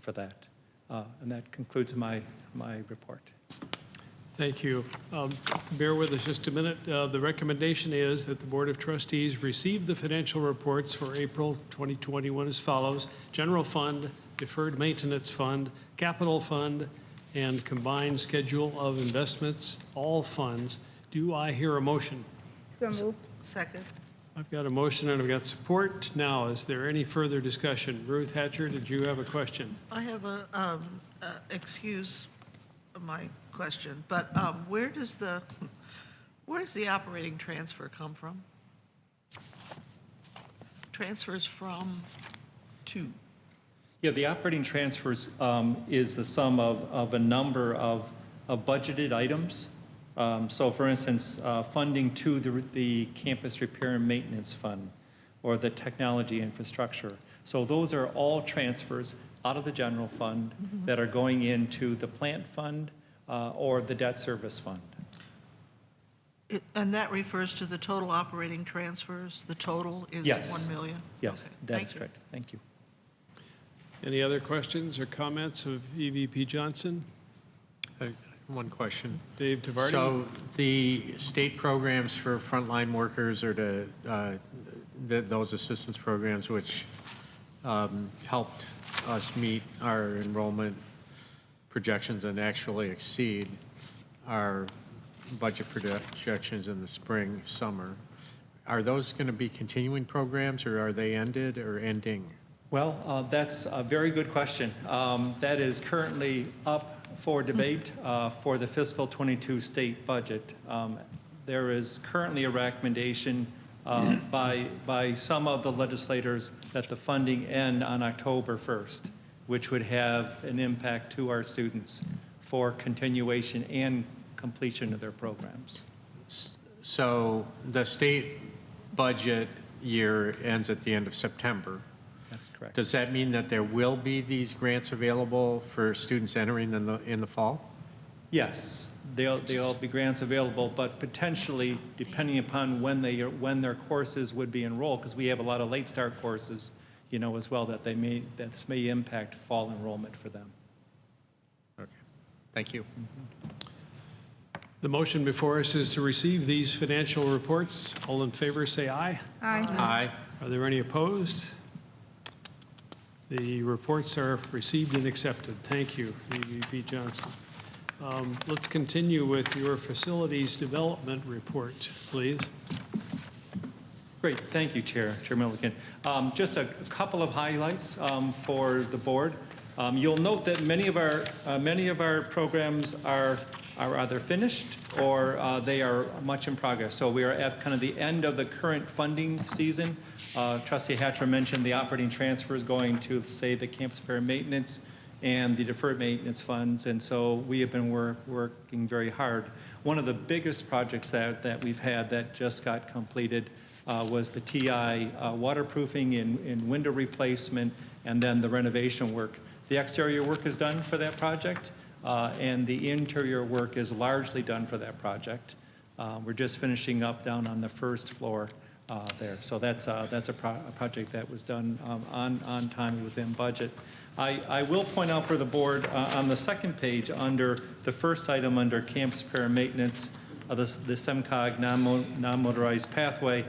S17: for that. And that concludes my report.
S1: Thank you. Bear with us just a minute. The recommendation is that the Board of Trustees receive the financial reports for April 2021 as follows: General Fund, Deferred Maintenance Fund, Capital Fund, and Combined Schedule of Investments, all funds. Do I hear a motion?
S20: So moved.
S3: Second.
S1: I've got a motion and I've got support. Now, is there any further discussion? Ruth Hatcher, did you have a question?
S3: I have excuse my question, but where does the operating transfer come from? Transfers from to?
S17: Yeah, the operating transfers is the sum of a number of budgeted items. So for instance, funding to the campus repair and maintenance fund or the technology infrastructure. So those are all transfers out of the general fund that are going into the plant fund or the debt service fund.
S3: And that refers to the total operating transfers? The total is
S17: Yes.
S3: 1 million?
S17: Yes,
S3: Okay,
S17: that's
S3: thank you.
S17: correct. Thank you.
S1: Any other questions or comments of EVP Johnson?
S4: One question.
S1: Dave Tavardi?
S4: So the state programs for frontline workers or those assistance programs which helped us meet our enrollment projections and actually exceed our budget projections in the spring, summer, are those going to be continuing programs or are they ended or ending?
S17: Well, that's a very good question. That is currently up for debate for the fiscal 22 state budget. There is currently a recommendation by some of the legislators that the funding end on October 1st, which would have an impact to our students for continuation and completion of their programs.
S4: So the state budget year ends at the end of September.
S17: That's correct.
S4: Does that mean that there will be these grants available for students entering in the fall?
S17: Yes, there'll be grants available, but potentially, depending upon when their courses would be enrolled, because we have a lot of late start courses, as well, that this may impact fall enrollment for them.
S4: Okay, thank you.
S1: The motion before us is to receive these financial reports. All in favor, say aye.
S20: Aye.
S4: Aye.
S1: Are there any opposed? The reports are received and accepted. Thank you, EVP Johnson. Let's continue with your facilities development report, please.
S17: Great, thank you, Chair Milliken. Just a couple of highlights for the board. You'll note that many of our programs are either finished or they are much in progress. So we are at kind of the end of the current funding season. Trustee Hatcher mentioned the operating transfers going to, say, the campus repair and maintenance and the deferred maintenance funds, and so we have been working very hard. One of the biggest projects that we've had that just got completed was the TI waterproofing and window replacement, and then the renovation work. The exterior work is done for that project, and the interior work is largely done for that project. We're just finishing up down on the first floor there. So that's a project that was done on time within budget. I will point out for the board on the second page under the first item under campus repair and maintenance, the SEMCOG non-motorized pathway.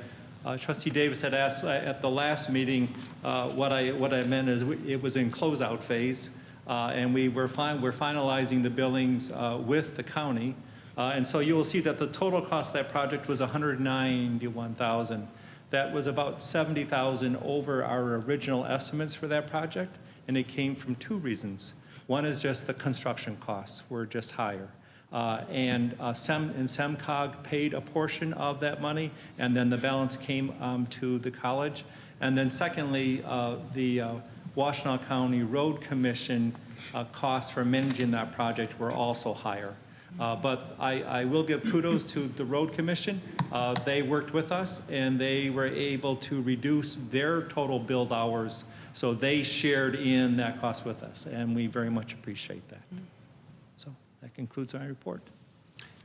S17: Trustee Davis had asked at the last meeting what I meant is it was in closeout phase, and we're finalizing the billings with the county. And so you will see that the total cost of that project was $191,000. That was about $70,000 over our original estimates for that project, and it came from two reasons. One is just the construction costs were just higher. And SEMCOG paid a portion of that money, and then the balance came to the college. And then secondly, the Washtenaw County Road Commission costs for managing that project were also higher. But I will give kudos to the Road Commission. They worked with us, and they were able to reduce their total billed hours, so they shared in that cost with us, and we very much appreciate that. So that concludes my report.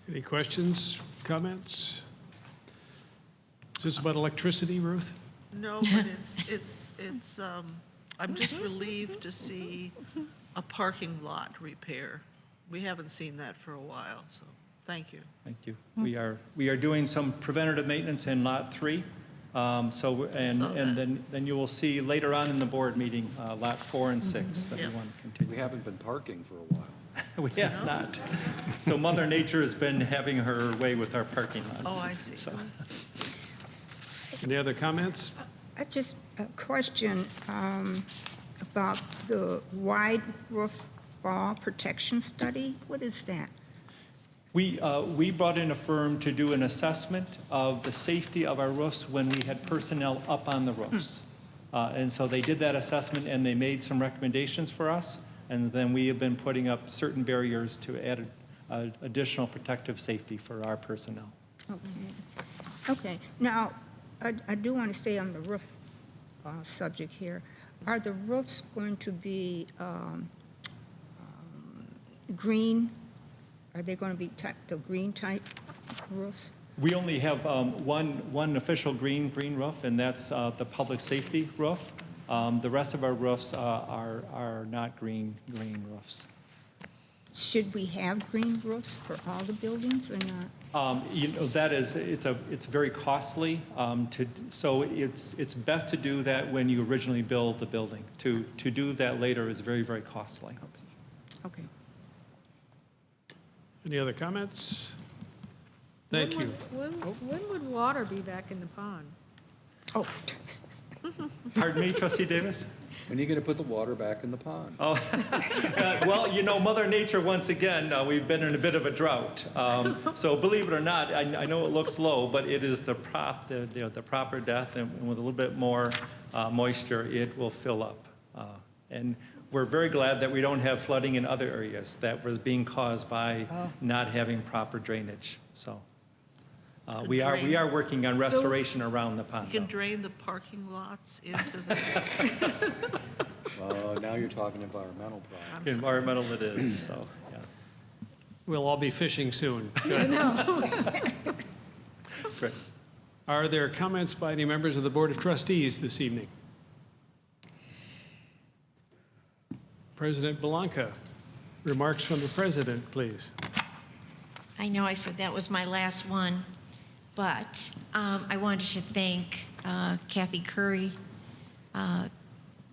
S1: Any questions, comments? Is this about electricity, Ruth?
S3: No, but it's I'm just relieved to see a parking lot repair. We haven't seen that for a while, so Thank you.
S17: Thank you. We are doing some preventative maintenance in Lot 3. And then you will see later on in the board meeting, Lot 4 and 6 that we want to continue.
S9: We haven't been parking for a while.
S17: We have not. So Mother Nature has been having her way with our parking lots.
S3: Oh, I see.
S17: So,
S1: Any other comments?
S20: Just a question about the wide roof fall protection study. What is that?
S17: we brought in a firm to do an assessment of the safety of our roofs when we had personnel up on the roofs. And so they did that assessment and they made some recommendations for us. And then we have been putting up certain barriers to add additional protective safety for our personnel.
S20: Okay. Okay. Now, I do want to stay on the roof subject here. Are the roofs going to be green? Are they going to be the green type roofs?
S17: We only have one official green roof, and that's the public safety roof. The rest of our roofs are not green roofs.
S20: Should we have green roofs for all the buildings or not?
S17: It's very costly. So it's best to do that when you originally build the building. To do that later is very, very costly.
S20: Okay.
S1: Any other comments? Thank you.
S21: When would water be back in the pond?
S20: Oh.
S17: Pardon me, Trustee Davis?
S9: When are you going to put the water back in the pond?
S17: Oh, well, Mother Nature, once again, we've been in a bit of a drought. So believe it or not, I know it looks low, but it is the proper depth, and with a little bit more moisture, it will fill up. And we're very glad that we don't have flooding in other areas that was being caused by not having proper drainage. So we are working on restoration around the pond.
S3: You can drain the parking lots into the...
S9: Now you're talking environmental problems.
S17: Environmental it is, so, yeah.
S1: We'll all be fishing soon. Good.
S17: Great.
S1: Are there comments by any members of the Board of Trustees this evening? President Belanca, remarks from the president, please.
S7: I know I said that was my last one, but I wanted to thank Kathy Curry,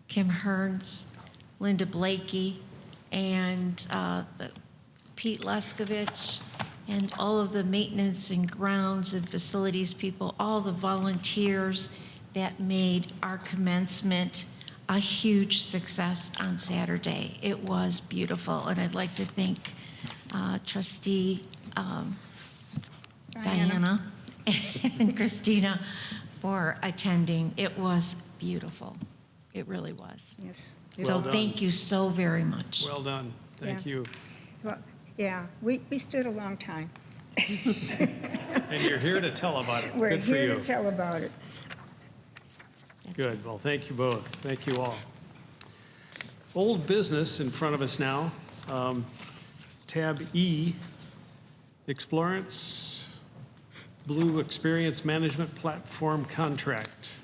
S7: Kim Hearns, Linda Blakey, and Pete Leskovich, and all of the maintenance and grounds and facilities people, all the volunteers that made our commencement a huge success on Saturday. It was beautiful, and I'd like to thank Trustee Diana and Christina for attending. It was beautiful. It really was.
S20: Yes.
S7: So thank you so very much.
S1: Well done. Thank you.
S20: Well, yeah, we stood a long time.
S1: And you're here to tell about it.
S20: We're
S1: Good for
S20: here
S1: you.
S20: to tell about it.
S1: Good. Well, thank you both. Thank you all. Old business in front of us now. Tab E, Explorance Blue Experience Management Platform Contract.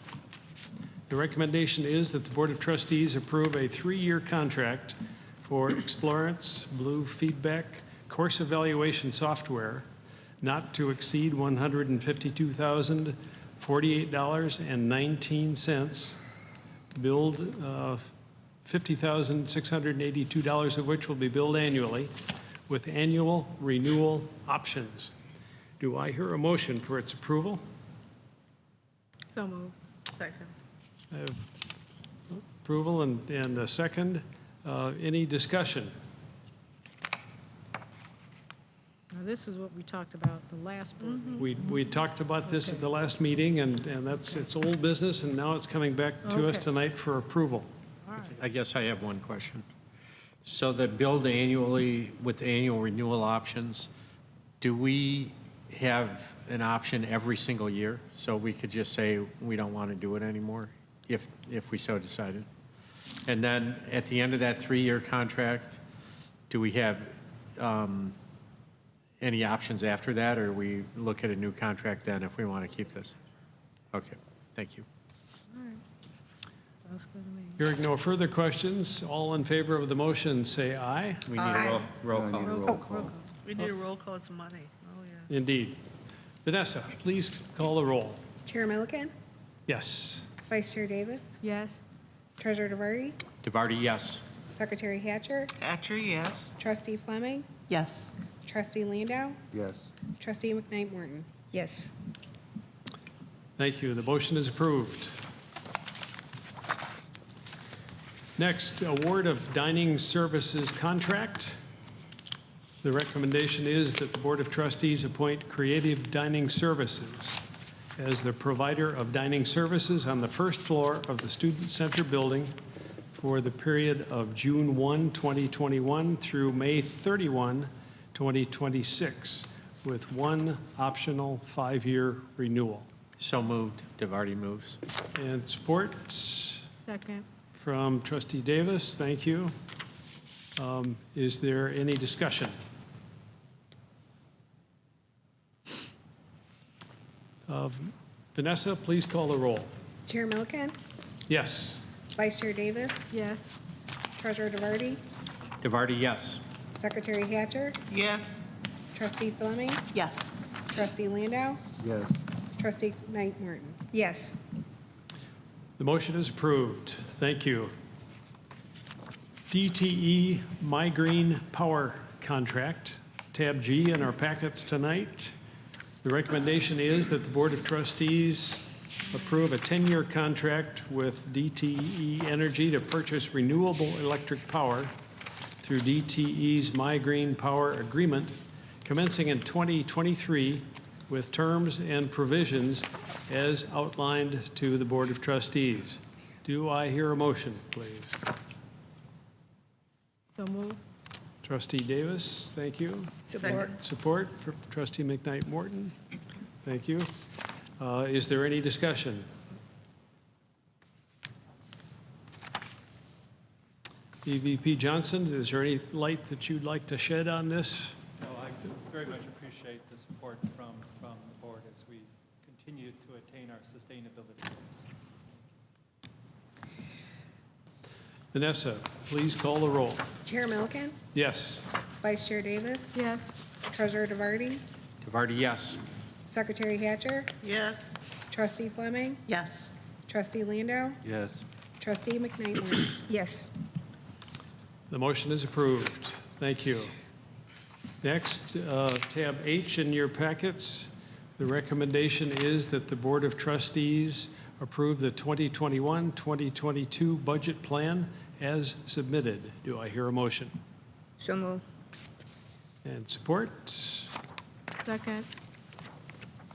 S1: The recommendation is that the Board of Trustees approve a 3-year contract for Explorance Blue Feedback Course Evaluation Software not to exceed $152,048.19, billed $50,682 of which will be billed annually, with annual renewal options. Do I hear a motion for its approval?
S21: So moved. Second.
S1: I have approval and a second. Any discussion?
S21: Now, this is what we talked about the last board meeting.
S1: We talked about this at the last meeting, and it's old business, and now it's coming back to us tonight for approval.
S21: All right.
S4: I guess I have one question. So that billed annually with annual renewal options, do we have an option every single year? So we could just say we don't want to do it anymore if we so decided? And then at the end of that 3-year contract, do we have any options after that, or we look at a new contract then if we want to keep this? Okay, thank you.
S21: All right. Sounds good to me.
S1: Hearing no further questions, all in favor of the motion say aye.
S4: We need a roll call.
S3: We need a roll call, it's money.
S1: Indeed. Vanessa, please call the roll.
S2: Chair Milliken,
S1: Yes.
S2: Vice Chair Davis,
S21: Yes.
S2: Treasurer DeVarty,
S4: DeVarty, yes.
S2: Secretary Hatcher,
S3: Hatcher, yes.
S2: Trustee Fleming,
S19: Yes.
S2: Trustee Landau,
S9: Yes.
S2: Trustee McKnight Morton.
S20: Yes.
S1: Thank you. The motion is approved. Next, award of dining services contract. The recommendation is that the Board of Trustees appoint Creative Dining Services as the provider of dining services on the first floor of the Student Center building for the period of June 1, 2021 through May 31, 2026, with one optional 5-year renewal.
S4: So moved. DeVarty moves.
S1: And support
S21: Second.
S1: from Trustee Davis. Thank you. Is there any discussion? Vanessa, please call the roll.
S2: Chair Milliken,
S1: Yes.
S2: Vice Chair Davis,
S21: Yes.
S2: Treasurer DeVarty,
S4: DeVarty, yes.
S2: Secretary Hatcher,
S3: Yes.
S2: Trustee Fleming,
S19: Yes.
S2: Trustee Landau,
S9: Yes.
S2: Trustee McKnight Morton.
S20: Yes.
S1: The motion is approved. Thank you. DTE My Green Power Contract, tab G in our packets tonight. The recommendation is that the Board of Trustees approve a 10-year contract with DTE Energy to purchase renewable electric power through DTE's My Green Power Agreement commencing in 2023 with terms and provisions as outlined to the Board of Trustees. Do I hear a motion, please?
S21: So move.
S1: Trustee Davis, thank you.
S20: Support.
S1: Support for Trustee McKnight Morton. Thank you. Is there any discussion? EVP Johnson, is there any light that you'd like to shed on this?
S17: No, I very much appreciate the support from the board as we continue to attain our sustainability goals.
S1: Vanessa, please call the roll.
S2: Chair Milliken,
S1: Yes.
S2: Vice Chair Davis,
S21: Yes.
S2: Treasurer DeVarty,
S4: DeVarty, yes.
S2: Secretary Hatcher,
S3: Yes.
S2: Trustee Fleming,
S19: Yes.
S2: Trustee Landau,
S9: Yes.
S2: Trustee McKnight Morton.
S20: Yes.
S1: The motion is approved. Thank you. Next, tab H in your packets. The recommendation is that the Board of Trustees approve the 2021-2022 budget plan as submitted. Do I hear a motion?
S20: So move.
S1: And support?
S21: Second.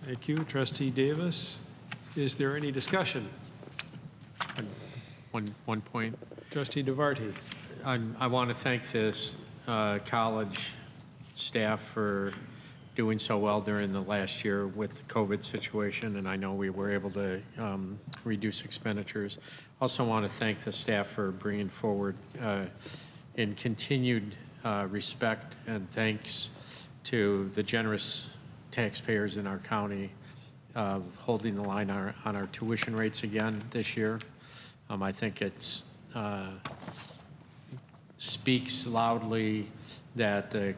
S1: Thank you. Trustee Davis. Is there any discussion?
S4: One point.
S1: Trustee DeVarty.
S4: I want to thank this college staff for doing so well during the last year with the COVID situation, and I know we were able to reduce expenditures. Also want to thank the staff for bringing forward in continued respect and thanks to the generous taxpayers in our county holding the line on our tuition rates again this year. I think it's speaks loudly that the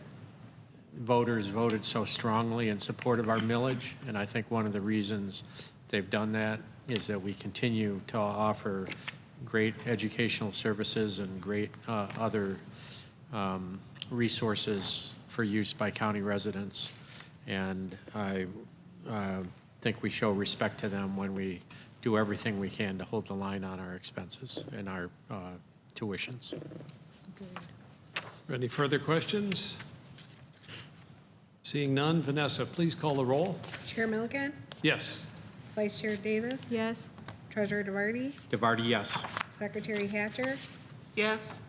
S4: voters voted so strongly in support of our millage, and I think one of the reasons they've done that is that we continue to offer great educational services and great other resources for use by county residents. And I think we show respect to them when we do everything we can to hold the line on our expenses and our tuitions.
S1: Any further questions? Seeing none, Vanessa, please call the roll.
S2: Chair Milliken,
S1: Yes.
S2: Vice Chair Davis,
S21: Yes.
S2: Treasurer DeVarty,
S4: DeVarty, yes.
S2: Secretary Hatcher,
S3: Yes.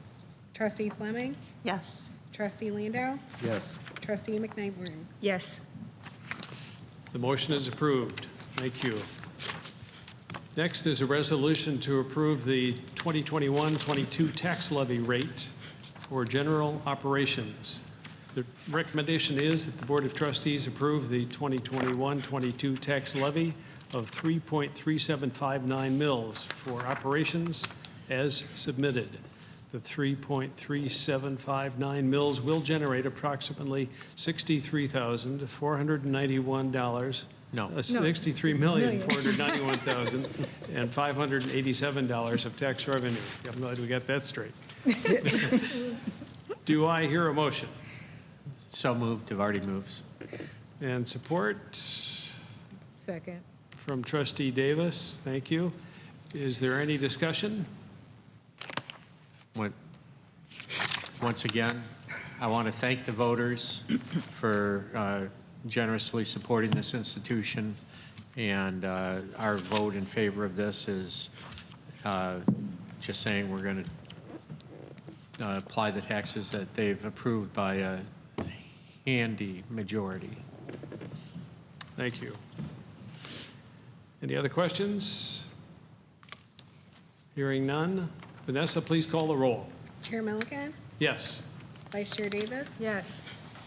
S2: Trustee Fleming,
S19: Yes.
S2: Trustee Landau,
S9: Yes.
S2: Trustee McKnight Morton.
S20: Yes.
S1: The motion is approved. Thank you. Next is a resolution to approve the 2021-22 tax levy rate for general operations. The recommendation is that the Board of Trustees approve the 2021-22 tax levy of 3.3759 mils for operations as submitted. The 3.3759 mills will generate approximately $63,491.
S4: No.
S1: $63,491,587 of tax revenue. I'm glad we got that straight. Do I hear a motion?
S4: So moved. DeVarty moves.
S1: And support
S21: Second.
S1: from Trustee Davis. Thank you. Is there any discussion?
S4: Once again, I want to thank the voters for generously supporting this institution, and our vote in favor of this is just saying we're going to apply the taxes that they've approved by a handy majority.
S1: Thank you. Any other questions? Hearing none. Vanessa, please call the roll.
S2: Chair Milliken,
S1: Yes.
S2: Vice Chair Davis,
S21: Yes.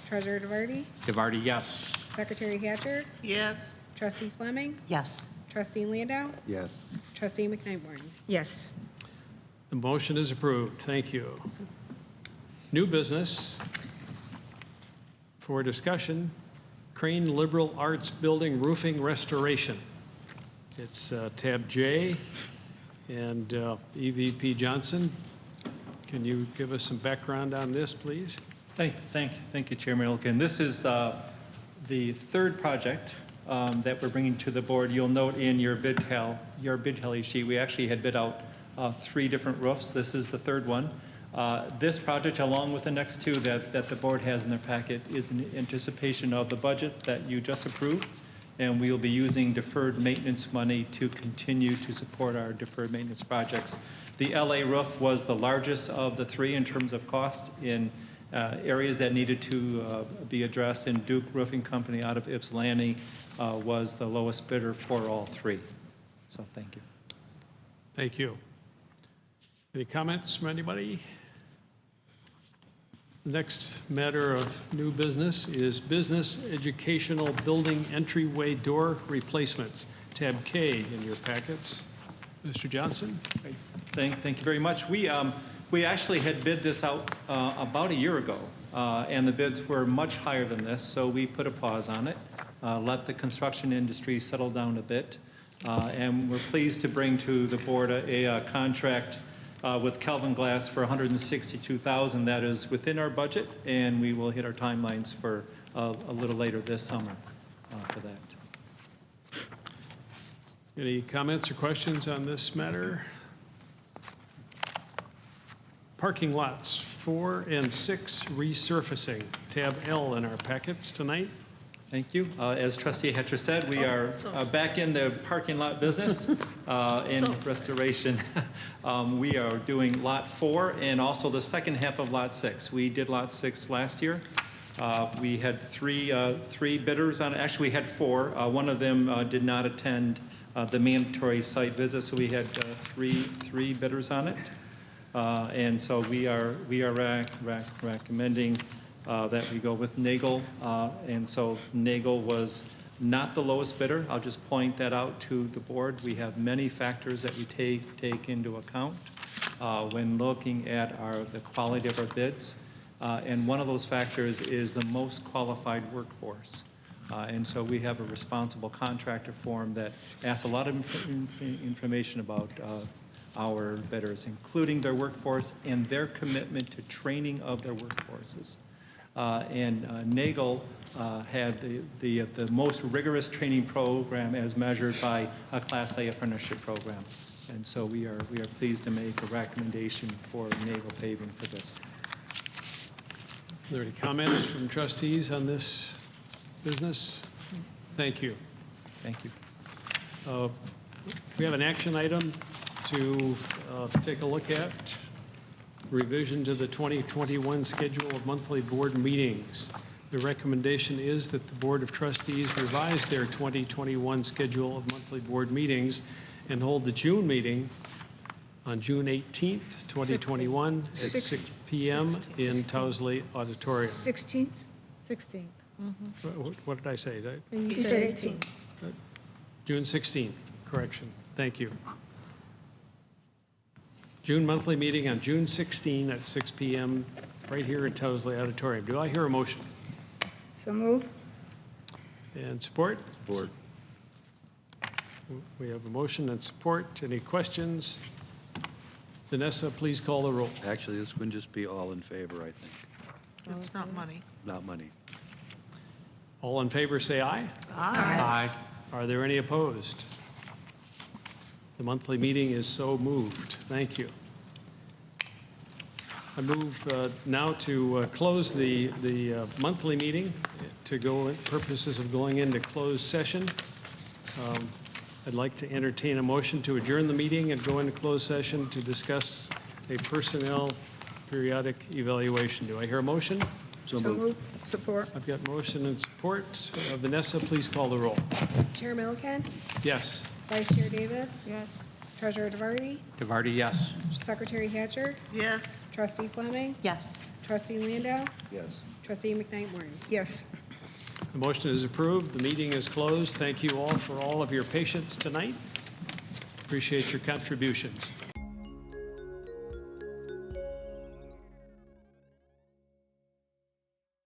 S2: Treasurer DeVarty,
S4: DeVarty, yes.
S2: Secretary Hatcher,
S3: Yes.
S2: Trustee Fleming,
S11: Yes.
S2: Trustee Landau,
S9: Yes.
S2: Trustee McKnight-Morton.
S20: Yes.
S1: The motion is approved. Thank you. New business for discussion, Crane Liberal Arts Building roofing restoration. It's tab J, and EVP Johnson, can you give us some background on this, please?
S17: Thank you, Chair Milliken. This is the third project that we're bringing to the board. You'll note in your bid tally sheet, we actually had bid out 3 different roofs. This is the third one. This project, along with the next 2 that the board has in their packet, is in anticipation of the budget that you just approved, and we'll be using deferred maintenance money to continue to support our deferred maintenance projects. The LA roof was the largest of the 3 in terms of cost in areas that needed to be addressed, and Duke Roofing Company out of Ypsilanti was the lowest bidder for all 3. So thank you.
S1: Thank you. Any comments from anybody? Next matter of new business is business educational building entryway door replacements, tab K in your packets. Mr. Johnson?
S17: Thank you very much. We actually had bid this out about a year ago, and the bids were much higher than this, so we put a pause on it, let the construction industry settle down a bit, and we're pleased to bring to the board a contract with Kelvin Glass for $162,000. That is within our budget, and we will hit our timelines for a little later this summer for that.
S1: Any comments or questions on this matter? Parking lots 4 and 6 resurfacing, tab L in our packets tonight.
S17: Thank you. As Trustee Hatcher said, we are back in the parking lot business in restoration. We are doing Lot 4 and also the second half of Lot 6. We did Lot 6 last year. We had three bidders on it. Actually, we had 4. One of them did not attend the mandatory site visit, so we had three bidders on it. And so we are recommending that we go with Nagel. And so Nagel was not the lowest bidder. I'll just point that out to the board. We have many factors that we take into account when looking at the quality of our bids. And one of those factors is the most qualified workforce. And so we have a responsible contractor form that asks a lot of information about our bidders, including their workforce and their commitment to training of their workforces. Nagel had the most rigorous training program as measured by a Class A apprenticeship program. And so we are pleased to make a recommendation for Nagel paving for this.
S1: Are there any comments from trustees on this business? Thank you.
S17: Thank you.
S1: We have an action item to take a look at. Revision to the 2021 schedule of monthly board meetings. The recommendation is that the Board of Trustees revise their 2021 schedule of monthly board meetings and hold the June meeting on June 18th, 2021 at 6 p.m. in Towsley Auditorium.
S20: 16th?
S21: 16th.
S1: What did I say?
S21: You said 18th.
S1: June 16th, correction. Thank you. June monthly meeting on June 16 at 6 p.m. right here at Towsley Auditorium. Do I hear a motion?
S20: So moved.
S1: And support? Support. We have a motion and support. Any questions? Vanessa, please call the roll.
S9: Actually, this would just be all in favor, I think,
S3: It's not money.
S9: not money.
S1: All in favor, say aye.
S3: Aye.
S1: Are there any opposed? The monthly meeting is so moved. Thank you. I move now to close the monthly meeting to go purposes of going into closed session. I'd like to entertain a motion to adjourn the meeting and go into closed session to discuss a personnel periodic evaluation. Do I hear a motion?
S20: So moved. Support.
S1: I've got motion and support. Vanessa, please call the roll.
S2: Chair Milliken,
S1: Yes.
S2: Vice Chair Davis. Yes. Treasurer DeVarty,
S4: DeVarty, yes.
S2: Secretary Hatcher,
S3: Yes.
S2: Trustee Fleming,
S11: Yes.
S2: Trustee Landau,
S9: Yes.
S2: Trustee McKnight Morton.
S20: Yes.
S1: The motion is approved. The meeting is closed. Thank you all for all of your patience tonight. Appreciate your contributions.